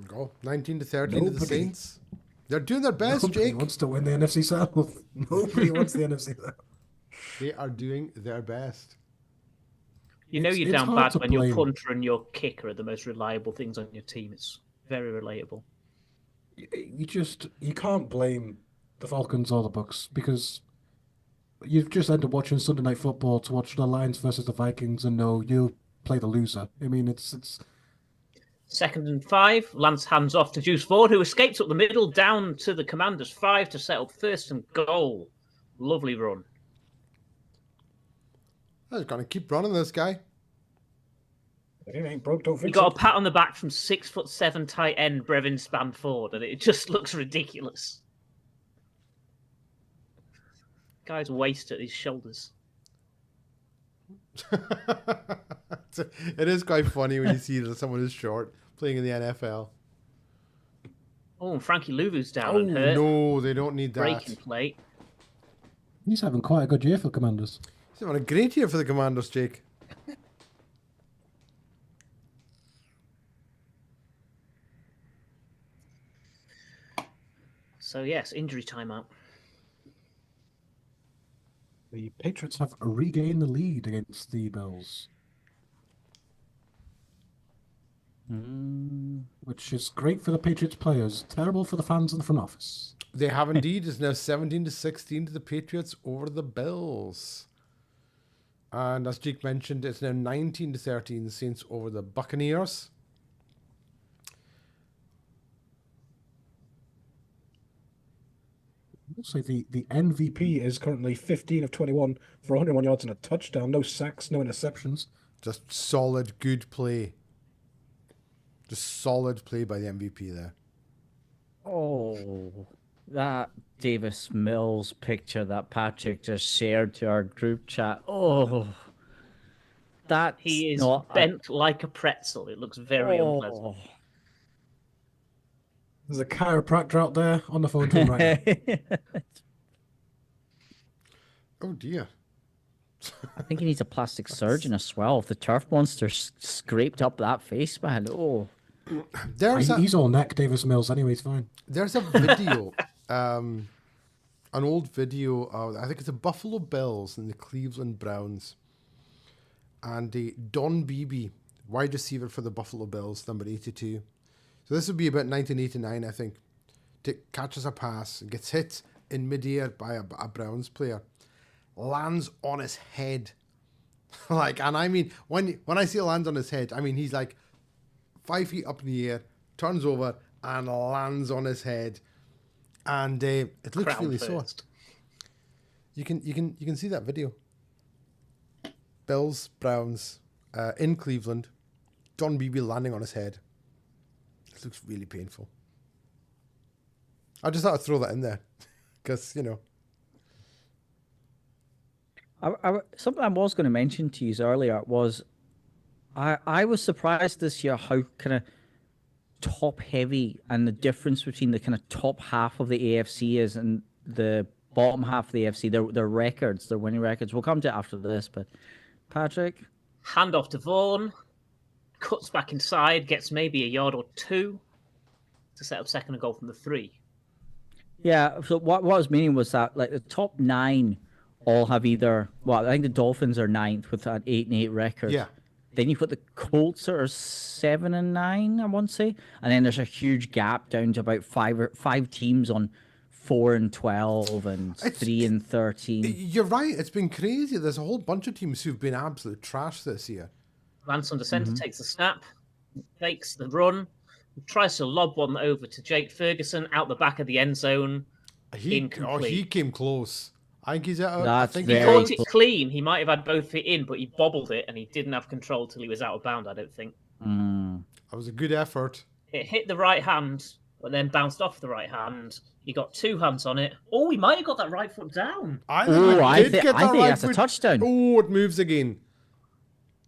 Go 19-13 to the Nobody- Saints. They're doing their best, Nobody Jake. wants to win the NFC South. Nobody wants the NFC South. They are doing their best. You know you're It's down hard bad to when your blame. punter and your kicker are the most reliable things on your team. It's very relatable. You can't blame the Falcons or the Bucks because you've just ended up watching Sunday Night Football to watch the Lions versus the Vikings and know you'll play the loser. I mean, it's 2nd and 5. Lance hands off to Juice Ford, who escapes up the middle down to the Commanders' 5 to set up 1st and goal. Lovely run. I was gonna keep running this guy. if it ain't broke, don't He fix got it. a pat on the back from 6'7" tight end Brevin Spanford, and it just looks ridiculous. Guy's waist at his shoulders. It is quite funny when you see that someone is short playing in the NFL. Oh, and Frankie Louvu's down Oh and hurt. no, they don't need that. Breaking plate. He's having quite a good year for Commanders. He's having a great year for the Commandos, Jake. So yes, injury timeout. The Patriots have regained the lead against the Bills, which is great for the Patriots players, terrible for the fans in the front office. They have indeed. It's now 17-16 to the Patriots over the Bills. And as Jake mentioned, it's now 19-13 Saints over the Buccaneers. So the MVP is currently 15 of 21 for 101 yards and a touchdown. No sacks, no interceptions. Just solid, good play. Just solid play by the MVP there. Oh, that Davis Mills picture that Patrick just shared to our group chat. Oh, that He is not a- bent like a pretzel. It looks very unpleasant. Oh. There's a chiropractor out there on the phone to him right now. Oh dear. I think he needs a plastic surgeon as well. If the turf monster scraped up that face, man. Oh, He's all neck, Davis Mills. Anyway, he's fine. There's a video, an old video of, I think it's the Buffalo Bills and the Cleveland Browns. And Don Beebe, wide receiver for the Buffalo Bills, number 82. So this would be about 1989, I think. Catches a pass, gets hit in midair by a Browns player, lands on his head. And I mean, when I say lands on his head, I mean he's like 5 feet up in the air, turns over and lands on his head, and it looks Crown really sore. first. You can see that video. Bills, Browns, in Cleveland, John Beebe landing on his head. It looks really painful. I just thought I'd throw that in there, because something I was going to mention to you earlier was I was surprised this year how kind of top heavy and the difference between the kind of top half of the AFC is and the bottom half of the AFC. Their records, their winning records. We'll come to it after this, but Patrick. Hand off to Vaughan. Cuts back inside, gets maybe a yard or two to set up 2nd and goal from the 3. Yeah, so what I was meaning was that like the top 9 all have either, well, I think the Dolphins are 9th with an 8-8 record. Yeah. Then you've got the Colts that are 7-9, I want to say. And then there's a huge gap down to about five teams on 4-12 and 3-13. You're right. It's been crazy. There's a whole bunch of teams who've been absolute trash this year. Lance under centre takes the snap, fakes the run, tries to lob one over to Jake Ferguson out the back of the end zone. He came close. I think he's out. That's I think He very caught it clean. He might have had both feet in, but he bobbled it and he didn't have control till he was out of bound, I don't think. that was a good effort. It hit the right hand, but then bounced off the right hand. He got 2 hands on it. Oh, he might have got that right foot down. I think that's a touchdown. Oh, it moves again.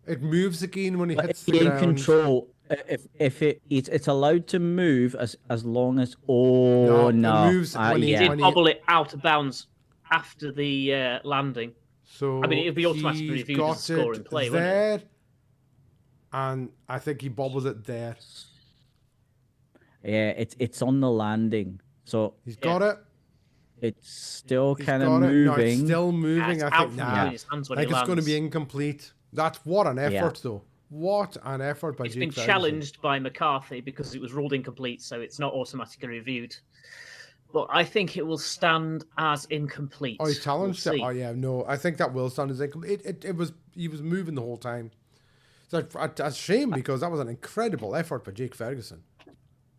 It moves again when he But hits the in ground. control, if it's allowed to move as long as No, it no, moves when He Yeah. did when he- bobble it out of bounds after the landing. So I mean, it'll be automatically he's reviewed as a got score it in play, won't it? there, and I think he bobbles it there. Yeah, it's on the landing, so He's got it. it's still He's kind of got it. moving. No, it's still moving. It's I out think from nah. between his hands when Like he it's going to lands. be incomplete. That's what an Yeah. effort, though. What an effort by It's Jake been Ferguson. challenged by McCarthy because it was ruled incomplete, so it's not automatically reviewed. But I think it will stand as incomplete. Oh, he challenged We'll it. see. Oh yeah, no, I think that will stand as incomplete. It was he was moving the whole time. So a shame because that was an incredible effort by Jake Ferguson.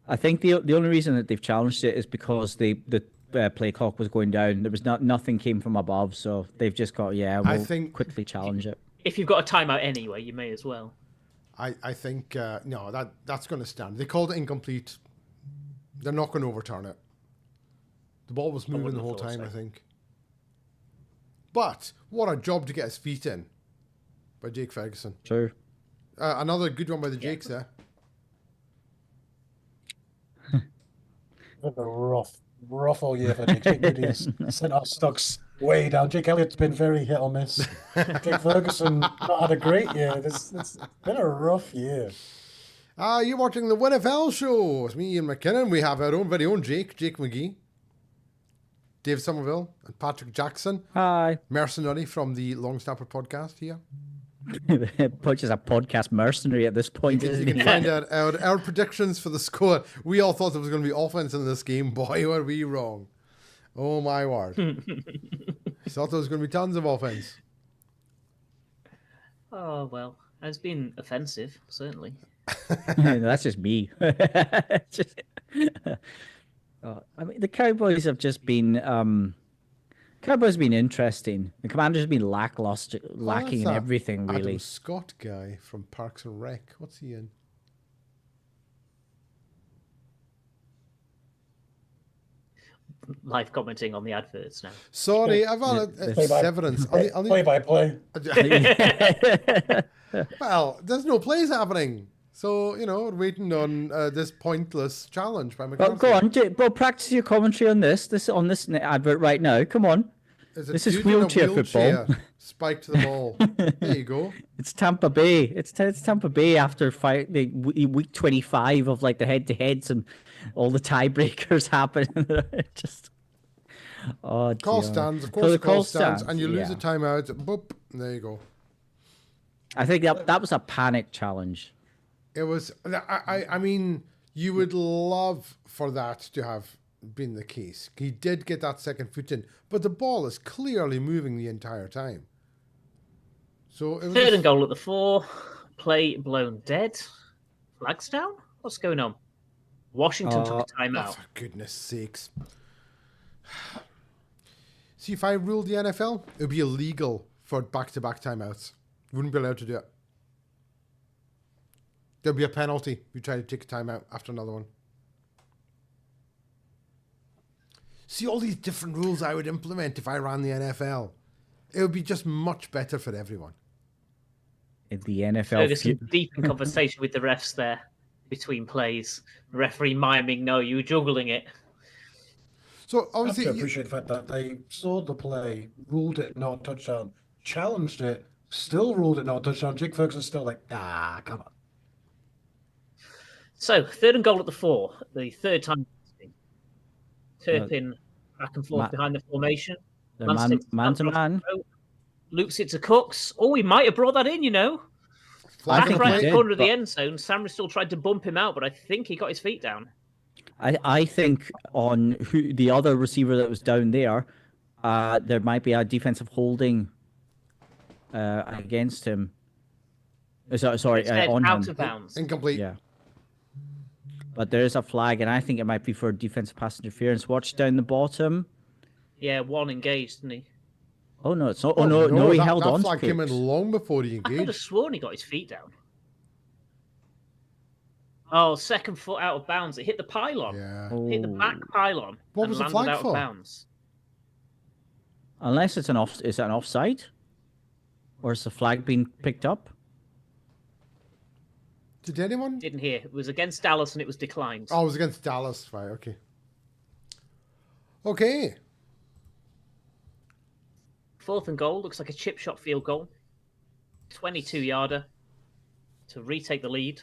I think the only reason that they've challenged it is because the play clock was going down. There was nothing came from above, so they've just got we'll think- quickly challenge it. If you've got a timeout anyway, you may as well. I think no, that's going to stand. They called it incomplete. They're not going to overturn it. The ball was moving the wouldn't whole have thought time, so. I think. But what a job to get his feet in by Jake Ferguson. True. Another good one by the Jakes there. Been a rough all year for Jake. Jake Moody's sent our stocks way down. Jake Elliott's been very hit or miss. Jake Ferguson not had a great year. It's been a rough year. You're watching the WINFL show. It's me, Ian McKinnon. We have our own very own Jake McGee, Dave Somerville, and Patrick Jackson. Hi. Mercenary from the Long Snapper podcast here. Butch is a podcast mercenary at this point, You isn't can he? find out our predictions for the score. We all thought there was going to be offense in this game. Boy, were we wrong. Oh, my word. I thought there was going to be tons of offense. Oh, well, it's been offensive, certainly. That's just me. Just- I mean, the Cowboys have just been. Cowboys have been interesting. The Commanders have been lacking That's in that everything, really. Adam Scott guy from Parks and Rec. What's he in? Live commenting on the adverts now. Sorry, I've had a severance. Play by play. Well, there's no plays happening. So, we're waiting on this pointless challenge by McCarthy. Go on, practice your commentary on this advert right now. Come on. There's a This is dude in a wheelchair football. Spike to the ball. There you go. It's Tampa Bay. It's Tampa Bay after the week 25 of like the head-to-heads and all the tiebreakers happen. Just Call dear. stands. Of So course, the the call call stands, stands, and you lose yeah. a timeout. Boop. There you go. I think that was a panic challenge. It was. I mean, you would love for that to have been the case. He did get that second foot in, but the ball is clearly moving the entire time. So it was Third and goal at the 4. Play blown dead. Flags down? What's going on? Washington took a Oh, timeout. for goodness sakes. See, if I ruled the NFL, it would be illegal for back-to-back timeouts. You wouldn't be allowed to do it. There'd be a penalty if you try to take a timeout after another one. See all these different rules I would implement if I ran the NFL. It would be just much better for everyone. In the NFL, Ferguson deep in conversation with the refs there between plays. Referee miming, no, you were juggling it. So I have obviously, to appreciate the fact that they saw the play, ruled it not a touchdown, challenged it, still ruled it not a touchdown. Jake Ferguson's still like, come on. So, third and goal at the 4. The third time. Turpin back and forth behind the formation. the Lance takes the man to snap across man. the throat, loops it to Cooks. Oh, he might have brought that in, flag Back and right play. in the corner of the but- end zone. Samra still tried to bump him out, but I think he got his feet down. I think on who the other receiver that was down there, there might be a defensive holding against him. Sorry, Instead, on out him. of bounds. Incomplete. Yeah. But there is a flag, and I think it might be for defensive pass interference. Watch down the bottom. Yeah, one engaged, didn't he? Oh no, it's not. Oh no, he held that on flag to came in Cooks. long before he I could have engaged. sworn he got his feet down. Oh, second foot out of bounds. It hit the pylon. Yeah. Hit the back pylon. What and was the landed flag out for? of bounds. Unless it's an off, is it an offside? Or is the flag being picked up? Did anyone? Didn't hear. It was against Dallas and it was declined. Oh, it was against Dallas. Right, okay. Okay. 4th and goal. Looks like a chip shot field goal. 22-yarder to retake the lead.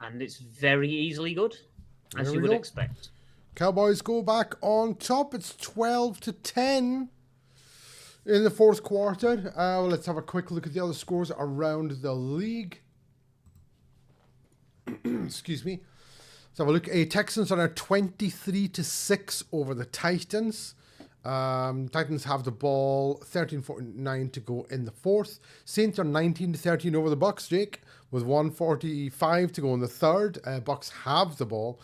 And it's very easily good, as There you we would go. expect. Cowboys go back on top. It's 12-10 in the fourth quarter. Well, let's have a quick look at the other scores around the league. Excuse me. Let's have a look. Texans are now 23-6 over the Titans. Titans have the ball, 13:49 to go in the fourth. Saints are 19-13 over the Bucks, Jake, with 1:45 to go in the third. Bucks have the ball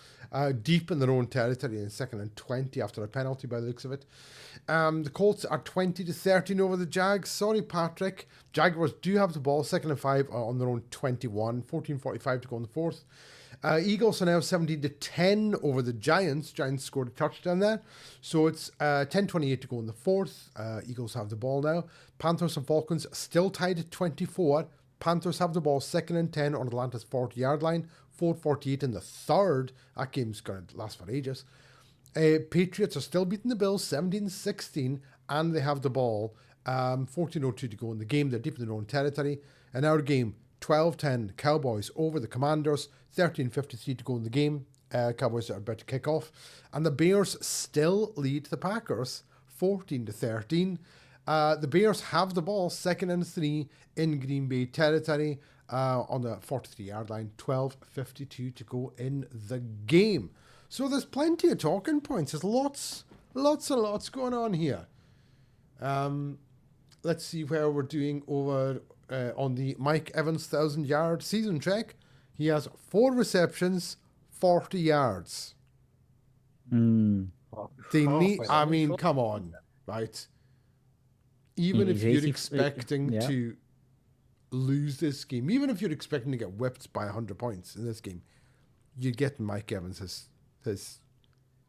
deep in their own territory in 2nd and 20 after a penalty by the looks of it. The Colts are 20-13 over the Jags. Sorry, Patrick. Jaguars do have the ball, 2nd and 5 on their own 21. 14:45 to go in the fourth. Eagles are now 17-10 over the Giants. Giants scored a touchdown there. So it's 10:28 to go in the fourth. Eagles have the ball now. Panthers and Falcons still tied at 24. Panthers have the ball, 2nd and 10 on Atlanta's 40-yard line. 4:48 in the third. That game's going to last for ages. Patriots are still beating the Bills, 17-16, and they have the ball. 14:02 to go in the game. They're deep in their own territory. In our game, 12-10, Cowboys over the Commanders. 13:53 to go in the game. Cowboys are about to kick off. And the Bears still lead the Packers, 14-13. The Bears have the ball, 2nd and 3 in Green Bay territory on the 43-yard line. 12:52 to go in the game. So there's plenty of talking points. There's lots going on here. Let's see where we're doing over on the Mike Evans 1,000-yard season check. He has 4 receptions, 40 yards. They need, I mean, come on, right? Even if you're expecting to lose this game, even if you're expecting to get whipped by 100 points in this game, you get Mike Evans his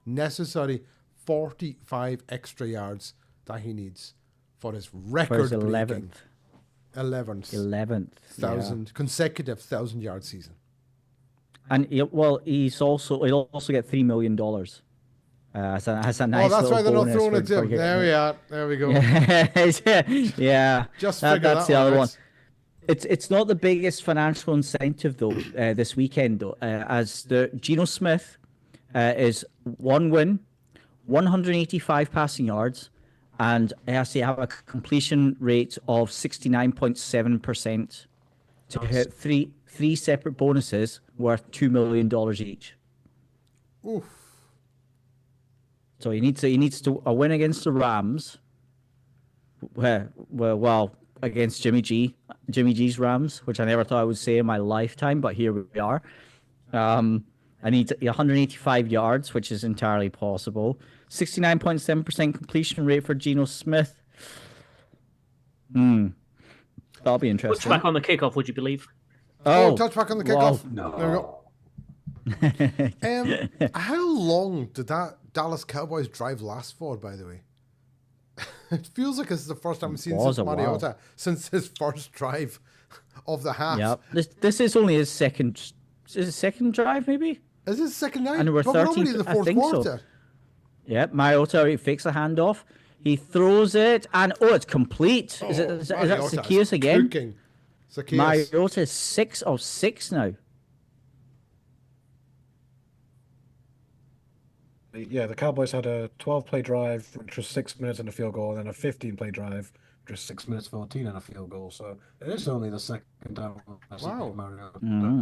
necessary 45 extra yards that he needs for his record 11th consecutive 1,000-yard season. And he'll also get $3 million. As a nice that's why they're not throwing it to him. There we are. There we go. Yeah. Just That's the other one. It's not the biggest financial incentive though this weekend though, as the Geno Smith is 1 win, 185 passing yards, and he has to have a completion rate of 69.7% to hit three separate bonuses worth $2 million each. Oof. So he needs to a win against the Rams. Well, against Jimmy G's Rams, which I never thought I would say in my lifetime, but here we are. I need 185 yards, which is entirely possible. 69.7% completion rate for Geno Smith. That'll be interesting. Touchback on the kickoff, would you believe? Oh, touchback on the kickoff. No. There we go. How long did that Dallas Cowboys drive last for, by the way? It feels like this is the first time I've seen since Mariota, since his first drive of the half. Yeah, this is only his second. Is it second drive, maybe? Is it second drive? And we're 13th in the fourth quarter. So. Yeah, Mariota fakes a handoff. He throws it, and it's complete. Is that Zacchaeus again? Cooking. Zacchaeus. Mariota is 6 of 6 now. Yeah, the Cowboys had a 12-play drive, which was 6 minutes and a field goal, and then a 15-play drive, which was 6 minutes 14 and a field goal. So it is only the second time. Wow. Mariota.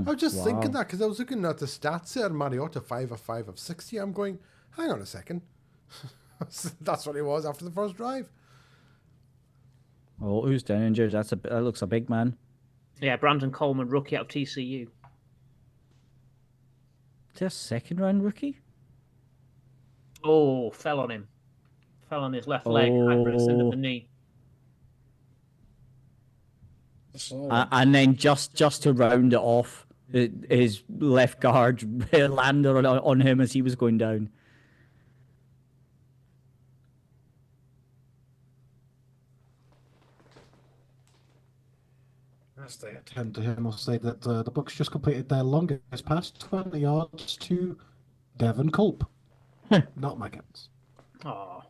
I was just thinking that because I was looking at the stats there. Mariota 5 of 5 of 60. I'm going, hang on a second. That's what he was after the first drive. Oh, who's down injured? That looks a big man. Yeah, Brandon Coleman, rookie out of TCU. Is that a second round rookie? Oh, fell on him. Fell on his left leg. Hyperextended of the knee. And then just to round it off, his left guard landed on him as he was going down. As they attend to him, I'll say that the Bucks just completed their longest pass, 20 yards to Devin Culp. Not Mike Evans. Oh,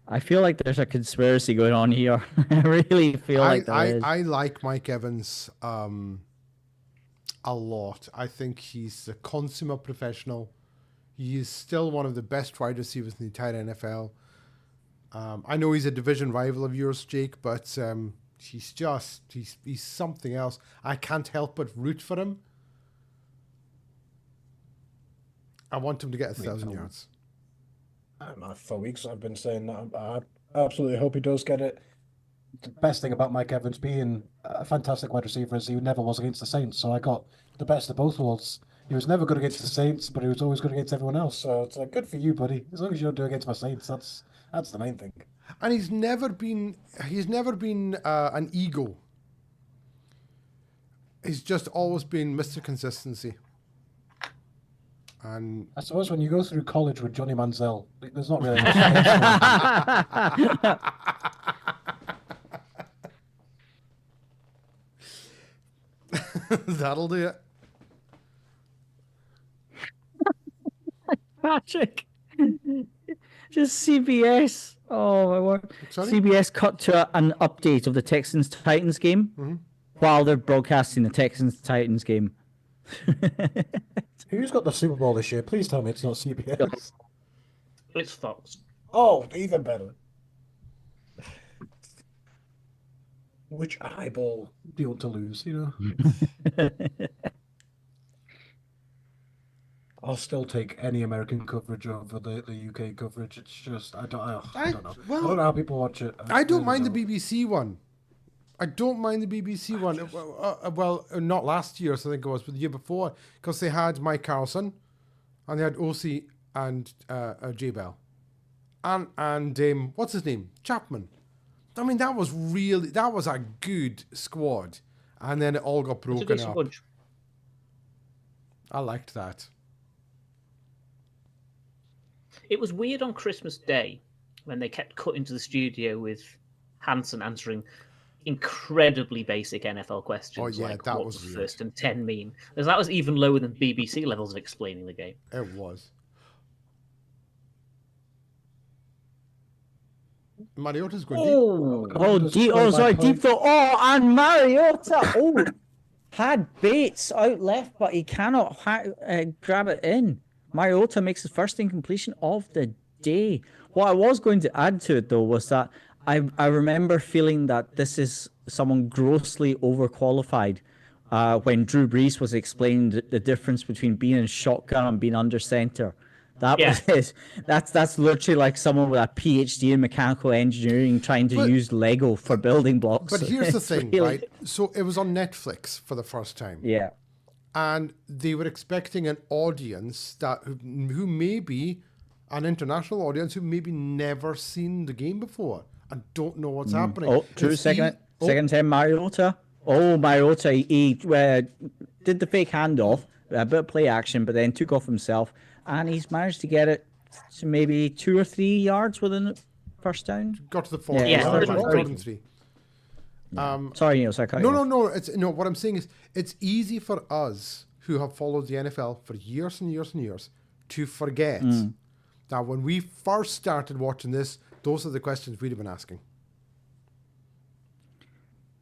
I feel like there's a conspiracy going on here. I really feel like there is. I like Mike Evans a lot. I think he's a consummate professional. He is still one of the best wide receivers in the entire NFL. I know he's a division rival of yours, Jake, but he's something else. I can't help but root for him. I want him to get 1,000 yards. For weeks I've been saying that I absolutely hope he does get it. The best thing about Mike Evans being a fantastic wide receiver is he never was against the Saints, so I got the best of both worlds. He was never good against the Saints, but he was always good against everyone else. So it's like, good for you, buddy. As long as you don't do against my Saints, that's the main thing. And he's never been an ego. He's just always been Mr. Consistency. And I suppose when you go through college with Johnny Manziel, there's not really much. that'll do it. Patrick. Just CBS. Oh my word. Sorry? CBS cut to an update of the Texans Titans game while they're broadcasting the Texans Titans game. Who's got the Super Bowl this year? Please tell me it's not CBS. it's Fox. Oh, even better. Which eyeball do you want to lose, you know? I'll still take any American coverage over the UK coverage. It's just, I don't know. I don't know how people watch it. I don't mind the BBC one. I don't mind the BBC one. Well, not last year, so I think it was, but the year before, because they had Mike Carlson, and they had OC and J Bell, and what's his name, Chapman. I mean, that was a good squad, and then it all got broken up. Bunch. I liked that. It was weird on Christmas Day when they kept cutting to the studio with Hansen answering incredibly basic NFL questions. Oh, yeah, like, that what was does weird. first and 10 mean? Because that was even lower than BBC levels of explaining the game. It was. Mariota's going deep. Sorry, deep throw. Oh, and Mariota. Had Bates out left, but he cannot grab it in. Mariota makes his first incompletion of the day. What I was going to add to it, though, was that I remember feeling that this is someone grossly overqualified when Drew Brees was explaining the difference between being in shotgun and being under center. That was it. That's literally like someone with a PhD in mechanical engineering trying to use Lego for building blocks. But here's the thing, right? So it was on Netflix for the first time. Yeah. And they were expecting an audience who may be an international audience who maybe never seen the game before and don't know what's happening. Oh, second time Mariota. Oh, Mariota, he did the fake handoff, a bit of play action, but then took off himself, and he's managed to get it to maybe 2 or 3 yards within the first down. Got to the 40 Yeah, yard line, 3. 3rd and 3. Sorry, Neil. No. What I'm saying is, it's easy for us who have followed the NFL for years and years and years to forget that when we first started watching this, those are the questions we'd have been asking.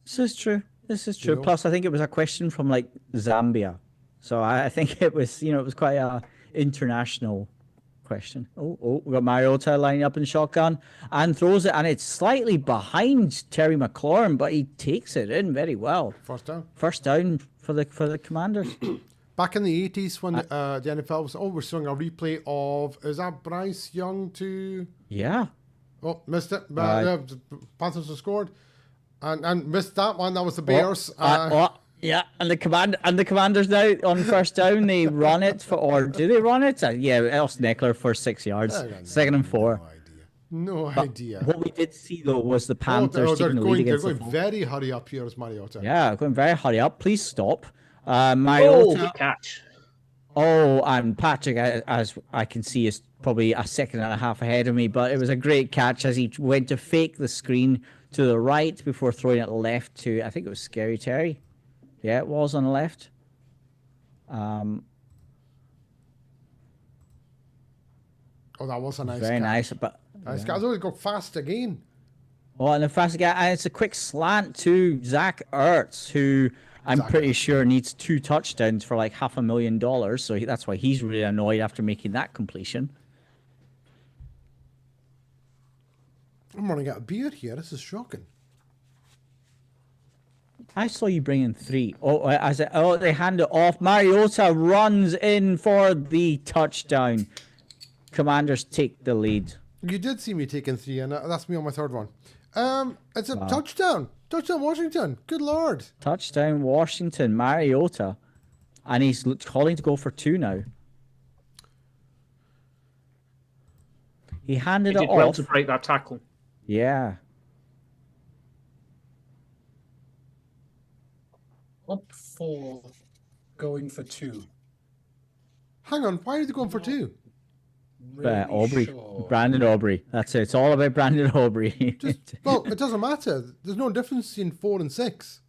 This is true. You know? Plus, I think it was a question from like Zambia, so I think it was it was quite a international question. We got Mariota lining up in shotgun and throws it, and it's slightly behind Terry McLaurin, but he takes it in very well. First down for the Commanders. Back in the 80s when the NFL was, we're showing a replay of, is that Bryce Young to... Yeah. Oh, missed it. Panthers have scored. And missed that one. That was the Bears. Yeah, and the Commanders now on first down, they run it or do they run it? Austin Eckler for 6 yards. 2nd and 4. No idea. What we did see though was the Panthers taking the lead against they're going very hurry up here as Mariota. Yeah, going very hurry up. Please stop. Mariota. Catch. Oh, and Patrick, as I can see, is probably a second and a half ahead of me, but it was a great catch as he went to fake the screen to the right before throwing it left to, I think it was Scary Terry. Yeah, it was on the left. Oh, that was a nice Very catch. nice. But Nice catch. Oh, he got fast again. oh, and the fast guy, and it's a quick slant to Zach Ertz, who I'm Zach pretty Ertz. sure needs 2 touchdowns for like $500,000. So that's why he's really annoyed after making that completion. I'm running out of beer here. This is shocking. I saw you bring in 3. Oh, they hand it off. Mariota runs in for the touchdown. Commanders take the lead. You did see me taking 3, and that's me on my third one. It's a touchdown. Touchdown, Washington. Good Lord. Touchdown, Washington, Mariota. And he's calling to go for 2 now. He handed He it did well off. to break that tackle. Yeah. Up for going for 2. Hang on. Why are they going for 2? Really Aubrey. sure. Brandon Aubrey. That's it. It's all about Brandon Aubrey. Well, it doesn't matter. There's no difference between 4 and 6.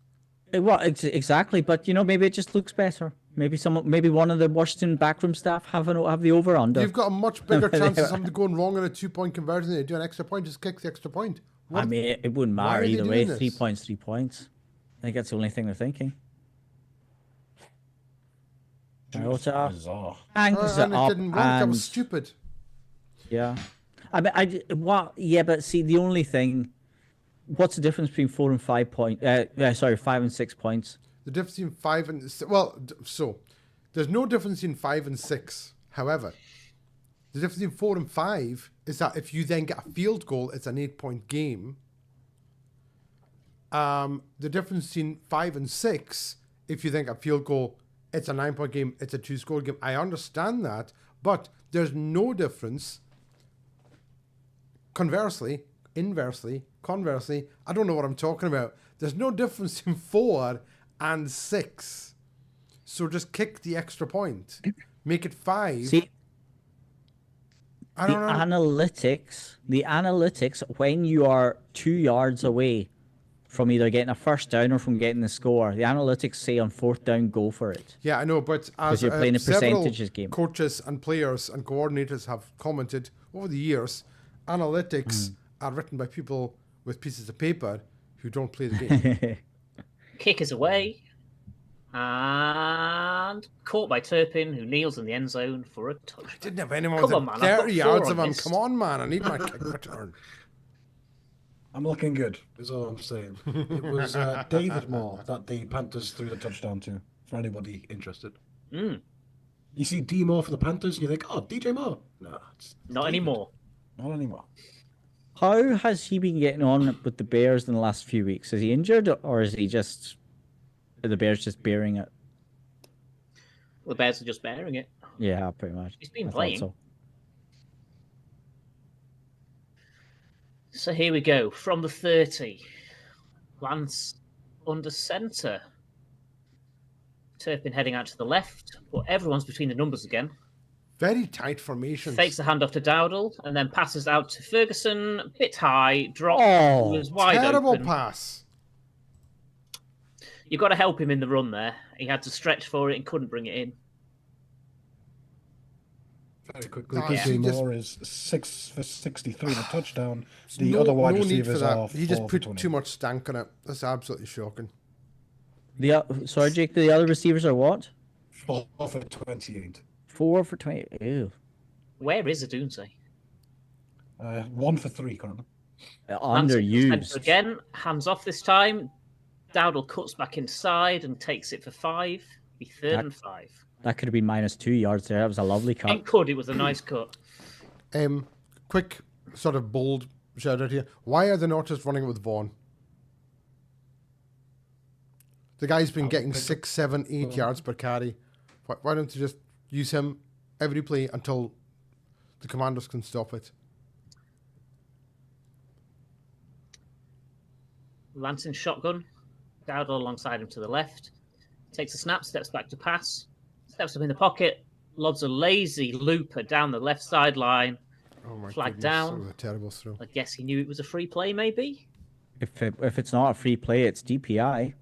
Well, exactly. But, maybe it just looks better. Maybe one of the Washington backroom staff have the over-under. You've got a much bigger chance of something going wrong in a 2-point conversion than you do an extra point. Just kick the extra point. I mean, it wouldn't why matter are they either way. doing 3 this? points, 3 points. I think that's the only thing they're thinking. Mariota Bizarre. hangs it And it up, didn't work. That and was stupid. yeah. Yeah, but see, the only thing, what's the difference between 4 and 5 points? 5 and 6 points. The difference between 5 and 6. Well, so there's no difference in 5 and 6. However, the difference in 4 and 5 is that if you then get a field goal, it's an 8-point game. The difference in 5 and 6, if you then get a field goal, it's a 9-point game. It's a 2-score game. I understand that, but there's no difference. Conversely, inversely, conversely, I don't know what I'm talking about. There's no difference in 4 and 6. So just kick the extra point. Make it 5. See, I the don't know. analytics, when you are 2 yards away from either getting a first down or from getting the score, the analytics say on 4th down, go for it. Yeah, I know, but as you're playing a several percentages game. coaches and players and coordinators have commented over the years, analytics are written by people with pieces of paper who don't play the game. Kick is away. And caught by Turpin, who kneels in the end zone for a touchdown. Didn't have anyone Come within on, man, I've got 30 4 yards on of him. this. Come on, man. I need my kick return. I'm looking good, is all I'm saying. It was David Moore that the Panthers threw the touchdown to, for anybody interested. Mm, You see D Moore for the Panthers, and you think, oh, DJ Moore. No, it's not David. anymore. Not anymore. How has he been getting on with the Bears in the last few weeks? Is he injured, or is he just the Bears just bearing it? The Bears are just bearing it. Yeah, pretty much. He's been I thought playing. so. So here we go. From the 30. Lance under centre. Turpin heading out to the left, but everyone's between the numbers again. Very tight formation. Fakes the handoff to Dowdle and then passes out to Ferguson. Bit high, drop. Oh, Was wide Terrible open. pass. You've got to help him in the run there. He had to stretch for it and couldn't bring it in. Very quickly, No, DJ he Moore is 6 for 63 and a touchdown. The No- other wide no need for receivers that. are He just 4 for put 20. too much stank on it. That's absolutely shocking. Sorry, Jake. The other receivers are what? 4 for 28. 4 for 20. Ew. Where is Adunze? 1 for 3 currently. Underused. Again, hands off this time. Dowdle cuts back inside and takes it for 5. Be 3rd and 5. That could have been -2 yards there. That was a lovely cut. It could. It was a nice cut. Quick, sort of bold shout out here. Why are they not just running it with Vaughn? The guy's been getting 6, 7, 8 yards per carry. Why don't you just use him every play until the Commanders can stop it? Lansing shotgun. Dowdle alongside him to the left. Takes a snap, steps back to pass. Steps up in the pocket. Lobs a lazy looper down the left sideline. Oh my Flag goodness, down. That was a terrible throw. I guess he knew it was a free play, maybe? If it's not a free play, it's DPI.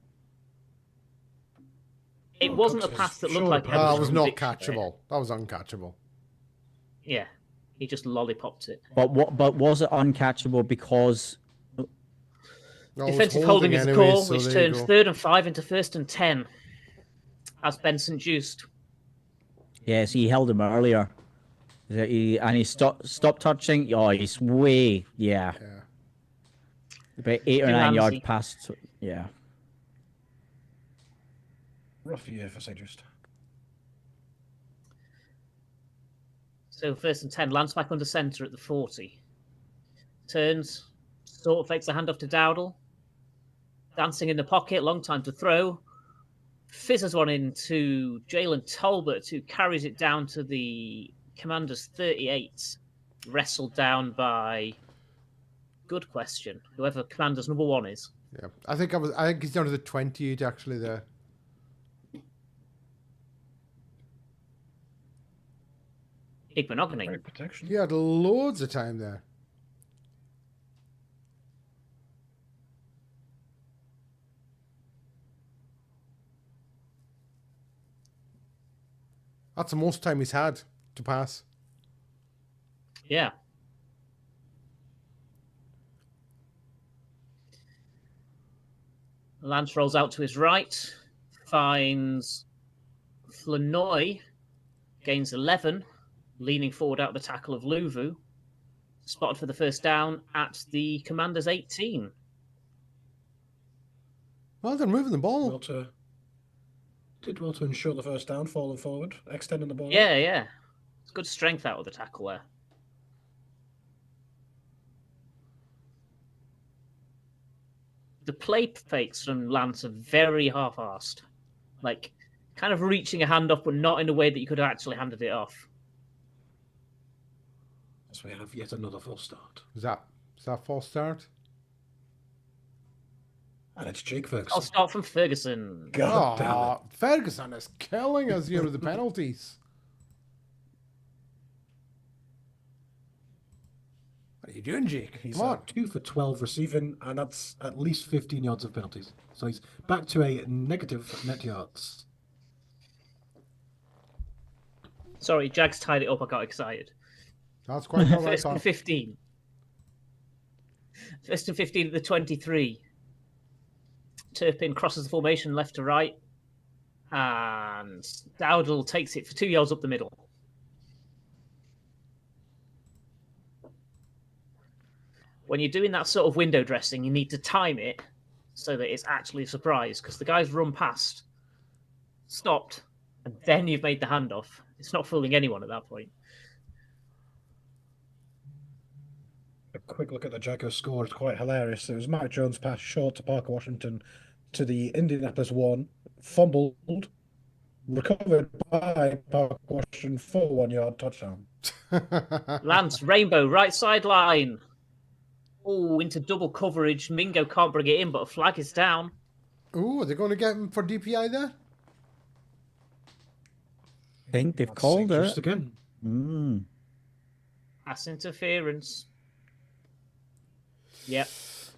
It wasn't a pass that looked Sure, like it that had That was not conviction there. catchable. That was uncatchable. Yeah. He just lollipopped it. But was it uncatchable because? No, it was Defensive holding is a anyway, call, so which there you turns go. 3rd and 5 into 1st and 10. As Benson juiced. Yes, he held him earlier. He stopped touching. Oh, he's way Yeah. about 8 or 9 Ramsey. yards past. Yeah. Rough year for St. Just. So 1st and 10. Lance back under centre at the 40. Turns. Sort of fakes the handoff to Dowdle. Dancing in the pocket. Long time to throw. Fizzes one into Jalen Tolbert, who carries it down to the Commanders 38. Wrestled down by, good question, whoever Commanders number 1 is. Yeah. I think he's down to the 28 actually there. Igbenogany. Great protection. He had loads of time there. That's the most time he's had to pass. Yeah. Lance rolls out to his right, finds Flanoy, gains 11, leaning forward out of the tackle of Luvu, spotted for the first down at the Commanders 18. Well, they're moving the ball. Did well to ensure the first down, falling forward, extending the ball. Yeah. It's good strength out of the tackle there. The play fakes from Lance are very half-assed. Like, kind of reaching a hand off, but not in a way that you could have actually handed it off. So we have yet another false start. Is that false start? And it's Jake Ferguson. I'll start from Ferguson. God damn it. Ferguson is killing us here with the penalties. What are you doing, Jake? He's Come on. 2 for 12 receiving, and that's at least 15 yards of penalties. So he's back to a negative net yards. Sorry, Jags tied it up. I got excited. That's quite all right. First and 15. First and 15 at the 23. Turpin crosses the formation left to right. And Dowdle takes it for 2 yards up the middle. When you're doing that sort of window dressing, you need to time it so that it's actually a surprise, because the guy's run past, stopped, and then you've made the handoff. It's not fooling anyone at that point. A quick look at the Jaguars score is quite hilarious. It was Matt Jones pass short to Parker Washington to the Indianapolis 1, fumbled, recovered by Parker Washington for 1 yard touchdown. Lance, Rainbow, right sideline. Oh, into double coverage. Mingo can't bring it in, but a flag is down. Ooh, are they going to get him for DPI there? I think they've That's called Just it. again. Pass interference. Yep.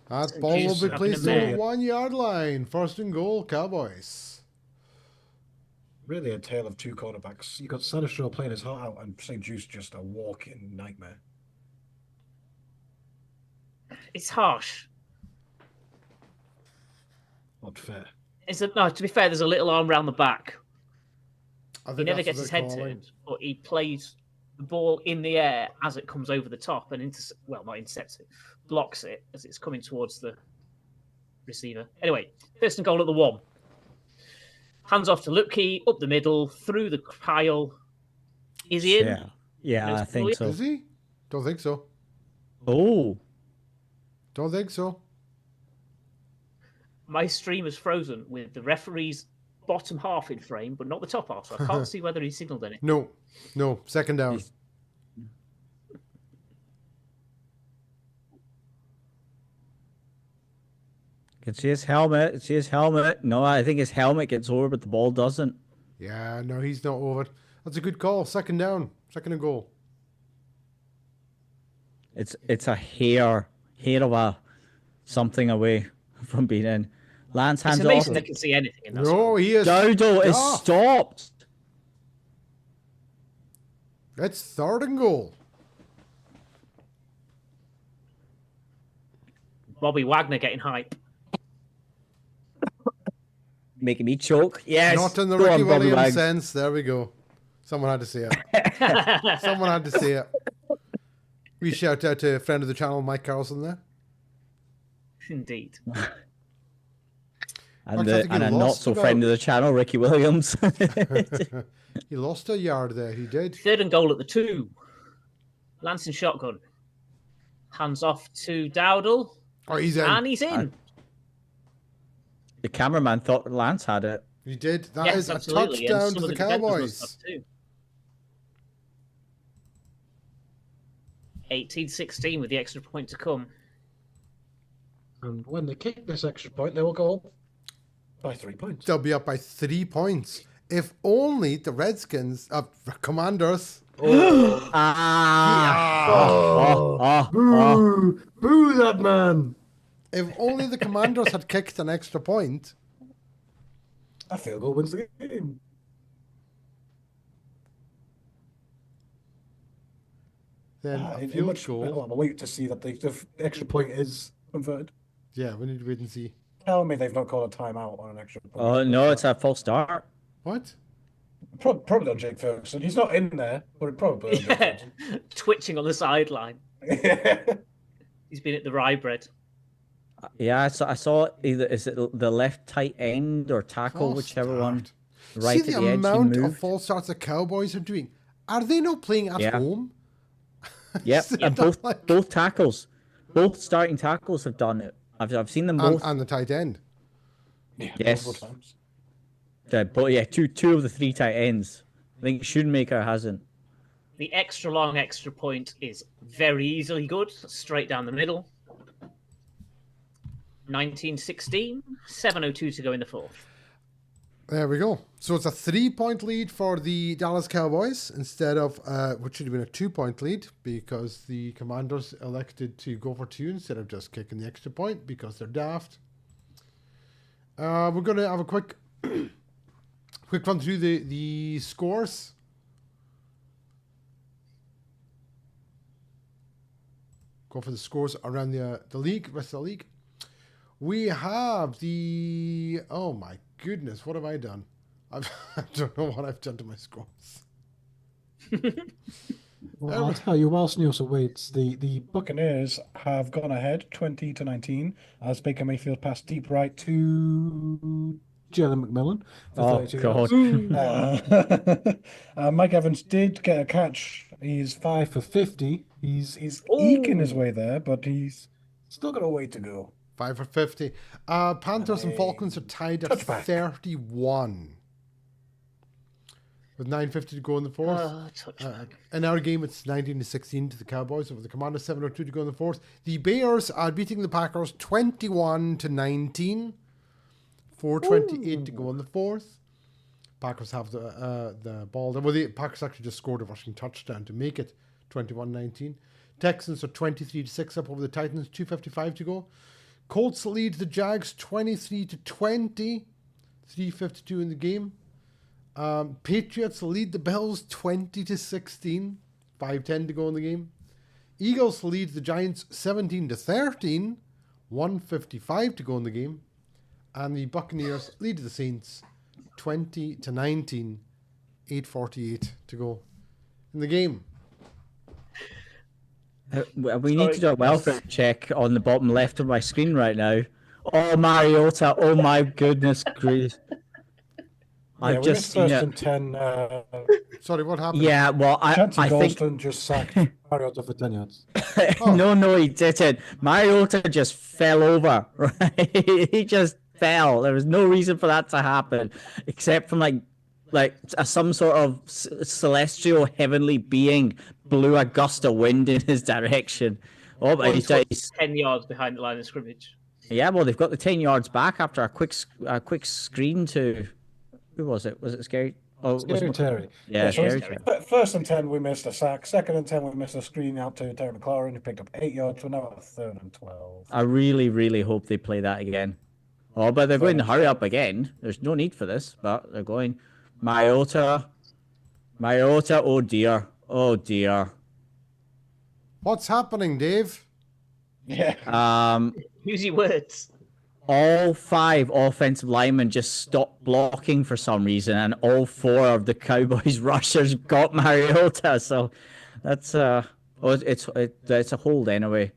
That St. ball will Jude's be having a placed on the minute. 1 yard line. First and goal, Cowboys. Really a tale of two quarterbacks. You got Sanishaw playing his heart out, and St. Jude's just a walk-in nightmare. It's harsh. Not fair. No, to be fair, there's a little arm round the back. I He think never that's gets what his they're head calling. turned, but he plays the ball in the air as it comes over the top and not intercepts it, blocks it as it's coming towards the receiver. Anyway, first and goal at the 1. Hands off to Lupke, up the middle, through the pile. Is he in? Yeah, I think so. Is he? Don't think so. Oh, Don't think so. My stream is frozen with the referee's bottom half in frame, but not the top half, so I can't see whether he signalled any. No. Second down. can see his helmet. See his helmet. No, I think his helmet gets over, but the ball doesn't. Yeah, no, he's not over. That's a good call. Second down. Second and goal. It's a hair of a something away from being in. Lance hands It's off. amazing they can see anything in that. No, he is. Dowdle is off. stopped. It's third and goal. Robbie Wagner getting hype. Making me choke. Yes. Not in the Go Ricky on, Bobby Williams Wags. sense. There we go. Someone had to say it. Someone had to say it. We shout out to a friend of the channel, Mike Carlson there. Indeed. And, Fact, I think he a lost not so about- friend of the channel, Ricky Williams. He lost a yard there. He did. Third and goal at the 2. Lancing shotgun. Hands off to Dowdle. Oh, he's in. And he's in. The cameraman thought Lance had it. He did. That Yes, is a absolutely. And touchdown some to of the defenders must Cowboys. have too. 18-16 with the extra point to come. And when they kick this extra point, they will go up by 3 points. They'll be up by 3 points. If only the Redskins, Commanders. Oh, boo that man! If only the Commanders had kicked an extra point. A field goal wins the game. Then a In field much goal. I'll wait to see that the extra point is converted. Yeah, we need to wait and see. Tell me they've not called a timeout on an extra point. Oh, no, it's a false start. What? Probably on Jake Ferguson. He's not in there, but it probably. On Jake Yeah. Ferguson. Twitching on the sideline. He's been at the rye bread. Yeah, I saw either, is it the left tight end or tackle, False whichever one. start. Right See at the the edge, he amount of moved. false starts the Cowboys are doing. Are they not playing at Yeah. home? Yep, Is it and not like- both tackles, both starting tackles have done it. I've seen them and, both. and the tight end. Yeah, Yes. multiple times. But yeah, two of the 3 tight ends. I think Schoonmaker hasn't. The extra long extra point is very easily good. Straight down the middle. 19-16. 7:02 to go in the 4th. There we go. So it's a 3-point lead for the Dallas Cowboys instead of what should have been a 2-point lead because the Commanders elected to go for 2 instead of just kicking the extra point because they're daft. We're going to have a quick run through the scores. Go for the scores around the league, rest of the league. We have the... Oh my goodness, what have I done? I don't know what I've done to my scores. Well, I'll tell you, whilst Nielsen waits, the Buccaneers have gone ahead 20-19 as Baker Mayfield passed deep right to Jalen McMillan. For Oh, 32 God. yards. Mike Evans did get a catch. He's 5 for 50. He's eking his way there, but he's still got a way to go. 5 for 50. Panthers and Falcons are tied at touchback. 31. With 9:50 to go in the fourth. Touchback. In our game, it's 19-16 to the Cowboys over the Commanders. 7:02 to go in the fourth. The Bears are beating the Packers 21-19. 4:28 to go in the fourth. Packers have the ball. Well, the Packers actually just scored a rushing touchdown to make it 21-19. Texans are 23-6 up over the Titans. 2:55 to go. Colts lead the Jags 23-20. 3:52 in the game. Patriots lead the Bills 20-16. 5:10 to go in the game. Eagles lead the Giants 17-13. 1:55 to go in the game. And the Buccaneers lead the Saints 20-19. 8:48 to go in the game. We need to do a welfare check on the bottom left of my screen right now. Oh, Mariota. Oh, my goodness gracious. I've we just missed seen first it. and 10. Sorry, what happened? Yeah, well, I Chancy think... Golston just sacked Mariota for 10 yards. No, he didn't. Mariota just fell over, right? He just fell. There was no reason for that to happen, except from some sort of celestial heavenly being blew a gust of wind in his direction. Oh, but he's 10 yards behind the line of scrimmage. yeah. Well, they've got the 10 yards back after a quick screen to who was it? Was it Scary? Oh, it Scary was Terry. Yeah, so Scary Terry. First and 10, we missed a sack. Second and 10, we missed a screen out to Terry McLaurin, who picked up 8 yards. We're now at 3rd and 12. I really, really hope they play that again. Oh, but they're going to hurry up again. There's no need for this, but they're going. Mariota. Oh dear. Oh dear. What's happening, Dave? Yeah. Use your words. All 5 offensive linemen just stopped blocking for some reason, and all 4 of the Cowboys rushers got Mariota. So that's it's a hold anyway.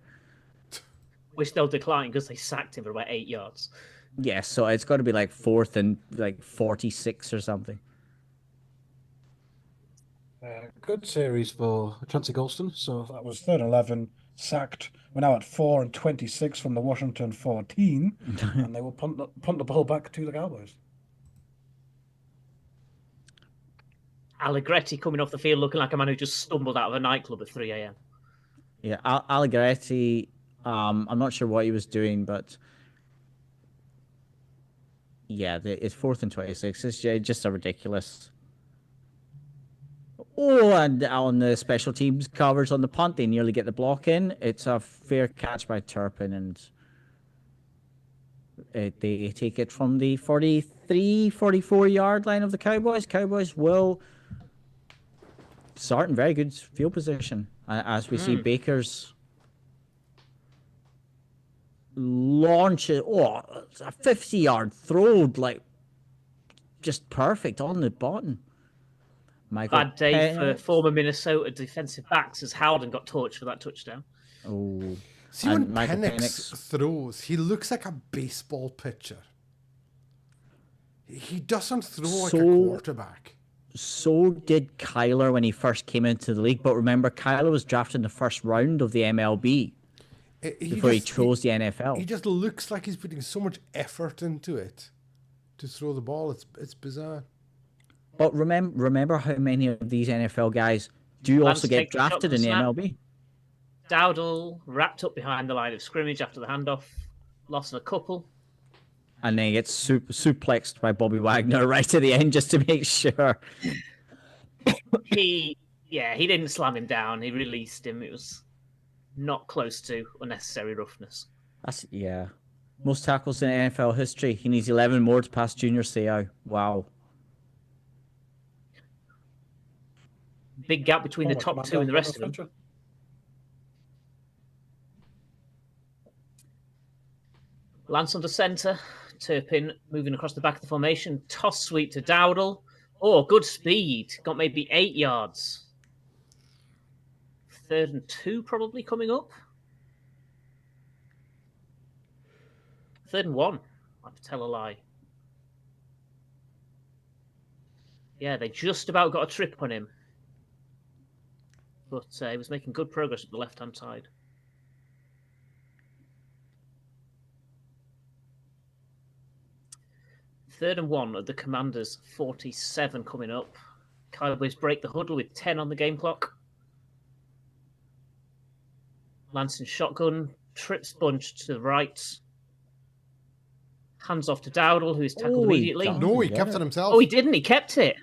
Which they'll decline because they sacked him for about 8 yards. Yeah, so it's got to be like 4th and like 46 or something. Good series for Chauncey Golston. So that was 3rd and 11, sacked. We're now at 4 and 26 from the Washington 14, and they will punt the ball back to the Cowboys. Allegretti coming off the field looking like a man who just stumbled out of a nightclub at 3 a.m. Yeah, Allegretti, I'm not sure what he was doing, but yeah, it's 4th and 26. It's just a ridiculous. Oh, and on the special teams covers on the punt, they nearly get the block in. It's a fair catch by Turpin, and they take it from the 43, 44-yard line of the Cowboys. Cowboys will start in very good field position. As we see Baker's launch, it's a 50-yard throw, like just perfect on the button. Bad day for former Minnesota defensive backs as Howden got torched for that touchdown. Oh, See, when Penix throws, he looks like a baseball pitcher. He doesn't throw like a quarterback. So did Kyler when he first came into the league. But remember, Kyler was drafted in the 1st round of the MLB before he chose the NFL. He just looks like he's putting so much effort into it to throw the ball. It's bizarre. But remember how many of these NFL guys do also get drafted in the MLB? Dowdle wrapped up behind the line of scrimmage after the handoff, lost a couple. And then he gets suplexed by Bobby Wagner right at the end just to make sure. He didn't slam him down. He released him. It was not close to unnecessary roughness. Yeah. Most tackles in NFL history. He needs 11 more to pass Junior Seau. Wow. Big gap between the top 2 and the rest of them. Lance under centre. Turpin moving across the back of the formation. Toss sweep to Dowdle. Oh, good speed. Got maybe 8 yards. 3rd and 2 probably coming up. 3rd and 1. I have to tell a lie. Yeah, they just about got a trip on him. But he was making good progress at the left-hand side. Third and 1 at the Commanders' 47 coming up. Cowboys break the huddle with 10 on the game clock. Lansing shotgun, trips bunch to the right. Hands off to Dowdle, who is tackled immediately. No, he kept it himself. Oh, he didn't. He kept it.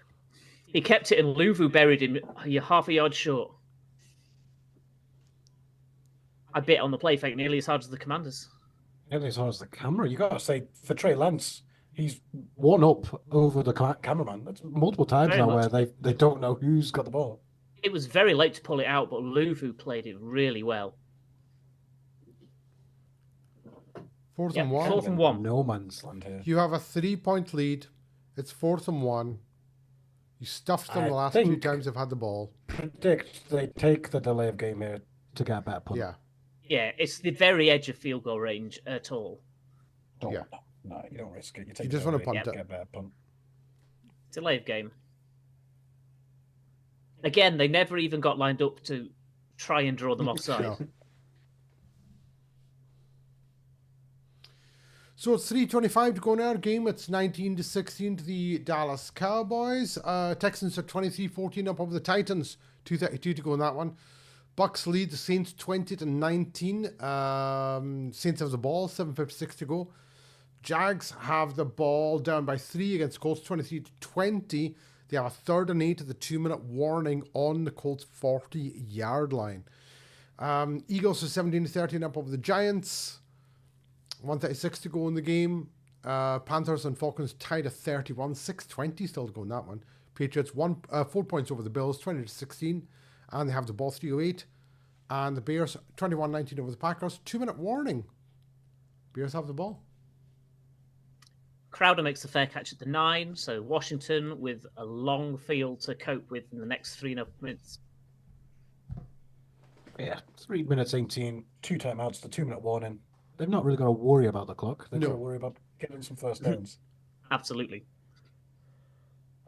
He kept it, and Luvu buried him half a yard short. I bit on the play fake nearly as hard as the Commanders. Nearly as hard as the camera. You got to say, for Trey Lance, he's worn up over the cameraman. That's multiple times very now much. Where they don't know who's got the ball. It was very late to pull it out, but Luvu played it really well. Fourth and 1. 4th and 1. No man's land here. You have a 3-point lead. It's 4th and 1. You stuffed them the last 2 times they've had the ball. Predict they take the delay of game here to get a better punt. Yeah. Yeah, it's the very edge of field goal range at all. No, you don't risk it. You just want to punt it. Get a better punt. Delay of game. Again, they never even got lined up to try and draw them offside. No. So it's 3:25 to go in our game. It's 19-16 to the Dallas Cowboys. Texans are 23-14 up over the Titans. 2:32 to go in that one. Bucks lead the Saints 20-19. Saints have the ball, 7:56 to go. Jags have the ball down by 3 against Colts 23-20. They have a 3rd and 8 at the 2-minute warning on the Colts 40-yard line. Eagles are 17-13 up over the Giants. 1:36 to go in the game. Panthers and Falcons tied at 31. 6:20 still to go in that one. Patriots 4 points over the Bills, 20-16. And they have the ball 3:08. And the Bears 21-19 over the Packers. 2-minute warning Bears have the ball. Crowder makes the fair catch at the 9, so Washington with a long field to cope with in the next 3.5 minutes. Yeah, 3 minutes 18, 2 timeouts, the 2-minute warning. They've not really got to worry about the clock. They've got to worry about getting some first downs. Absolutely.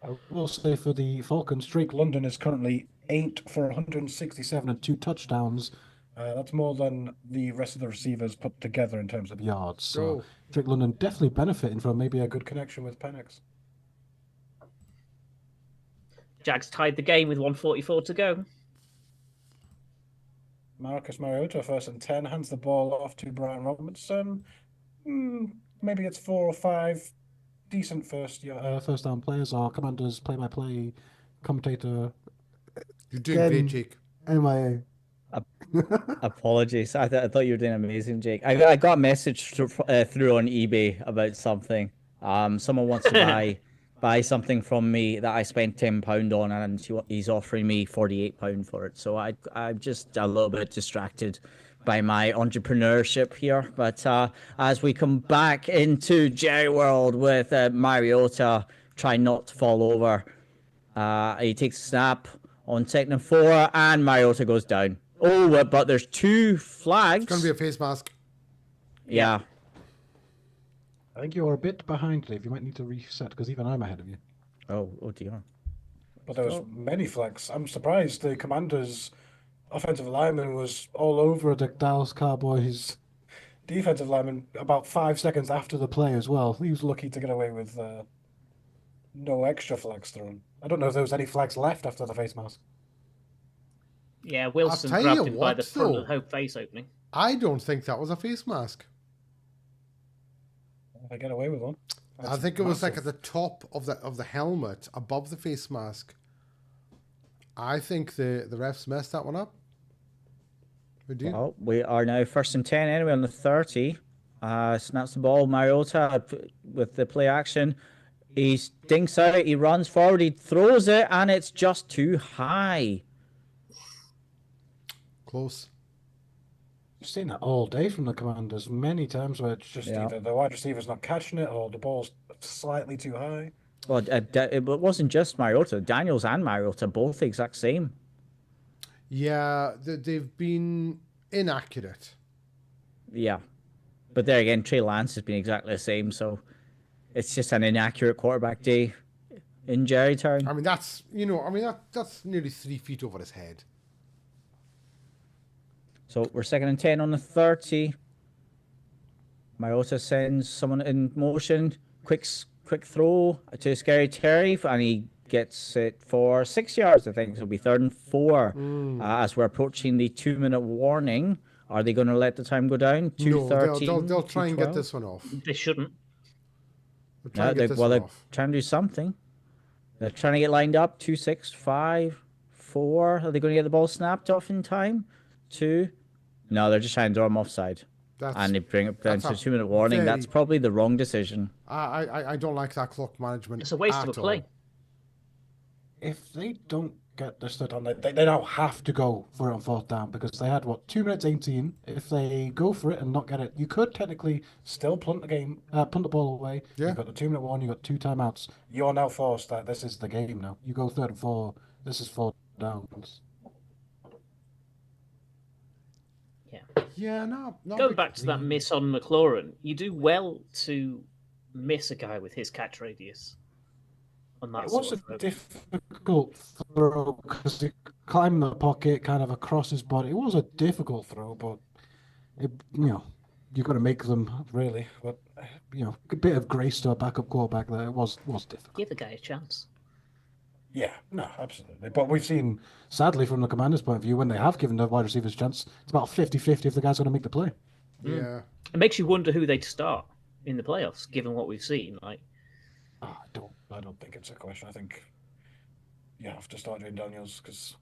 I will say for the Falcons, Drake London is currently 8 for 167 and 2 touchdowns. That's more than the rest of the receivers put together in terms of yards. So Drake London definitely benefiting from maybe a good connection with Penix. Jags tied the game with 1:44 to go. Marcus Mariota, 1st and 10, hands the ball off to Brian Robinson. Maybe it's 4 or 5 decent first down players or Commanders play-by-play commentator. You're doing great, Jake. MIA. Apologies. I thought you were doing amazing, Jake. I got a message through on eBay about something. Someone wants to buy something from me that I spent £10 on, and he's offering me £48 for it. So I'm just a little bit distracted by my entrepreneurship here. But as we come back into Jerry World with Mariota trying not to fall over, he takes a snap on 2nd and 4, and Mariota goes down. Oh, but there's 2 flags. It's going to be a face mask. Yeah. I think you're a bit behind, Dave. You might need to reset because even I'm ahead of you. Oh dear. But there was many flags. I'm surprised the Commanders' offensive lineman was all over the Dallas Cowboys' defensive lineman about 5 seconds after the play as well. He was lucky to get away with no extra flags thrown. I don't know if there was any flags left after the face mask. Yeah, Wilson grabbed him by the front of the face opening. I don't think that was a face mask. I get away with one. I think it was like at the top of the helmet, above the face mask. I think the refs messed that one up. Well, we are now 1st and 10 anyway on the 30. Snaps the ball. Mariota with the play action. He dinks out. He runs forward. He throws it, and it's just too high. Close. I've seen that all day from the Commanders many times where it's just either the wide receiver's not catching it or the ball's slightly too high. Well, it wasn't just Mariota. Daniels and Mariota both the exact same. Yeah, they've been inaccurate. Yeah. But there again, Trey Lance has been exactly the same, so it's just an inaccurate quarterback day in Jerrytown. I mean, that's nearly 3 feet over his head. So we're 2nd and 10 on the 30. Mariota sends someone in motion. Quick throw to Scary Terry, and he gets it for 6 yards, I think. So it'll be 3rd and 4 as we're approaching the 2-minute warning. Are they going to let the time go down? 2:13. No, they'll try and get this one off. They shouldn't. They're trying to do something. They're trying to get lined up. 2, 6, 5, 4. Are they going to get the ball snapped off in time? 2. No, they're just trying to throw him offside. And they bring it down to a 2-minute warning. That's probably the wrong decision. I don't like that clock management. It's a waste of a play. If they don't get this done, they now have to go for it on 4th down because they had 2 minutes 18. If they go for it and not get it, you could technically still punt the ball away. Yeah. You've got the 2-minute warning, you've got 2 timeouts. You're now forced that this is the game now. You go 3rd and 4. This is 4 downs. Yeah, no. Going back to that miss on McLaurin, you do well to miss a guy with his catch radius. On that it was a difficult throw because he climbed the pocket kind of across his body. It was a difficult throw, but you've got to make them really. But a bit of grace to a backup quarterback there. It was difficult. Give the guy a chance. Yeah, no, absolutely. But we've seen, sadly, from the Commanders' point of view, when they have given the wide receivers a chance, it's about 50-50 if the guy's going to make the play. Yeah. It makes you wonder who they'd start in the playoffs, given what we've seen. I don't think it's a question. I think you have to start Jane Daniels because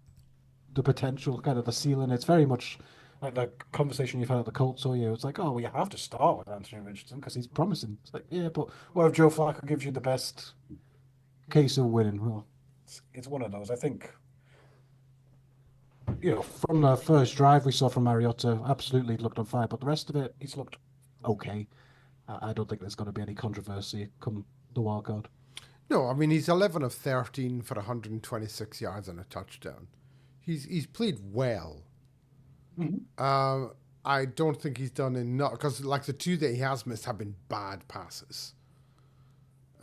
the potential, kind of the ceiling, it's very much like the conversation you've had at the Colts all year. It's like, oh, well, you have to start with Anthony Richardson because he's promising. It's like, yeah, but what if Joe Flacco gives you the best case of winning? Well, it's one of those. I think, from the first drive we saw from Mariota, absolutely looked on fire. But the rest of it, he's looked okay. I don't think there's going to be any controversy come the wild card. No, I mean, he's 11 of 13 for 126 yards and a touchdown. He's played well. I don't think he's done enough, because like the 2 that he has missed have been bad passes.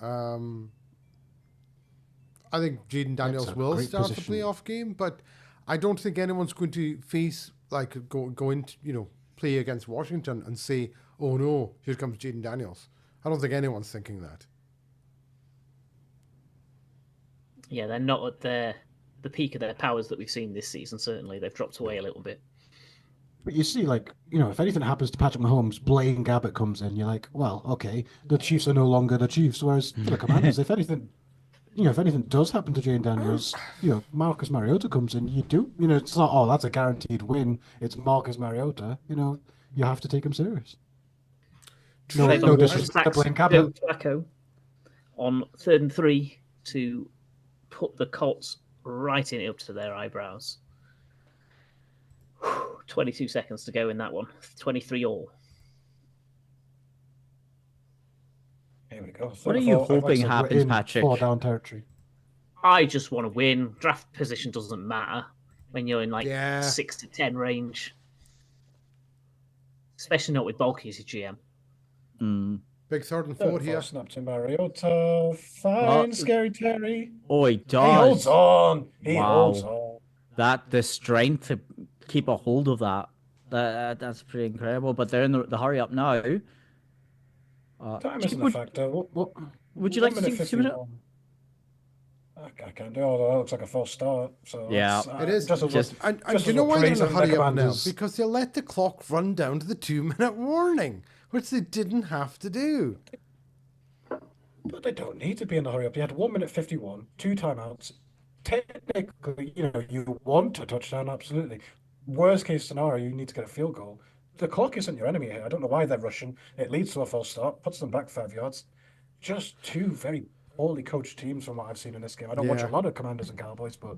I think Jaden Daniels will start the playoff game, but I don't think anyone's going to face, like, go into, play against Washington and say, oh no, here comes Jaden Daniels. I don't think anyone's thinking that. Yeah, they're not at the peak of their powers that we've seen this season, certainly. They've dropped away a little bit. But you see, like, if anything happens to Patrick Mahomes, Blaine Gabbert comes in, you're like, well, okay, the Chiefs are no longer the Chiefs. Whereas for the Commanders, if anything does happen to Jane Daniels, Marcus Mariota comes in, it's not, oh, that's a guaranteed win. It's Marcus Mariota. You have to take him serious. No disrespect to Blaine Gabbert. Flacco on 3rd and 3 to put the Colts right in up to their eyebrows. 22 seconds to go in that one. 23 all. Here we go. What are you hoping happens, Patrick? 4 down territory. I just want to win. Draft position doesn't matter when you're in 6 to 10 range. Especially not with Bulky as your GM. Big 3rd and 4 here. Snap to Mariota. Fine, Scary Terry. Oh, he does. He holds on. He holds on. The strength to keep a hold of that's pretty incredible. But they're in the hurry up now. Time isn't a factor. Would you like to take 2 minutes? I can't do it. Although it looks like a false start. So yeah, it is. And just you know why they're in a hurry up now? Commanders. Because they let the clock run down to the 2-minute warning, which they didn't have to do. But they don't need to be in a hurry up. They had 1 minute 51, 2 timeouts. Technically, you want a touchdown, absolutely. Worst case scenario, you need to get a field goal. The clock isn't your enemy here. I don't know why they're rushing. It leads to a false start, puts them back 5 yards. Just 2 very poorly coached teams from what I've seen in this game. I don't watch a lot of Commanders and Cowboys, but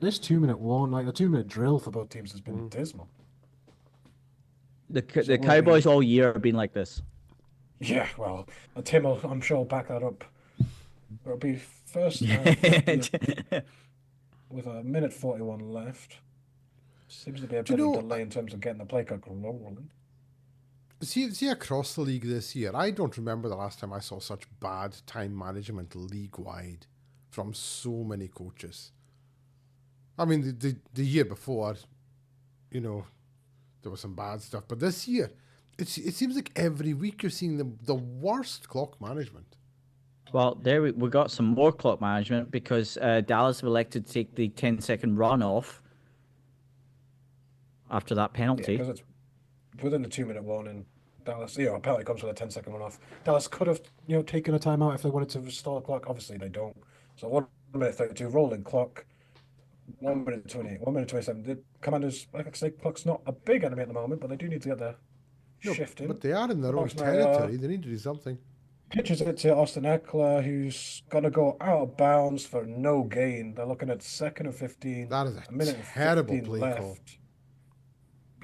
this 2-minute warn, like the 2-minute drill for both teams has been dismal. The Cowboys all year have been like this. Yeah, well, Tim will, I'm sure, back that up. It'll be first with a minute 41 left. Seems to be a bit of delay in terms of getting the play clock rolling. See, across the league this year, I don't remember the last time I saw such bad time management league-wide from so many coaches. I mean, the year before, there was some bad stuff. But this year, it seems like every week you're seeing the worst clock management. Well, there we got some more clock management because Dallas have elected to take the 10-second run off after that penalty. Yeah, because it's within the 2-minute warning. Dallas, a penalty comes with a 10-second run off. Dallas could have, taken a timeout if they wanted to restore the clock. Obviously, they don't. So 1 minute 32, rolling clock. 1 minute 28, 1 minute 27. The Commanders, like I say, clock's not a big enemy at the moment, but they do need to get their shift in. But they are in their own territory. They need to do something. Pitches it to Austin Eckler, who's going to go out of bounds for no gain. They're looking at 2nd and 15. That is a minute terrible play left. call.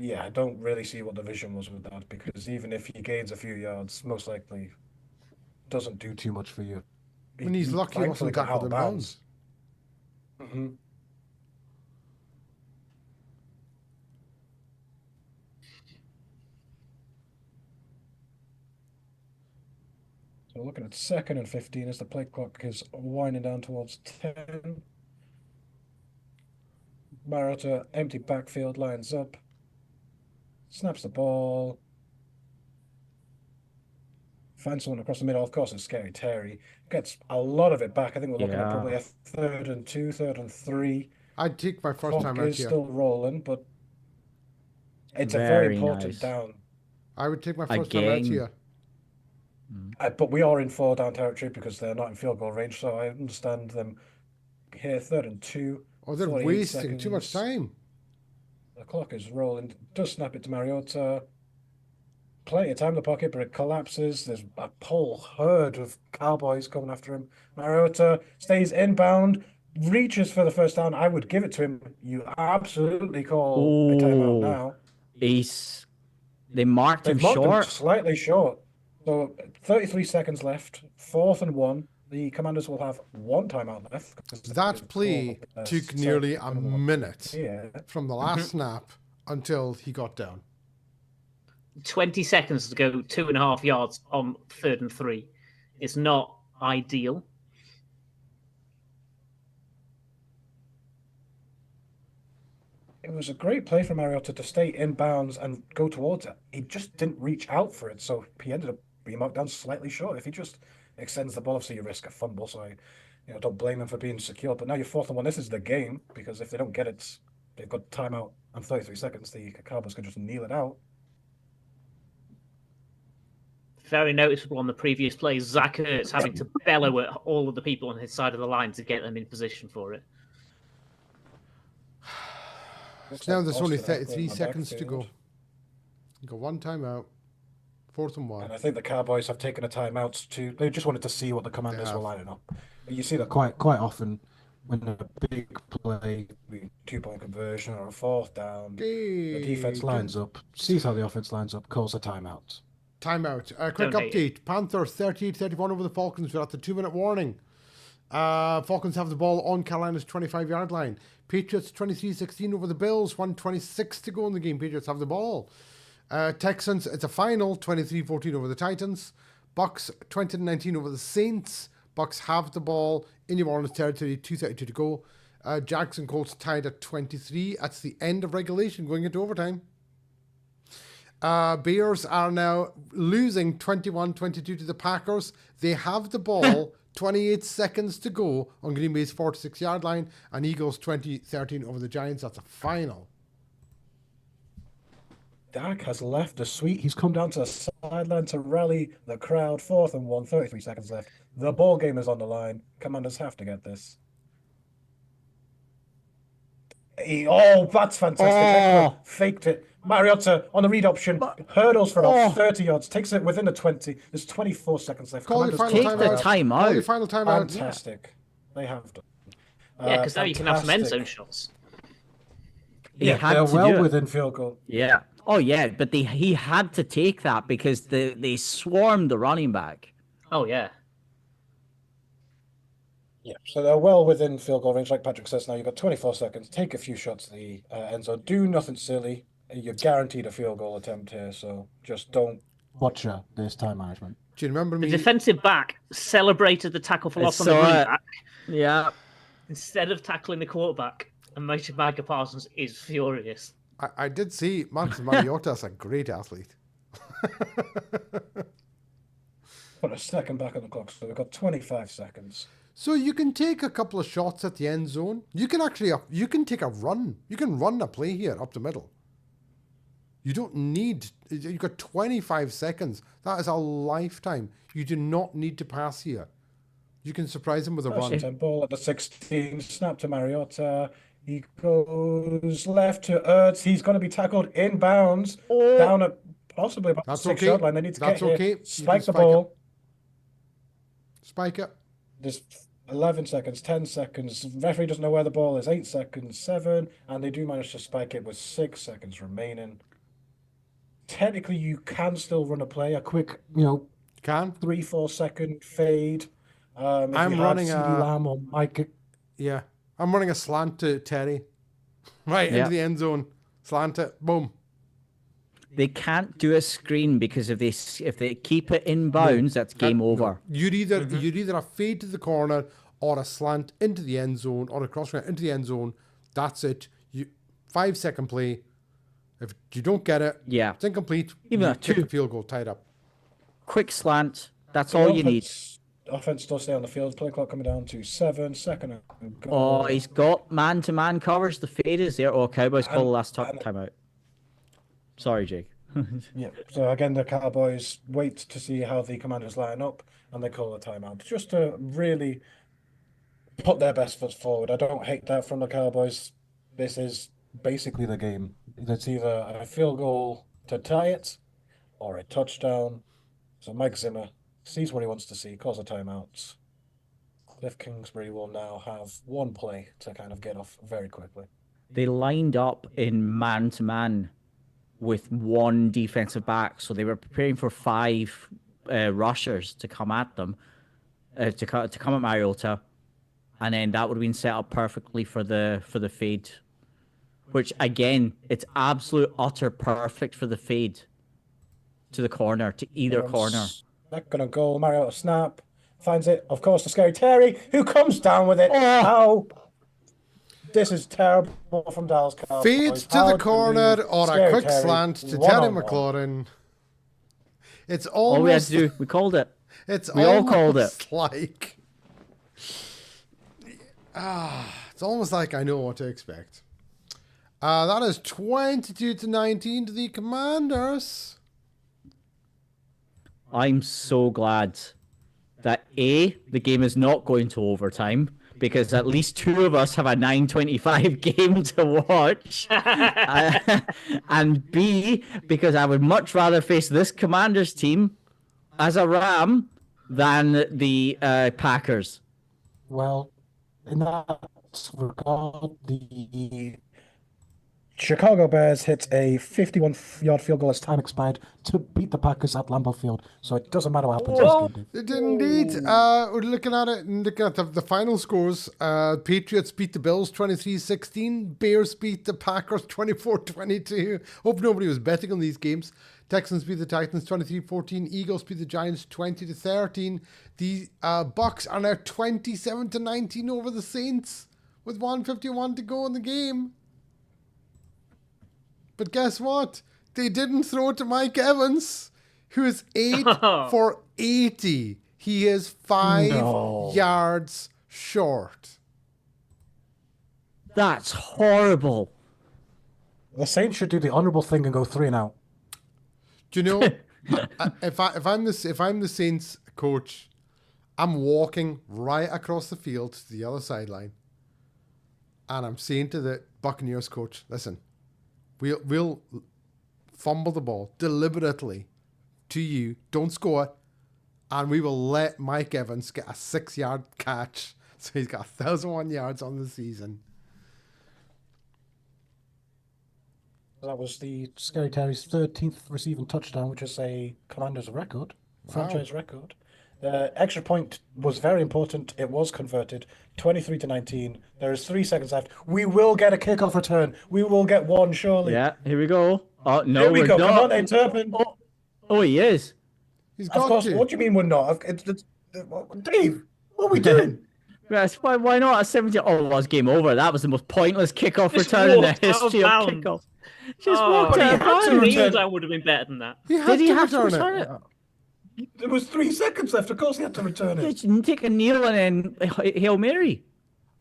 Yeah, I don't really see what the vision was with that, because even if he gains a few yards, most likely doesn't do too much for you. When he's lucky, he wasn't tackled in bounds. Mm-hmm. So we're looking at 2nd and 15 as the play clock is winding down towards 10. Mariota, empty backfield, lines up. Snaps the ball. Finds someone across the middle. Of course, it's Scary Terry. Gets a lot of it back. I think we're looking at probably a 3rd and 2, 3rd and 3. I'd take my first time out is here. Still rolling, but it's a very important down. I would take my first time out here. But we are in 4 down territory because they're not in field goal range, so I understand them here. 3rd and 2. Oh, they're wasting too much time. The clock is rolling. Does snap it to Mariota. Plenty of time in the pocket, but it collapses. There's a whole herd of Cowboys coming after him. Mariota stays inbound, reaches for the first down. I would give it to him. You absolutely call a timeout now. Ace. They marked him They've marked him short. slightly short. So 33 seconds left, 4th and 1. The Commanders will have 1 timeout left. That play took nearly a minute Yeah. from the last snap until he got down. 20 seconds to go 2.5 yards on 3rd and 3. It's not ideal. It was a great play from Mariota to stay in bounds and go towards it. He just didn't reach out for it, so he ended up being marked down slightly short. If he just extends the ball, obviously you risk a fumble, so I don't blame him for being secure. But now you're 4th and 1. This is the game, because if they don't get it, they've got timeout and 33 seconds. The Cowboys can just kneel it out. Very noticeable on the previous plays, Zach Ertz having to bellow at all of the people on his side of the line to get them in position for it. Now there's only 33 seconds to go. You got 1 timeout, 4th and 1. And I think the Cowboys have taken a timeout to. They just wanted to see what the Commanders were lining up. But you see that Quite often, when a big play 2-point conversion or a 4th down, Okay. the defense lines up, sees how the offense lines up, calls a timeout. Timeout. Quick Don't hate update. Panthers 38-31 over the Falcons. We're at the 2-minute warning. Falcons have the ball on Carolina's 25-yard line. Patriots 23-16 over the Bills. 1:26 to go in the game. Patriots have the ball. Texans, it's a final 23-14 over the Titans. Bucks 20-19 over the Saints. Bucks have the ball in New Orleans territory. 2:32 to go. Jags and Colts tied at 23. That's the end of regulation, going into overtime. Bears are now losing 21-22 to the Packers. They have the ball. 28 seconds to go on Green Bay's 46-yard line, and Eagles 20-13 over the Giants. That's a final. Dak has left the suite. He's come down to the sideline to rally the crowd. 4th and 1, 33 seconds left. The ball game is on the line. Commanders have to get this. That's fantastic. Faked it. Mariota on the read option, hurdles for about 30 yards, takes it within the 20. There's 24 seconds left. Call your final Take the timeout. Call your timeout. final timeout. Fantastic. They have done. Yeah, because now you can have some end fantastic. zone shots. He had They're to well do it. within field goal. Yeah. Oh yeah, but he had to take that because they swarmed the running back. Oh, yeah. Yeah, so they're well within field goal range, like Patrick says. Now you've got 24 seconds. Take a few shots at the end zone. Do nothing silly. You're guaranteed a field goal attempt here, so just don't. Watcher, this time management. Do you remember The me? defensive back celebrated the tackle for loss on the saw running it. back Yeah. instead of tackling the quarterback. And Micah Parsons is furious. I did see Marcus Mariota is a great athlete. Put a second back on the clock, so we've got 25 seconds. So you can take a couple of shots at the end zone. You can actually, you can take a run. You can run a play here up the middle. You don't need, you've got 25 seconds. That is a lifetime. You do not need to pass here. You can surprise him with a run. Ball at the 16, snap to Mariota. He goes left to Ertz. He's going to be tackled in bounds down at possibly about the That's 6-yard okay. line. They need to That's get okay. here. You Spike can the spike ball. Spike it. There's 11 seconds, 10 seconds. Referee doesn't know where the ball is. 8 seconds, 7, and they do manage to spike it with 6 seconds remaining. Technically, you can still run a play, a quick, Can? 3-4 second fade. If I'm you had running CeeDee Lamb or Mike. Yeah. I'm running a slant to Terry. Right, Yeah. into the end zone. Slant it. Boom. They can't do a screen because if they keep it in bounds, that's game over. You'd either a fade to the corner or a slant into the end zone or a cross into the end zone. That's it. 5-second play. If you don't get it, Yeah. it's incomplete. Even you a kick the two- field goal tied up. Quick slant. That's all you need. Offense still stay on the field. Play clock coming down to 7 seconds. Oh, he's got man-to-man covers. The fade is there. Oh, Cowboys call the last and- timeout. Sorry, Jake. Yeah. So again, the Cowboys wait to see how the Commanders line up, and they call a timeout just to really put their best foot forward. I don't hate that from the Cowboys. This is basically the game. It's either a field goal to tie it or a touchdown. So Mike Zimmer sees what he wants to see, calls a timeout. Cliff Kingsbury will now have one play to kind of get off very quickly. They lined up in man-to-man with one defensive back, so they were preparing for 5 rushers to come at them, to come at Mariota, and then that would have been set up perfectly for the fade, which again, it's absolute utter perfect for the fade to the corner, to either corner. Not gonna go. Mariota snap, finds it. Of course, the scary Terry, who comes down with it. Ow! This is terrible from Dallas Cowboys. Fades to the corner or a Scary quick Terry, slant to Terry one-on-one. McLaurin. It's All we had almost. to do, we called it. We all called it. Like. It's almost like I know what to expect. That is 22-19 to the Commanders. I'm so glad that A, the game is not going to overtime, because at least 2 of us have a 9:25 game to watch. And B, because I would much rather face this Commanders team as a Ram than the Packers. Well, in that regard, the Chicago Bears hit a 51-yard field goal as time time expired to beat the Packers at Lambeau Field, so it doesn't matter what happens Whoa. this game. It did indeed. We're looking at it and looking at the final scores. Patriots beat the Bills 23-16. Bears beat the Packers 24-22. Hope nobody was betting on these games. Texans beat the Titans 23-14. Eagles beat the Giants 20-13. The Bucks are now 27-19 over the Saints with 1:51 to go in the game. But guess what? They didn't throw it to Mike Evans, who is 8 for 80. He is 5 yards short. That's horrible. The Saints should do the honourable thing and go 3 and out. Do you know? if I'm the Saints coach, I'm walking right across the field to the other sideline, and I'm saying to the Buccaneers coach, "Listen, we'll fumble the ball deliberately to you. Don't score, and we will let Mike Evans get a 6-yard catch, so he's got 1,001 yards on the season." That was the Scary Terry's 13th receiving touchdown, which is a Commanders record, franchise record. The extra point was very important. It was converted, 23-19. There is 3 seconds left. We will get a kickoff return. We will get one, surely. Yeah, here we go. Oh, no, Here we we're go. not. Come on, Turpin. Oh, he is. He's Of got course. to. What do you mean we're not? Dave, what are we doing? Yes, why not? A 70. Oh, it was game over. That was the most pointless kickoff return in the walked out of history of bounds. kickoff. Just walked he out of had to bounds. return- That would have been better than that. He had Did he to have to return return it? There was 3 seconds left. Of course he had to return it. Did you take a kneel and then Hail Mary?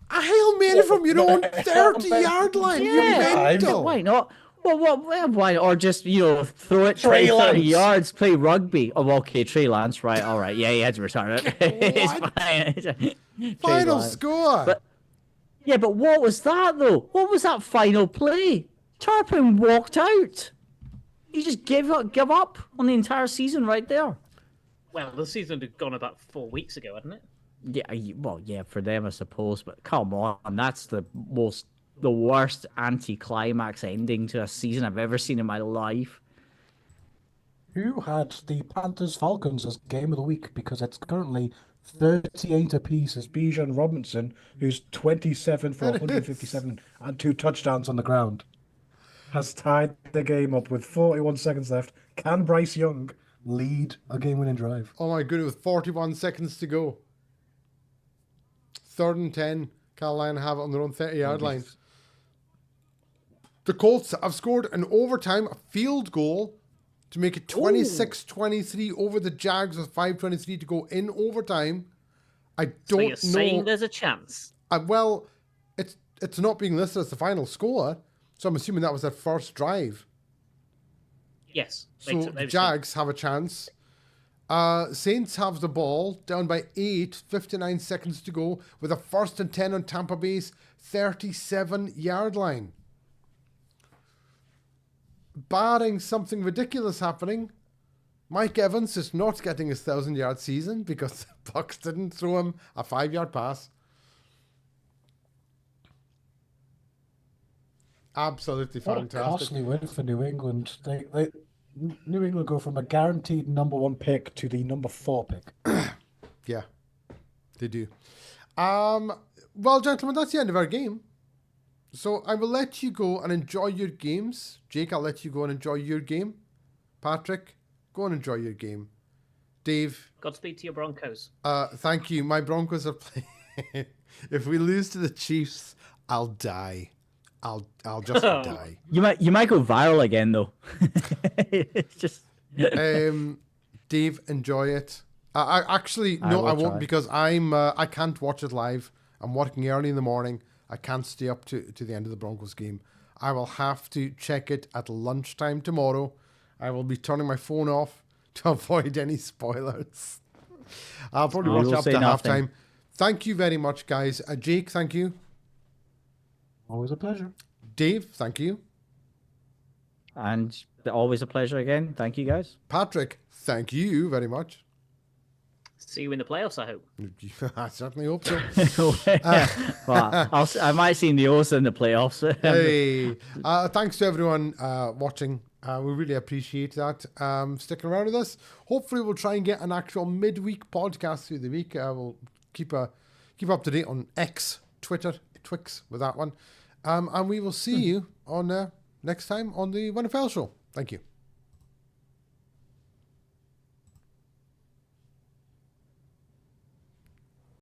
A Hail Mary from your own 30-yard line. Yeah. You're mental. Why not? Well, why? Or just, throw it Trey 20, 30 Lance. yards, play rugby. Oh, okay, Trey Lance, right, all right. Yeah, he had to return it. It's fine. Trey Final Lance. score. But- Yeah, but what was that, though? What was that final play? Turpin walked out. He just gave up on the entire season right there. Well, the season had gone about 4 weeks ago, hadn't it? Yeah, for them, I suppose. But come on, that's the worst anti-climax ending to a season I've ever seen in my life. Who had the Panthers Falcons as game of the week, because it's currently 38 apiece. It's Bijan Robinson, who's 27 for 157 and 2 touchdowns on the ground, has tied the game up with 41 seconds left. Can Bryce Young Lead a game-winning drive. Oh my goodness, with 41 seconds to go. 3rd and 10. Carolina have it on their own 30-yard line. The Colts have scored an overtime field goal to make it 26-23 over the Jags with 5:23 to go in overtime. I don't So you're know. saying there's a chance? Well, it's not being listed as the final score, so I'm assuming that was their first drive. Yes. So the Jags have a chance. Saints have the ball down by 8, 59 seconds to go with a 1st and 10 on Tampa Bay's 37-yard line. Barring something ridiculous happening, Mike Evans is not getting his 1,000-yard season because the Bucs didn't throw him a 5-yard pass. Absolutely What a fantastic. costly win for New England. New England go from a guaranteed number 1 pick to the number 4 pick. Yeah, they do. Well, gentlemen, that's the end of our game. So I will let you go and enjoy your games. Jake, I'll let you go and enjoy your game. Patrick, go and enjoy your game. Dave, Godspeed to your Broncos. thank you. My Broncos are playing. If we lose to the Chiefs, I'll die. I'll just die. You might go viral again though. It's just. Dave, enjoy it. I actually no, I won't try. because I can't watch it live. I'm working early in the morning. I can't stay up to the end of the Broncos game. I will have to check it at lunchtime tomorrow. I will be turning my phone off to avoid any spoilers. I'll probably watch will up say to nothing. halftime. Thank you very much, guys. Jake, thank you. Always a pleasure. Dave, thank you. And always a pleasure again. Thank you, guys. Patrick, thank you very much. See you in the playoffs, I hope. I certainly hope so. Well, I might see Neos in the playoffs. Hey, thanks to everyone watching. We really appreciate that. Sticking around with us. Hopefully, we'll try and get an actual midweek podcast through the week. We'll keep up to date on X, Twitter, Twix with that one. And we will see you on next time on the WINFL show. Thank you.